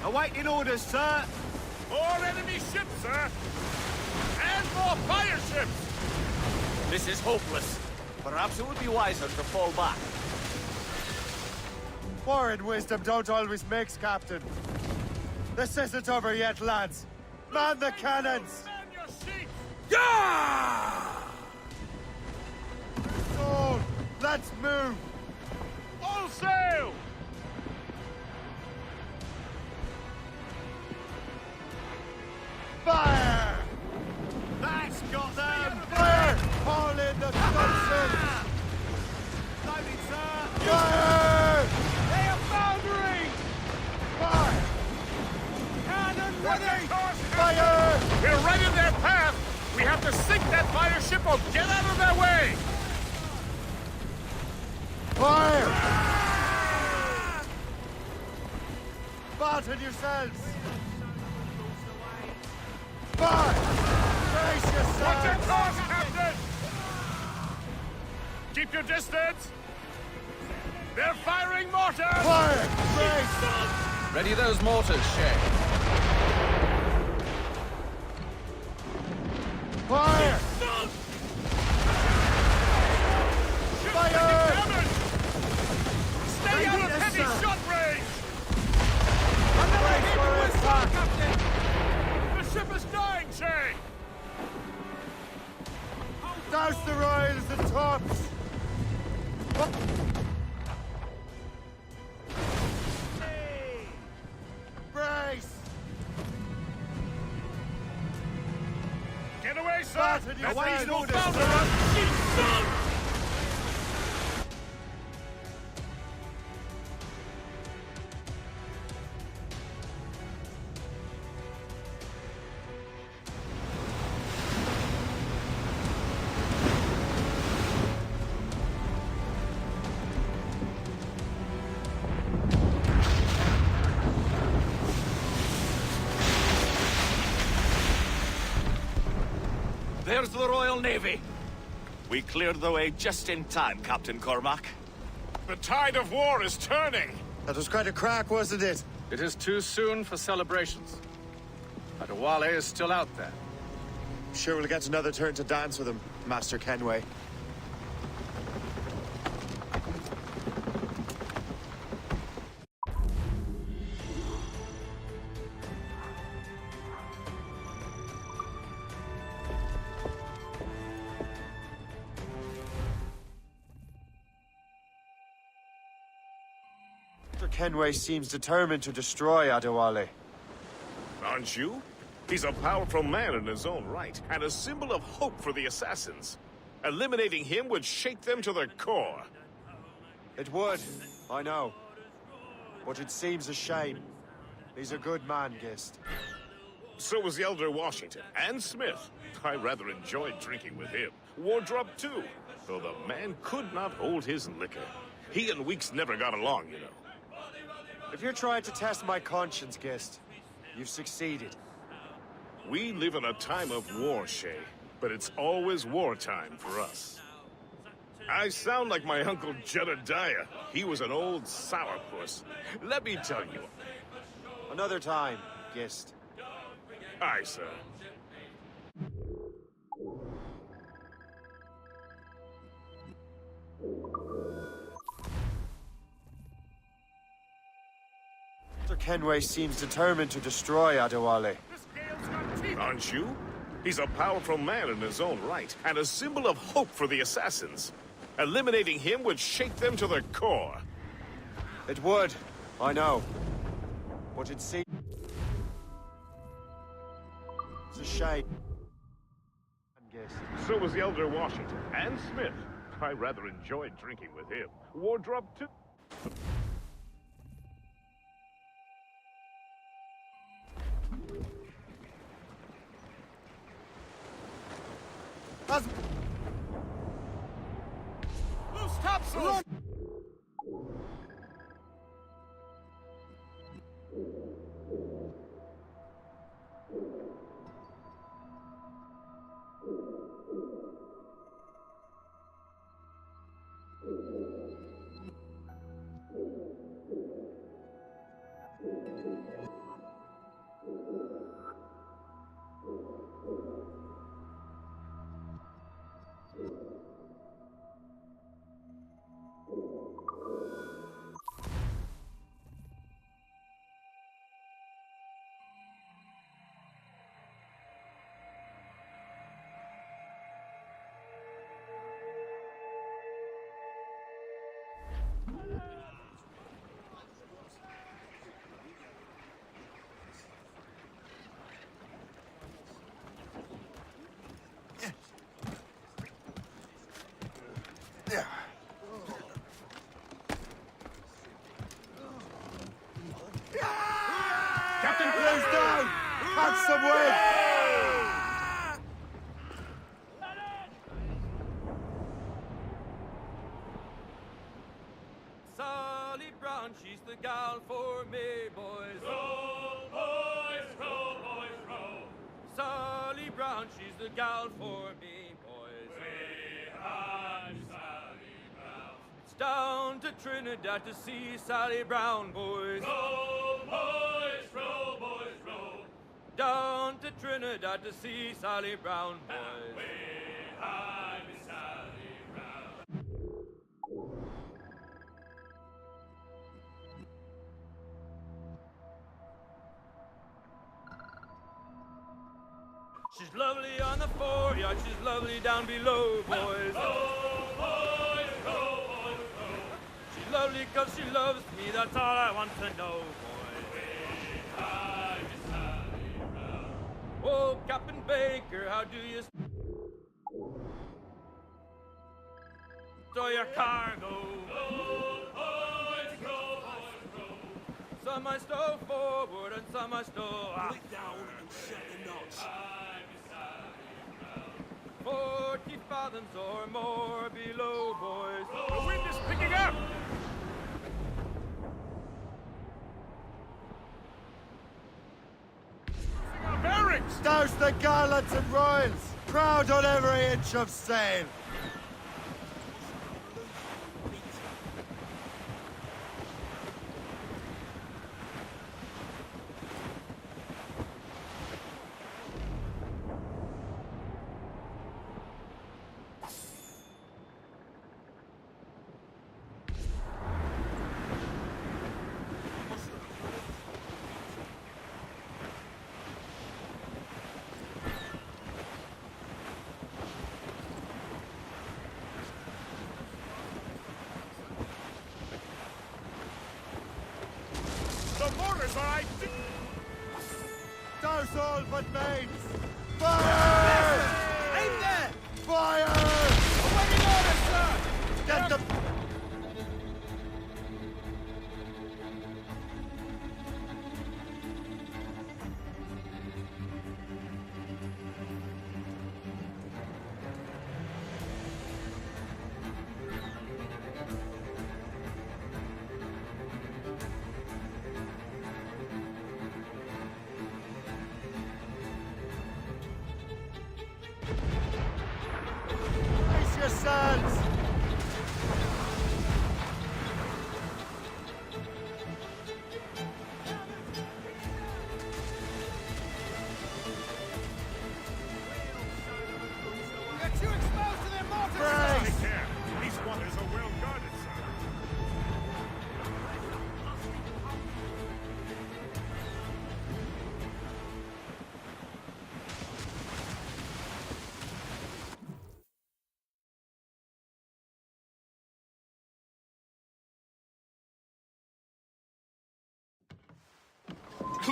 Awaiting orders, sir. More enemy ships, sir. And more fire ships! This is hopeless. Perhaps it would be wiser to fall back. War and wisdom don't always mix, Captain. This isn't over yet, lads. Man the cannons! Man your seats! Yeah! So, let's move! All sail! Fire! That's got them! Fire! Haul in the stunson! Loading, sir! Fire! They are foundering! Fire! Cannon ready! Fire! We're right in their path! We have to sink that fire ship or get out of their way! Fire! Batten yourselves! Fire! Brace yourselves! Watch your course, Captain! Keep your distance! They're firing mortars! Fire! Brace! Ready those mortars, Shay. Fire! Fire! Stay out of heavy shot range! Brace for attack! Captain! The ship is dying, Shay! Douse the royals and tops! Brace! Get away, sir! Batten That yourselves! diesel founder us! She's sunk! There's the Royal Navy. We cleared the way just in time, Captain Cormac. The tide of war is turning! That was quite a crack, wasn't it? It is too soon for celebrations. Adewale is still out there. Sure we'll get another turn to dance with him, Master Kenway. Master Kenway seems determined to destroy Adewale. Aren't you? He's a powerful man in his own right, and a symbol of hope for the assassins. Eliminating him would shake them to their core. It would, I know. But it seems a shame. He's a good man, Gist. So was the Elder Washington, and Smith. I rather enjoyed drinking with him. Wardrop, too, though the man could not hold his liquor. He and Weeks never got along, you know. If you're trying to test my conscience, Gist, you've succeeded. We live in a time of war, Shay, but it's always wartime for us. I sound like my Uncle Jedediah. He was an old sourpuss. Let me tell you. Another time, Gist. Aye, sir. Mr. Kenway seems determined to destroy Adewale. Aren't you? He's a powerful man in his own right, and a symbol of hope for the assassins. Eliminating him would shake them to their core. It would, I know. But it seems... It's a shame. So was the Elder Washington, and Smith. I rather enjoyed drinking with him. Wardrop, too. Loose topsails! Captain, close down! Catch some wind! Sally Brown, she's the gal for me, boys. Row, boys, row, boys, row. Sally Brown, she's the gal for me, boys. Way high, Sally Brown. It's down to Trinidad to see Sally Brown, boys. Row, boys, row, boys, row. Down to Trinidad to see Sally Brown, boys. Way high, Sally Brown. She's lovely on the foreyard, she's lovely down below, boys. Row, boys, row, boys, row. She's lovely 'cause she loves me, that's all I want to know, boys. Way high, Miss Sally Brown. Oh, Captain Baker, how do you stow your cargo? Row, boys, row, boys, row. Some I stow forward and some I stow aft. Put it down and shut the knots. 40 fathoms or more below, boys. The wind is picking up! Our bearings! Douse the gallants and royals! Proud on every inch of sail! The mortars are ideal! Douse all but mains! Fire! Aim there! Fire! Awaiting orders, sir! Get them! Brace yourselves! You're too exposed to their mortars, Brace! Take care. These waters are well guarded, sir.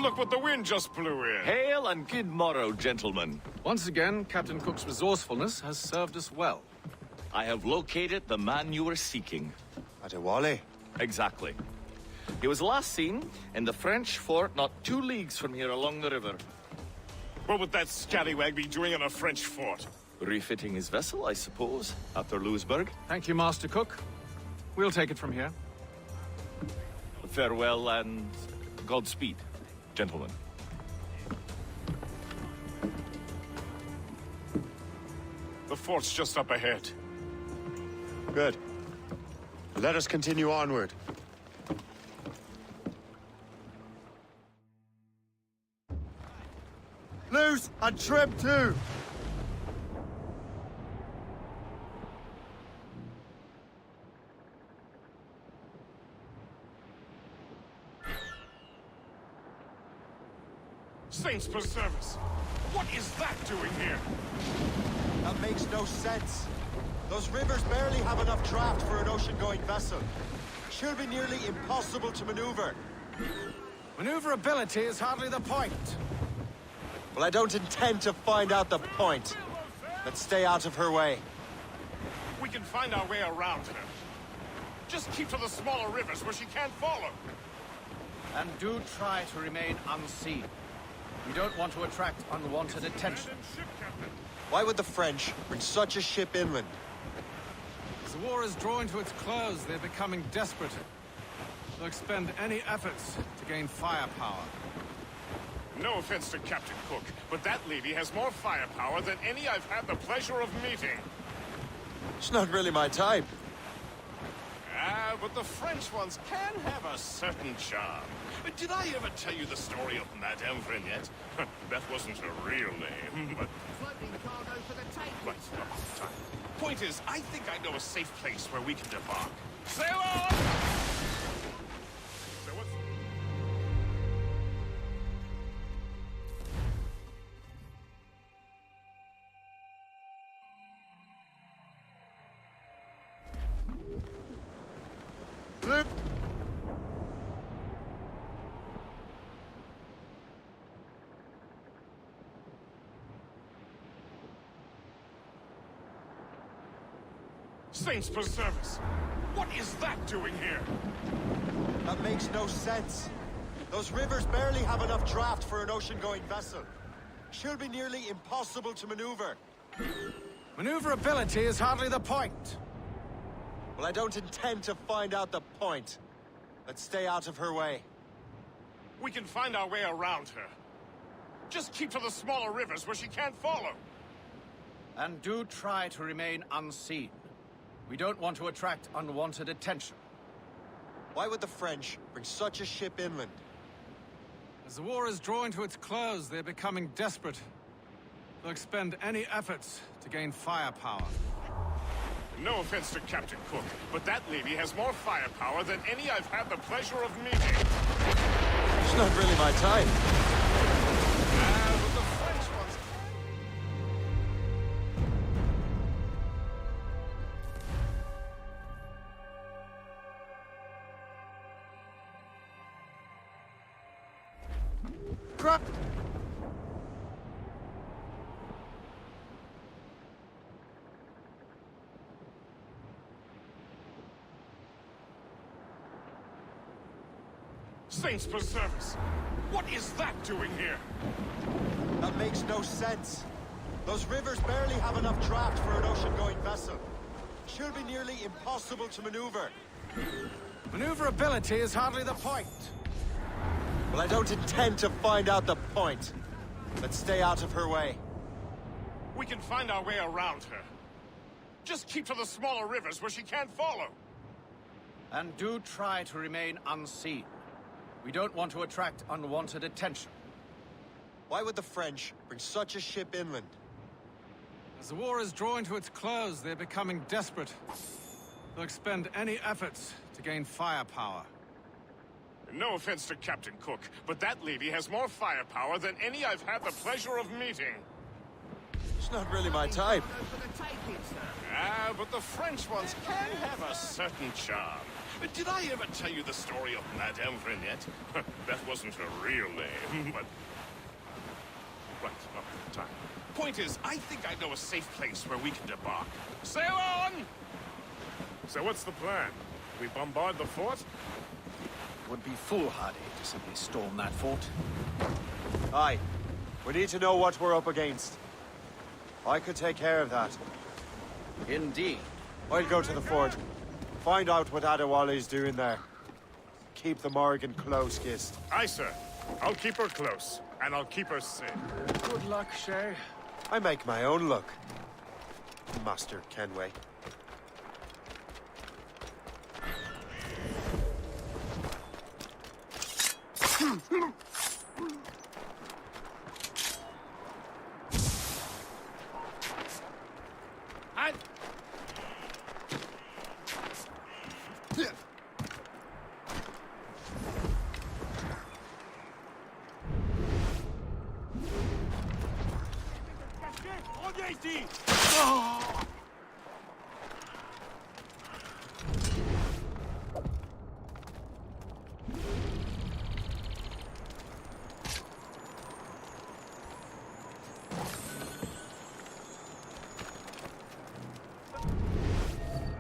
Look what the wind just blew in. Hail and good morrow, gentlemen. Once again, Captain Cook's resourcefulness has served us well. I have located the man you were seeking. Adewale? Exactly. He was last seen in the French fort not 2 leagues from here along the river. What would that scallywag be doing in a French fort? Refitting his vessel, I suppose, after Louisburg. Thank you, Master Cook. We'll take it from here. Farewell and Godspeed, gentlemen. The fort's just up ahead. Good. Let us continue onward. Loose and trim too! Saints preserve us! What is that doing here? That makes no sense. Those rivers barely have enough draft for an ocean-going vessel. Should be nearly impossible to maneuver. Maneuverability is hardly the point. Well, I don't intend to find out the point. Let's stay out of her way. We can find our way around her. Just keep to the smaller rivers where she can't follow. And do try to remain unseen. We don't want to attract unwanted attention. Why would the French bring such a ship inland? As the war is drawing to its close, they're becoming desperate. They'll expend any efforts to gain firepower. No offense to Captain Cook, but that lady has more firepower than any I've had the pleasure of meeting. She's not really my type. Ah, but the French ones can have a certain charm. Did I ever tell you the story of Madame Vignette? That wasn't her real name, but... Right, time. Point is, I think I know a safe place where we can debark. Sail on! So what's... Saints preserve us! What is that doing here? That makes no sense. Those rivers barely have enough draft for an ocean-going vessel. Should be nearly impossible to maneuver. Maneuverability is hardly the point. Well, I don't intend to find out the point. Let's stay out of her way. We can find our way around her. Just keep to the smaller rivers where she can't follow. And do try to remain unseen. We don't want to attract unwanted attention. Why would the French bring such a ship inland? As the war is drawing to its close, they're becoming desperate. They'll expend any efforts to gain firepower. No offense to Captain Cook, but that lady has more firepower than any I've had the pleasure of meeting. She's not really my type. Ah, but the French ones... Saints preserve us! What is that doing here? That makes no sense. Those rivers barely have enough draft for an ocean-going vessel. Should be nearly impossible to maneuver. Maneuverability is hardly the point. Well, I don't intend to find out the point. Let's stay out of her way. We can find our way around her. Just keep to the smaller rivers where she can't follow. And do try to remain unseen. We don't want to attract unwanted attention. Why would the French bring such a ship inland? As the war is drawing to its close, they're becoming desperate. They'll expend any efforts to gain firepower. No offense to Captain Cook, but that lady has more firepower than any I've had the pleasure of meeting. She's not really my type. Ah, but the French ones can have a certain charm. Did I ever tell you the story of Madame Vignette? That wasn't her real name, but... Right, time. Point is, I think I know a safe place where we can debark. Sail on! So what's the plan? We bombard the fort? Would be foolhardy to simply storm that fort. Aye. We need to know what we're up against. I could take care of that. Indeed. I'll go to the fort. Find out what Adewale's doing there. Keep the Morrigan close, Gist. Aye, sir. I'll keep her close, and I'll keep her safe. Good luck, Shay. I make my own luck. Master Kenway. Reviens ici!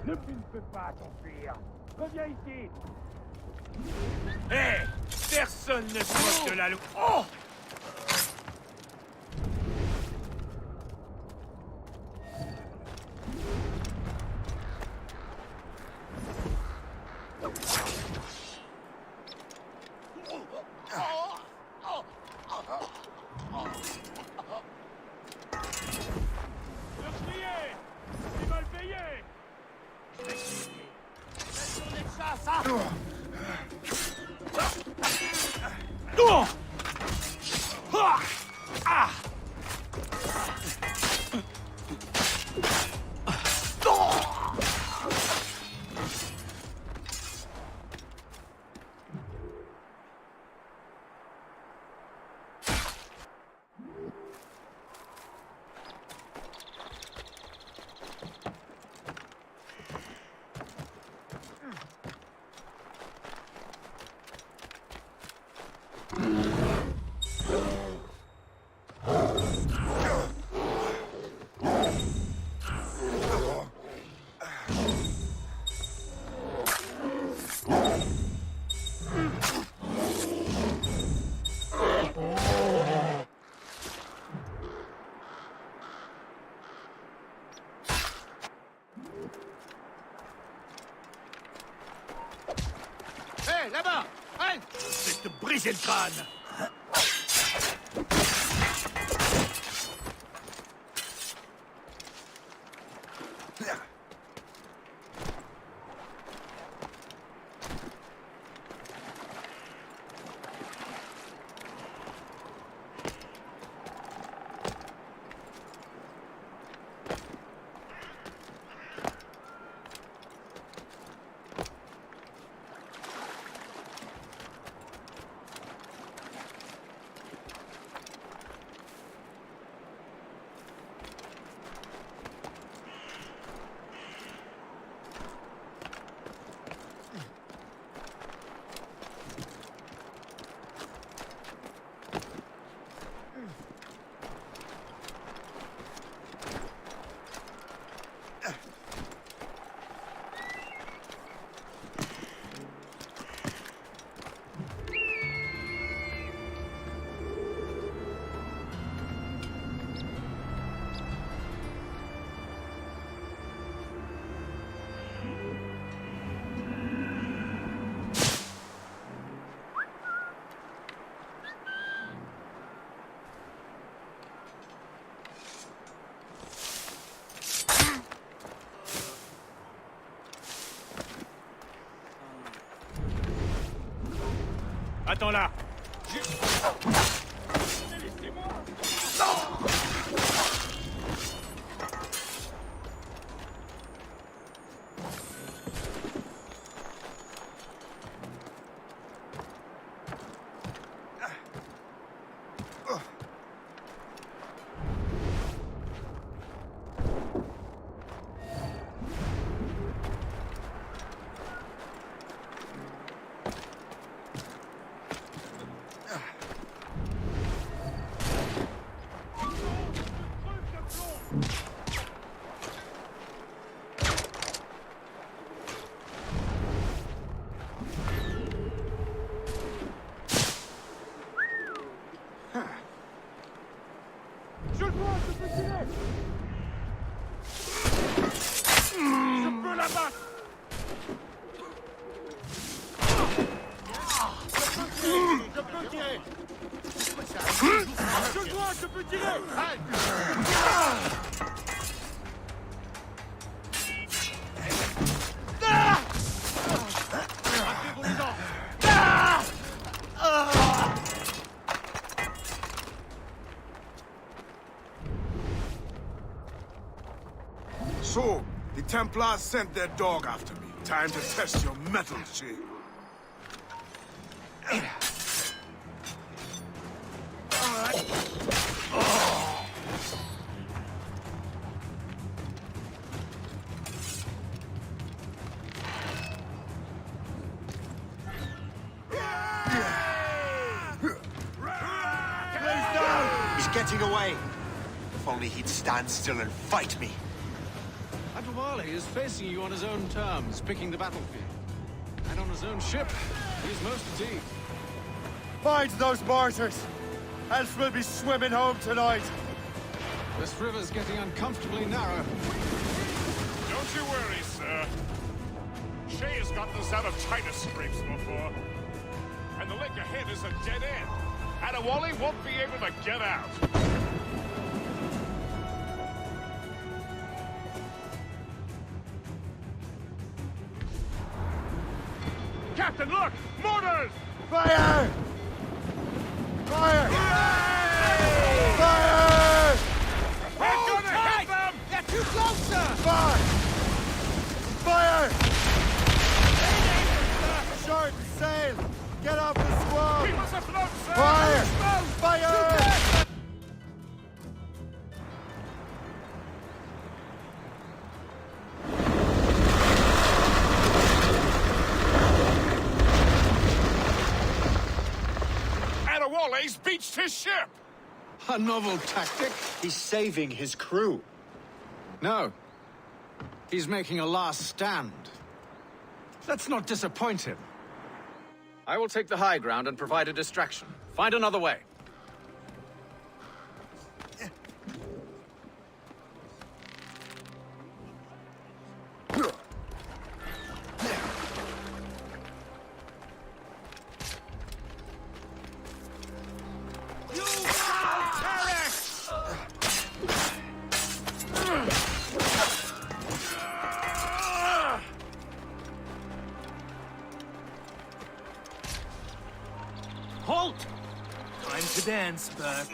Ne peux pas t'enfuir. Reviens ici. Hé! Personne ne se moque de la loi. Oh! Hé, là-bas! Halte! Je vais te briser le crâne! Attends là! Je le vois, je peux tirer! Je peux la battre! Je peux tirer! Je le vois, je peux tirer! So, the Templars sent their dog after me. Time to test your mettle, Shay. He's getting away. If only he'd stand still and fight me. Adewale is facing you on his own terms, picking the battlefield. And on his own ship, he's most deep. Find those martyrs, else we'll be swimming home tonight. This river's getting uncomfortably narrow. Don't you worry, sir. Shay has gotten us out of tighter scrapes before. And the lake ahead is a dead end. Adewale won't be able to get out. Captain, look! Mortars! Fire! Fire! Yay! Fire! We're gonna hit them! They're too close, sir! Fire! Fire! Short sail! Get off the squall! Keep us afloat, sir! Fire! Fire! Adewale's beached his ship! A novel tactic? He's saving his crew. No. He's making a last stand. Let's not disappoint him. I will take the high ground and provide a distraction. Find another way. Halt! Time to dance, Bert.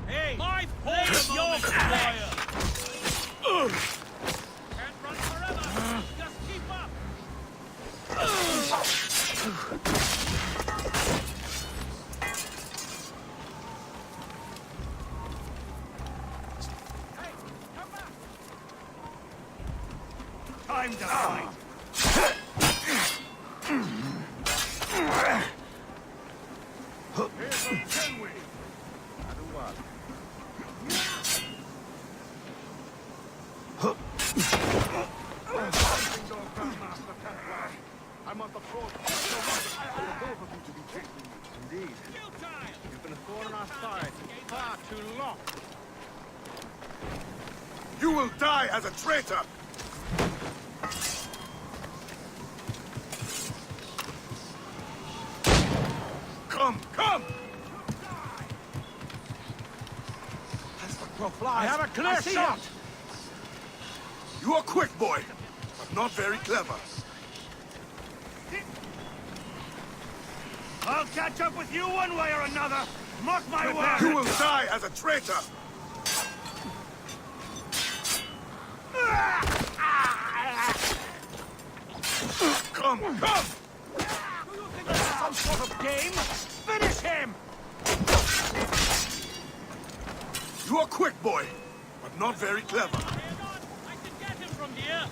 Hey! My fault, your fire! Can't run forever! Just keep up! Time to fight! Here's a Kenway! I'm on the floor. Both of you to be chasing me. Indeed. You've been a thorn in our side far too long. You will die as a traitor! Come, come! As the crow flies, I have a clear see shot! it. You are quick, boy, but not very clever. I'll catch up with you one way or another! Mark my words! You will die as a traitor! Come, come! Do you think this is some sort of game? Finish him! You are quick, boy, but not very clever. I can get him from here!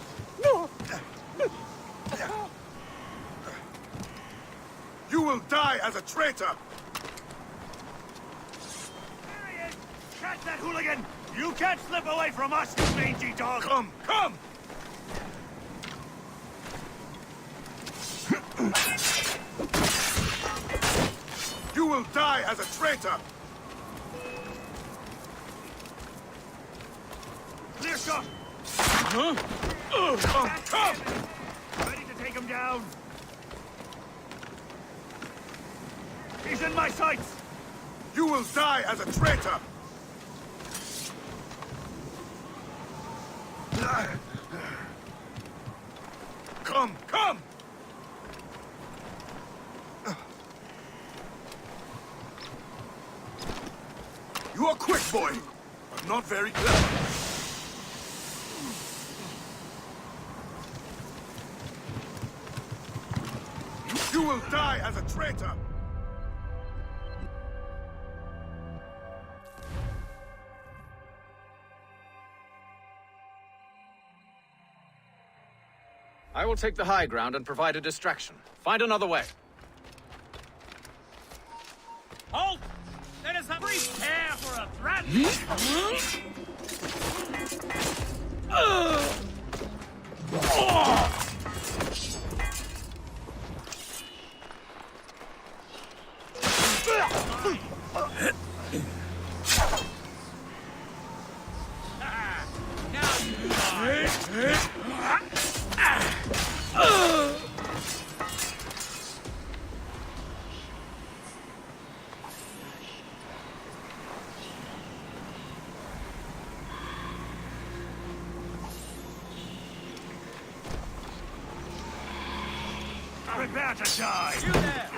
You will die as a traitor! There he is! Catch that hooligan! You can't slip away from us, you mangy dog! Come, come! You will die as a traitor! Clear shot! Come, come! Ready to take him down! He's in my sights! You will die as a traitor! Come, come! You are quick, boy, but not very clever. You will die as a traitor! I will take the high ground and provide a distraction. Find another way. Halt! Let us have prepare for a threat! Prepare to die! You there!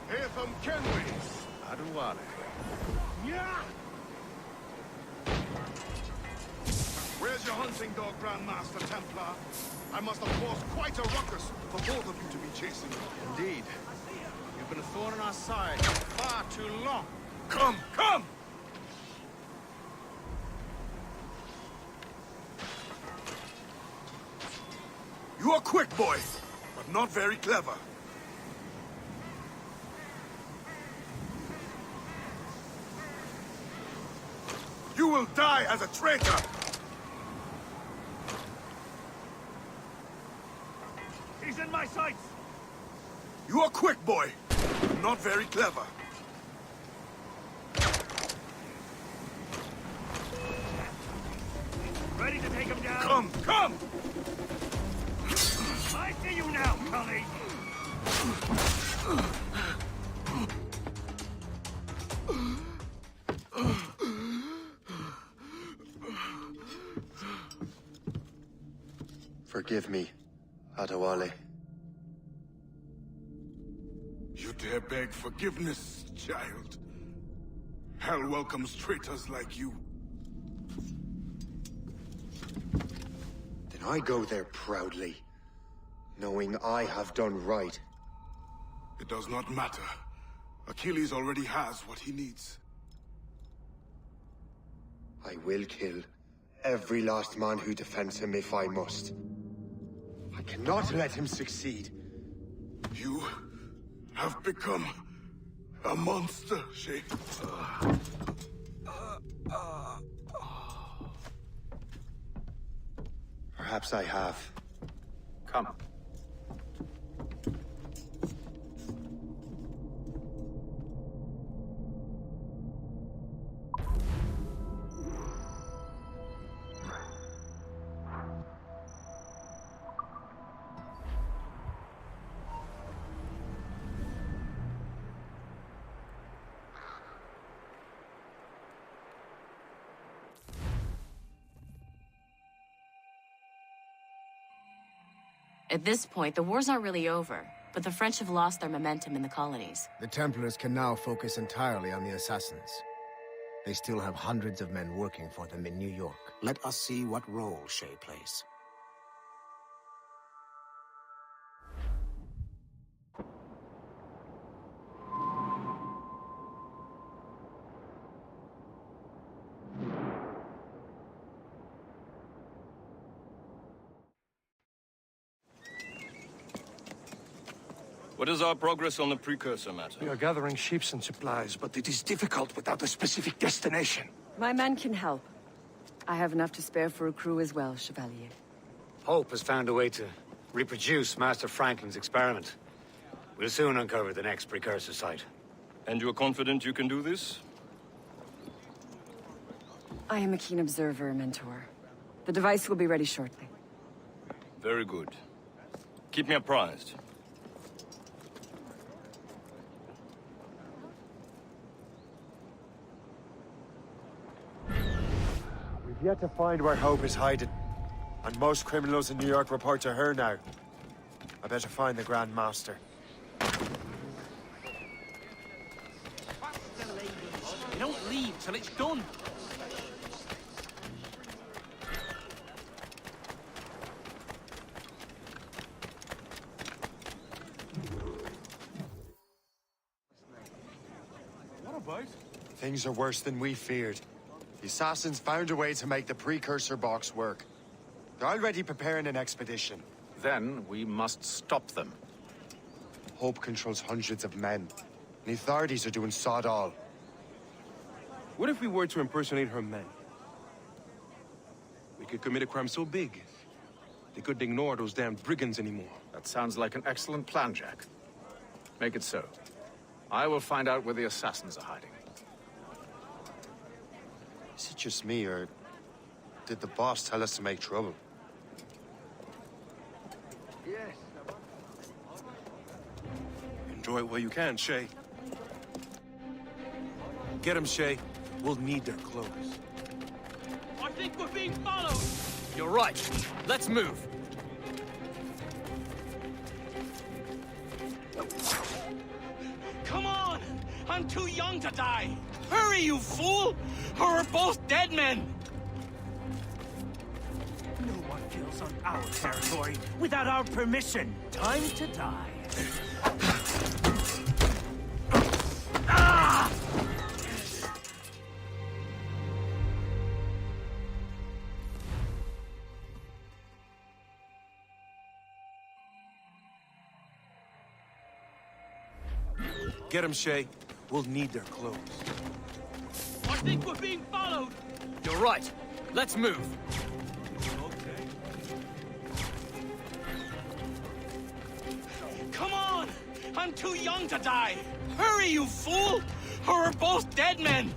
Here from Kenway. Aduale. Yeah! Where's your hunting dog, Grandmaster Templar? I must have caused quite a ruckus for both of you to be chasing me. Indeed. You've been a thorn in our side for far too long. Come, come! You are quick, boy, but not very clever. You will die as a traitor! He's in my sights! You are quick, boy, but not very clever. Ready to take him down? Come, come! I see you now, Cully! Forgive me, Adewale. You dare beg forgiveness, child? Hell welcomes traitors like you. Then I go there proudly, knowing I have done right. It does not matter. Achilles already has what he needs. I will kill every last man who defends him if I must. I cannot let him succeed. You have become a monster, Shay. Perhaps I have. Come. At this point, the war's not really over, but the French have lost their momentum in the colonies. The Templars can now focus entirely on the assassins. They still have hundreds of men working for them in New York. Let us see what role Shay plays. What is our progress on the precursor matter? We are gathering ships and supplies, but it is difficult without a specific destination. My men can help. I have enough to spare for a crew as well, Chevalier. Hope has found a way to reproduce Master Franklin's experiment. We'll soon uncover the next precursor site. And you're confident you can do this? I am a keen observer, Mentor. The device will be ready shortly. Very good. Keep me apprised. We've yet to find where Hope is hiding. And most criminals in New York report to her now. I better find the Grand Master. You don't leave till it's done. What about? Things are worse than we feared. The assassins found a way to make the precursor box work. They're already preparing an expedition. Then we must stop them. Hope controls hundreds of men. The authorities are doing sod all. What if we were to impersonate her men? We could commit a crime so big, they couldn't ignore those damned brigands anymore. That sounds like an excellent plan, Jack. Make it so. I will find out where the assassins are hiding. Is it just me, or did the boss tell us to make trouble? Yes. Enjoy it while you can, Shay. Get them, Shay. We'll need their clothes. I think we're being followed! You're right. Let's move. Come on! I'm too young to die! Hurry, you fool! Or we're both dead men! No one feels on our territory without our permission. Time to die. Ah! Get them, Shay. We'll need their clothes. I think we're being followed! You're right. Let's move. Okay. Come on! I'm too young to die! Hurry, you fool! Or we're both dead men!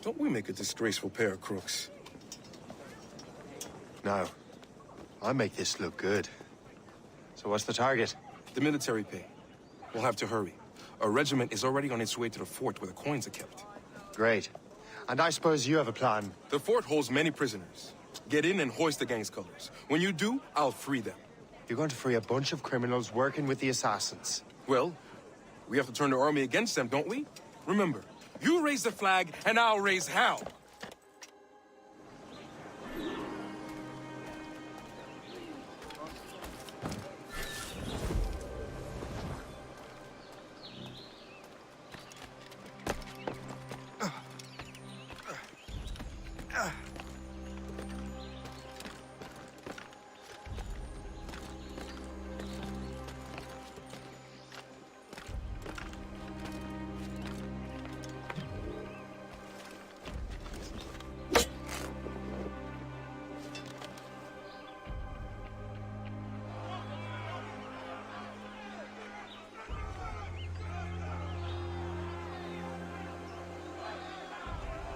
Don't we make a disgraceful pair of crooks? No. I make this look good. So what's the target? The military pay. We'll have to hurry. A regiment is already on its way to the fort where the coins are kept. Great. And I suppose you have a plan. The fort holds many prisoners. Get in and hoist the gang's colors. When you do, I'll free them. You're going to free a bunch of criminals working with the assassins. Well, we have to turn the army against them, don't we? Remember, you raise the flag, and I'll raise hell.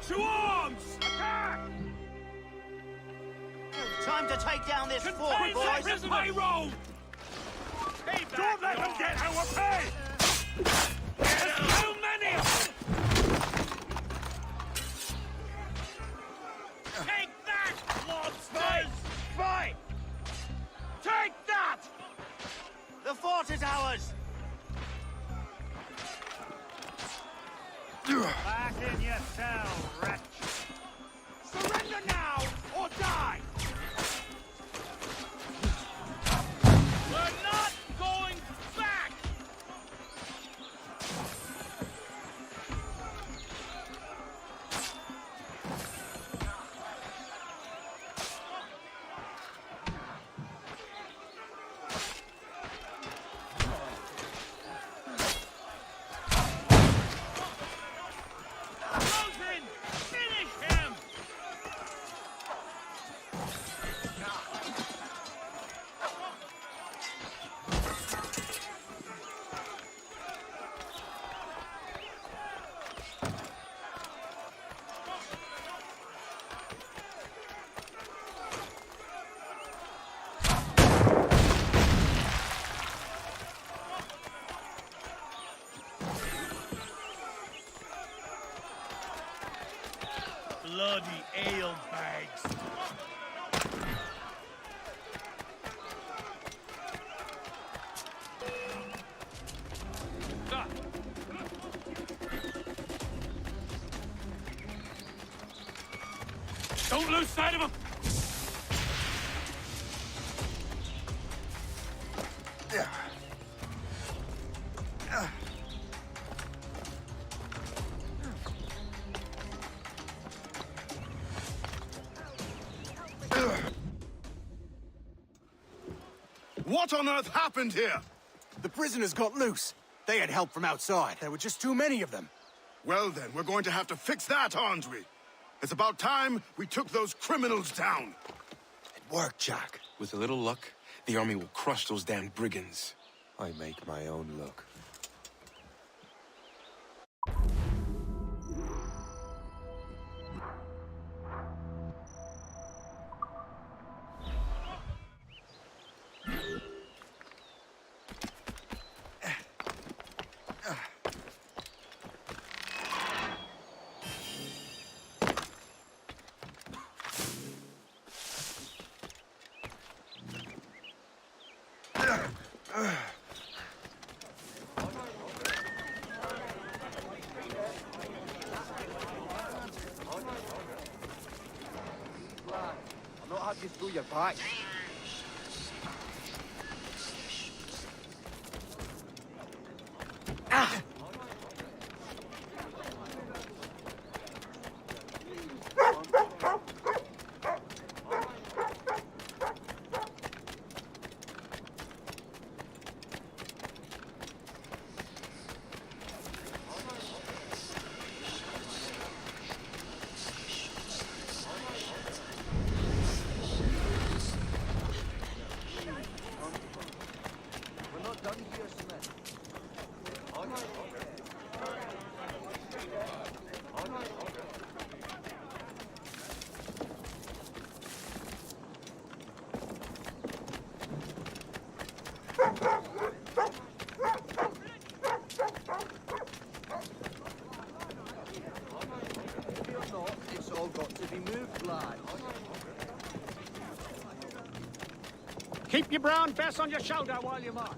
To arms! Attack! Time to take down this fort, Contain boys! this payroll! Don't let them get our pay! There's too many of them! Take that, monsters! Fight! Take that! The fort is ours! Back in your cell, wretch. Surrender now, or die! We're not going back! Rosen, finish him! Bloody ale bags. Stop! Don't lose sight of him! What on earth happened here? The prisoners got loose. They had help from outside. There were just too many of them. Well then, we're going to have to fix that, aren't we? It's about time we took those criminals down. It worked, Jack. With a little luck, the army will crush those damn brigands. I make my own luck. I'm not having you through your back. It's all got to be moved, lad. Keep your brown vest on your shoulder while you march.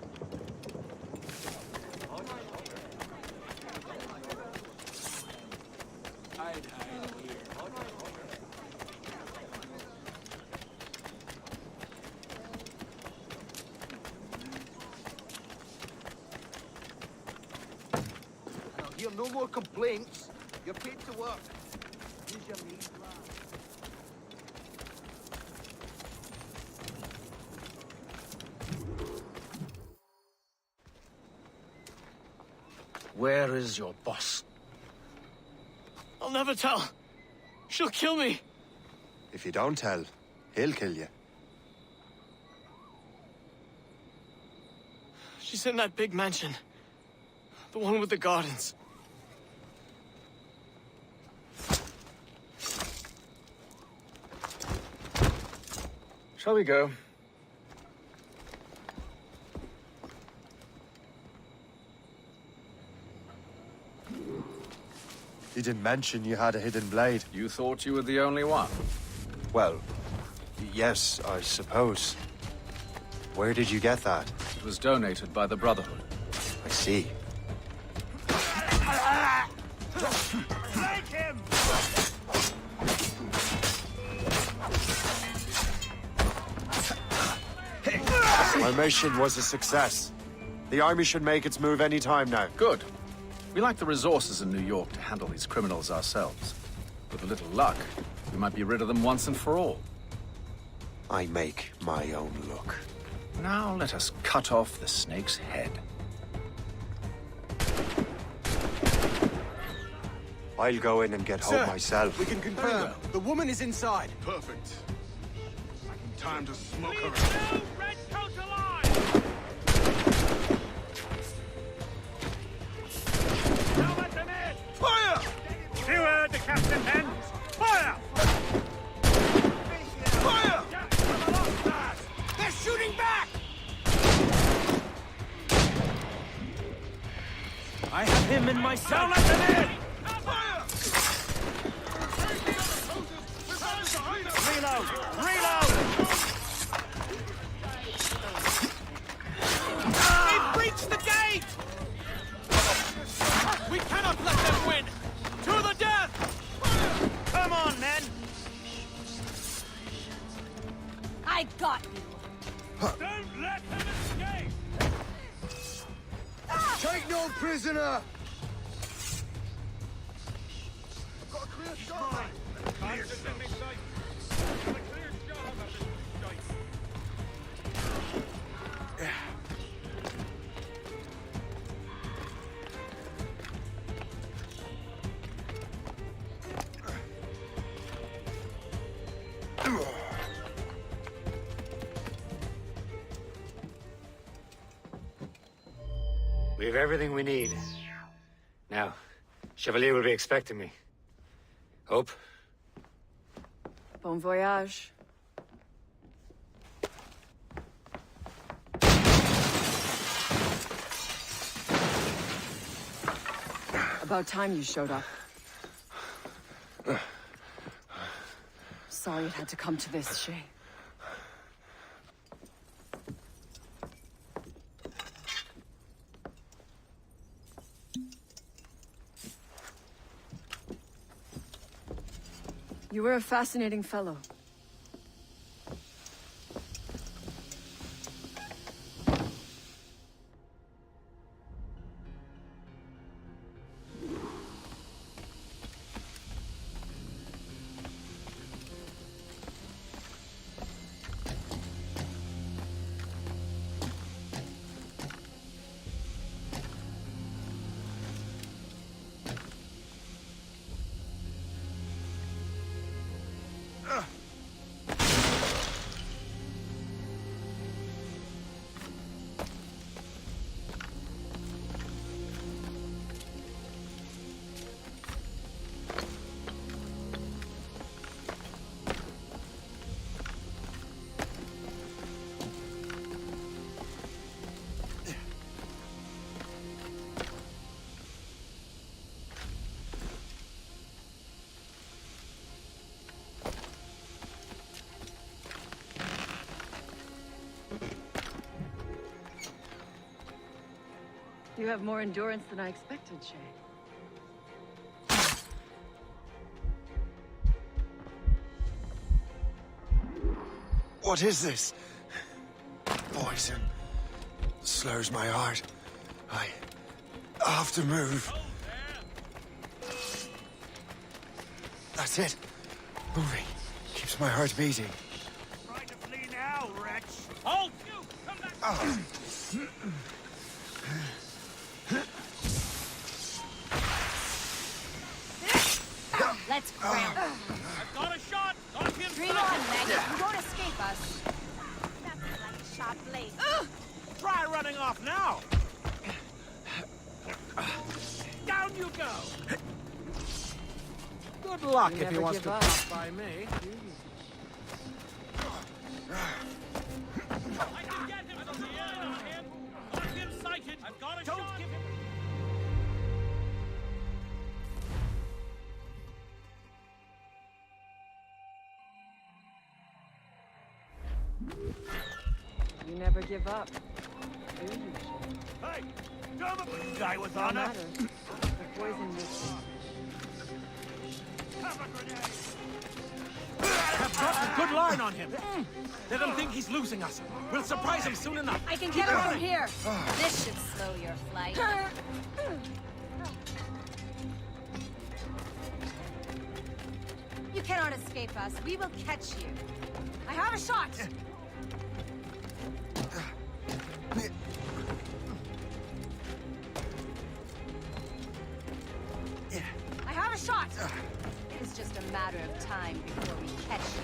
I'll hear no more complaints. You're paid to work. Use your knees, lad. Where is your boss? I'll never tell. She'll kill me. If you don't tell, he'll kill you. She's in that big mansion. The one with the gardens. Shall we go? You didn't mention you had a hidden blade. You thought you were the only one? Well, yes, I suppose. Where did you get that? It was donated by the Brotherhood. I see. My mission was a success. The army should make its move any time now. Good. We lack the resources in New York to handle these criminals ourselves. With a little luck, we might be rid of them once and for all. I make my own luck. Now let us cut off the snake's head. I'll go in and get Hope myself. We can confirm. The woman is inside. Perfect. Time to smoke her. Red coat alive! Now let them in! Fire! You heard the captain then. Fire! Fire! They're shooting back! I have him in my sight. Now let them in! Reload! Reload! They've breached the gate! We cannot let them win! To the death! Come on, men! I got you. Don't let them escape! Take no prisoner! Got a clear shot! Clear shot. We have everything we need. Now, Chevalier will be expecting me. Hope? Bon voyage. About time you showed up. Sorry it had to come to this, Shay. You were a fascinating fellow. You have more endurance than I expected, Shay. What is this? Poison. Slurs my heart. I have to move. That's it. Moving. Keeps my heart beating. Try to flee now, wretch! Hold you! Come back! Oh. Let's ground. I've got a shot! Knock him Dream on, Maggie. You won't escape us. Nothing like a sharp blade. Try running off now! Down you go! Good luck You if he never wants give to up. pass by me. I can get him from the air on him! Got him sighted! I've got a shot! Don't give him... You never give up, do you, Shay? Hey! Come guy with No honor! matter. The poison was... Have a grenade! have got a good line on him. Let him think he's losing us. We'll surprise him soon enough. I can get him from here. This should slow your flight. You cannot escape us. We will catch you. I have a shot. I have a shot. It is just a matter of time before we catch you.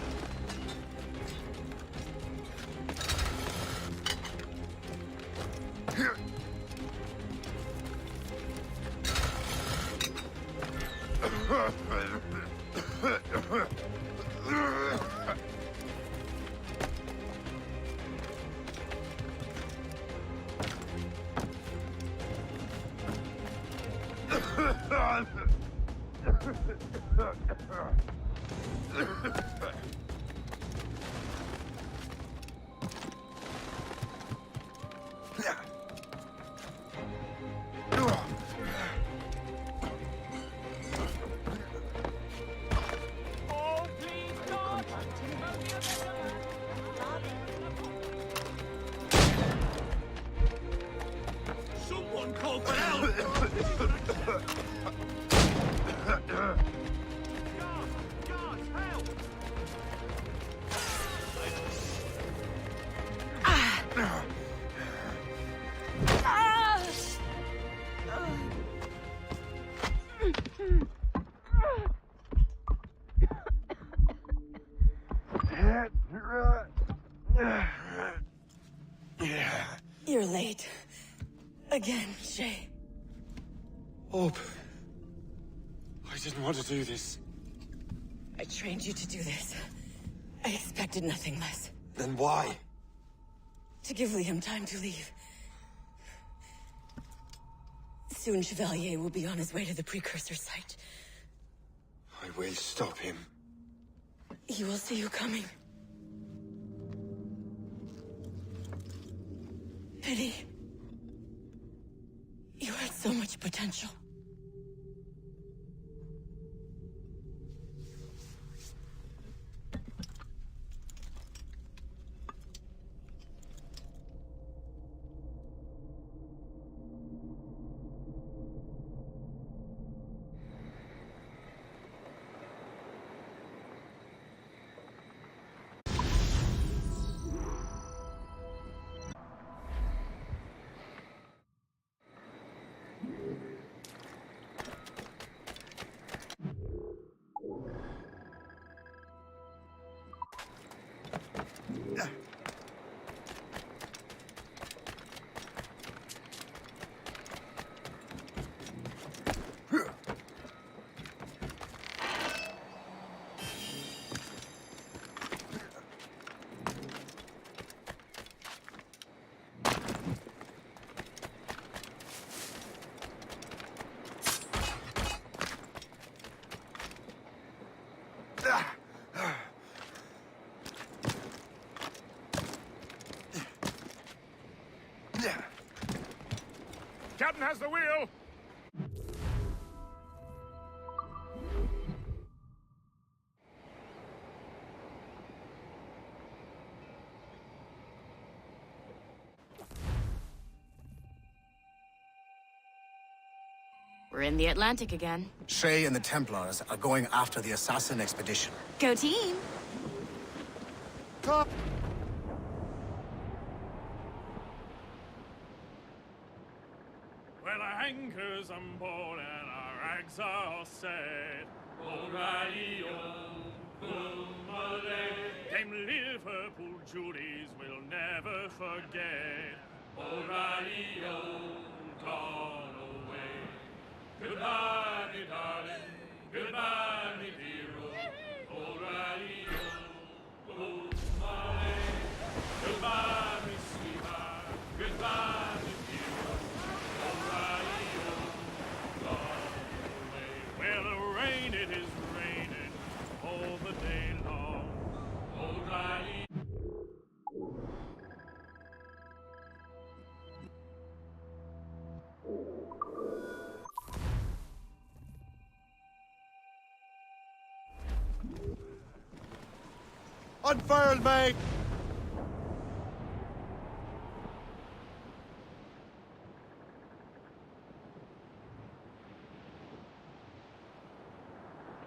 Someone call for help! You're late. Again, Shay. Hope. I didn't want to do this. I trained you to do this. I expected nothing less. Then why? To give Liam time to leave. Soon Chevalier will be on his way to the precursor site. I will stop him. He will see you coming. Pity. You had so much potential. Captain has the wheel! We're in the Atlantic again. Shay and the Templars are going after the assassin expedition. Go team! Top! Well, our anchor's on board and our rags are set. Them Liverpool Judies will never forget. O'Reilly, gone away. Goodbye, me darling. Goodbye, me dear. O'Reilly, goodbye, me sweetheart. Goodbye, me dear. O'Reilly, gone away. Well, the rain, it is raining all the day long. O'Reilly. Unfurl, mate!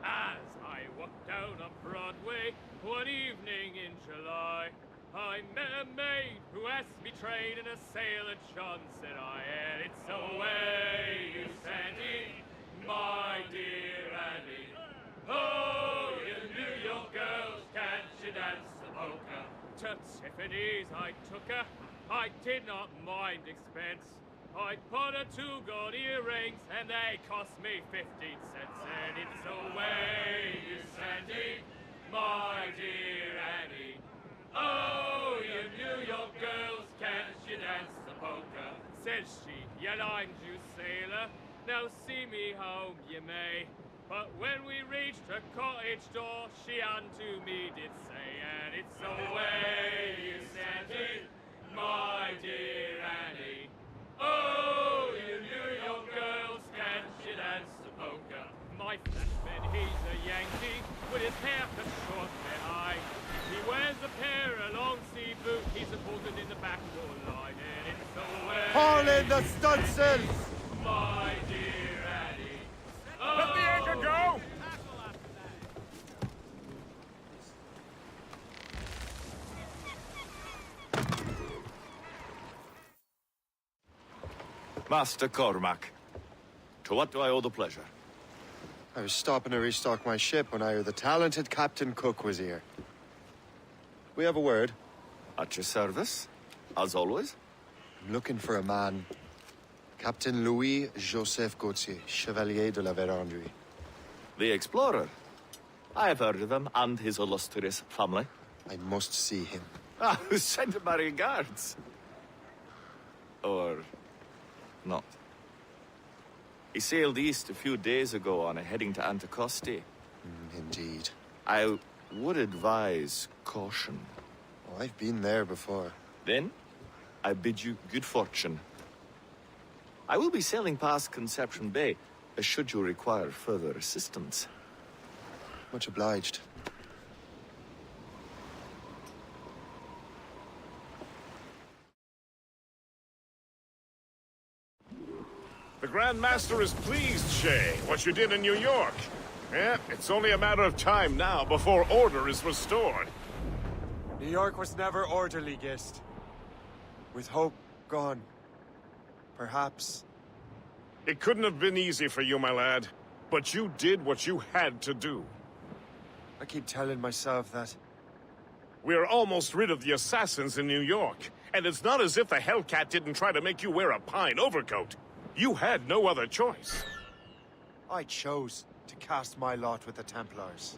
As I walked down on Broadway one evening in July, I met a maid who asked me trade in a sailor John, said I, and it's the way you stand in, my dear Annie. Oh, you New York girls, can't you dance the polka? To Tiffany's I took her, I did not mind expense. I bought her 2 gold earrings and they cost me 15 cents. And it's the way you stand in, my dear Annie. Oh, you New York girls, can't you dance the polka? Says she, you lime juice sailor, now see me home you may. But when we reached her cottage door, she unto me did say, and it's the way you stand in, my dear Annie. Oh, you New York girls, can't you dance the polka? My flashman, he's a Yankee, with his hair cut short behind. He wears a pair of long sea boots, he's supported in the back door line, and it's the way... Haul in the stunsails! My dear Annie. Let the anchor go! Master Cormac, to what do I owe the pleasure? I was stopping to restock my ship when I heard the talented Captain Cook was here. We have a word. At your service, as always. I'm looking for a man. Captain Louis-Joseph Gauthier, Chevalier de la Vérendrye. The explorer. I have heard of him and his illustrious family. I must see him. Ah, send him my regards. Or... not. He sailed east a few days ago on a heading to Anticosti. Indeed. I would advise caution. Oh, I've been there before. Then, I bid you good fortune. I will be sailing past Conception Bay, should you require further assistance. Much obliged. The Grand Master is pleased, Shay, what you did in New York. Yeah, it's only a matter of time now before order is restored. New York was never orderly, Gist. With hope gone, perhaps... It couldn't have been easy for you, my lad. But you did what you had to do. I keep telling myself that. We're almost rid of the assassins in New York. And it's not as if the Hellcat didn't try to make you wear a pine overcoat. You had no other choice. I chose to cast my lot with the Templars.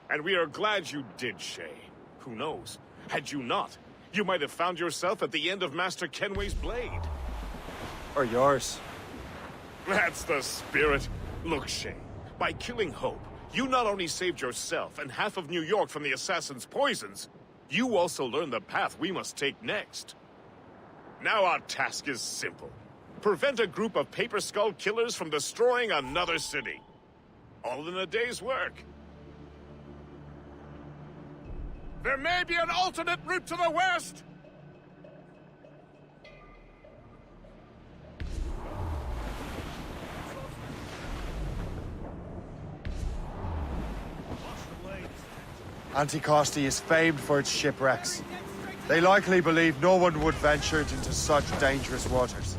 And we are glad you did, Shay. Who knows? Had you not, you might have found yourself at the end of Master Kenway's blade. Or yours. That's the spirit. Look, Shay, by killing Hope, you not only saved yourself and half of New York from the assassin's poisons, you also learned the path we must take next. Now our task is simple. Prevent a group of Paper Skull killers from destroying another city. All in a day's work. There may be an alternate route to the west! Anticosti is famed for its shipwrecks. They likely believe no one would venture into such dangerous waters.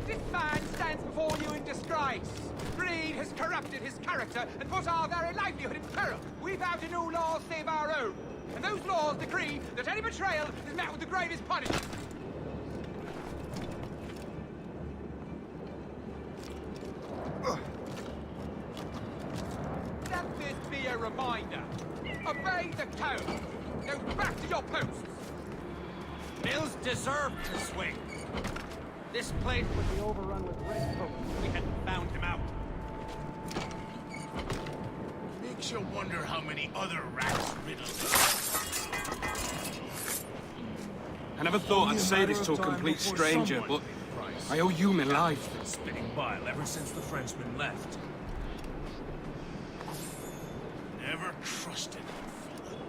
This man stands before you in disgrace. Greed has corrupted his character and put our very livelihood in peril. We vow to no laws save our own. And those laws decree that any betrayal is met with the greatest punishment. Ugh. order. Obey the code. Go back to your posts. Mills deserved to swing. This place would be overrun with red coats if we hadn't found him out. Makes you wonder how many other rats riddled us. I never thought I'd say this to a complete stranger, but I owe you my life. Spitting bile ever since the Frenchman left. Never trusted a fella.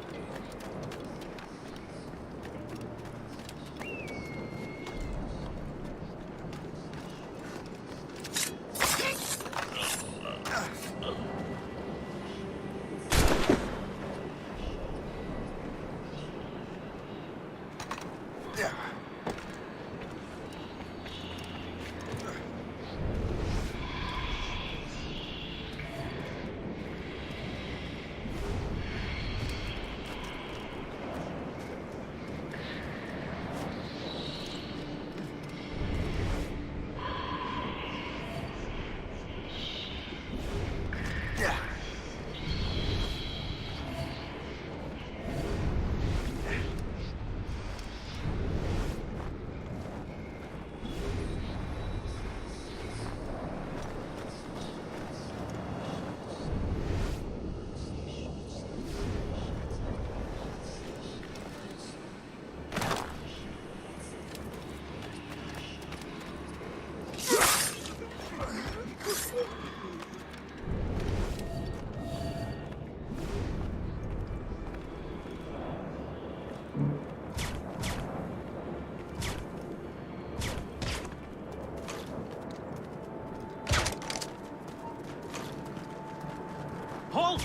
Halt!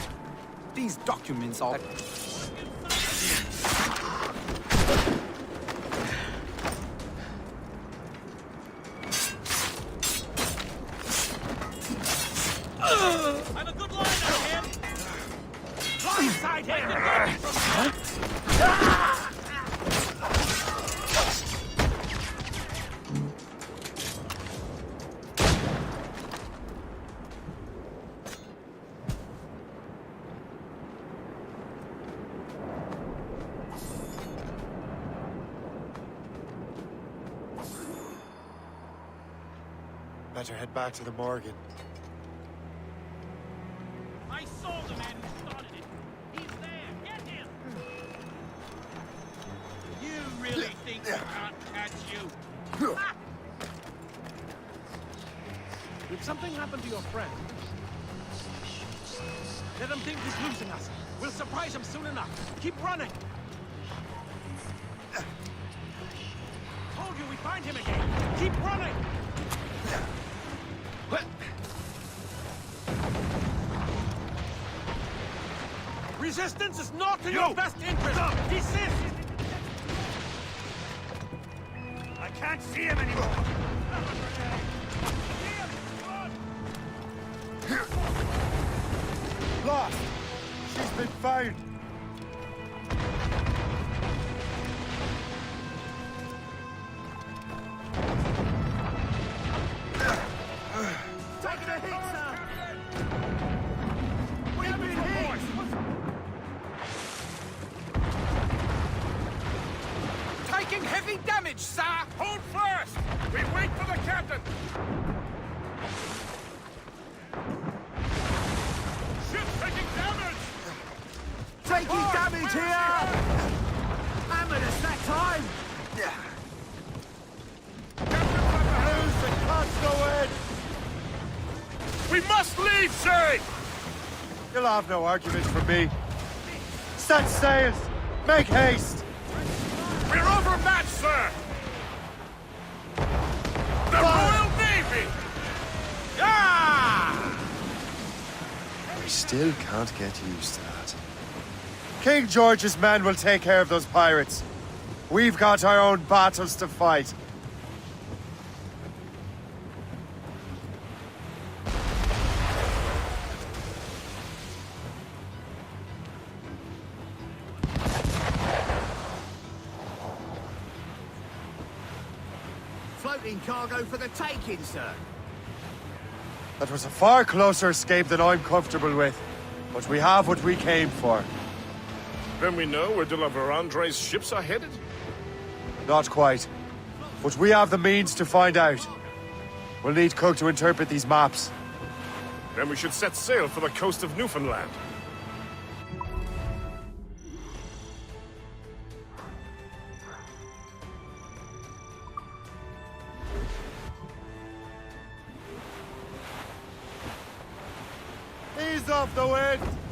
These documents are... I'm a good liner, kid! Blindside here! Better head back to the Morgan. I saw the man who started it. He's there. Get him! You really think I can't catch you? Ah! If something happened to your friend, let him think he's losing us. We'll surprise him soon enough. Keep running. Told you we'd find him again. Keep running. Resistance is not in your best interest. Desist. I can't see him anymore. Lost! She's been found! Take the hit, sir. We've been hit! Taking heavy damage, sir! Hold fast! We wait for the captain! Ship's taking damage! Taking damage here! Hammered us that time! Lose the can't go in! We must leave, Shay! You'll have no argument from me. Set sails! Make haste! We're overmatched, sir! The Royal Navy! Ah! We still can't get used to that. King George's men will take care of those pirates. We've got our own battles to fight. Floating cargo for the taking, sir. That was a far closer escape than I'm comfortable with. But we have what we came for. Then we know where de la Vérandre's ships are headed? Not quite. But we have the means to find out. We'll need Cook to interpret these maps. Then we should set sail for the coast of Newfoundland. Ease off the wind!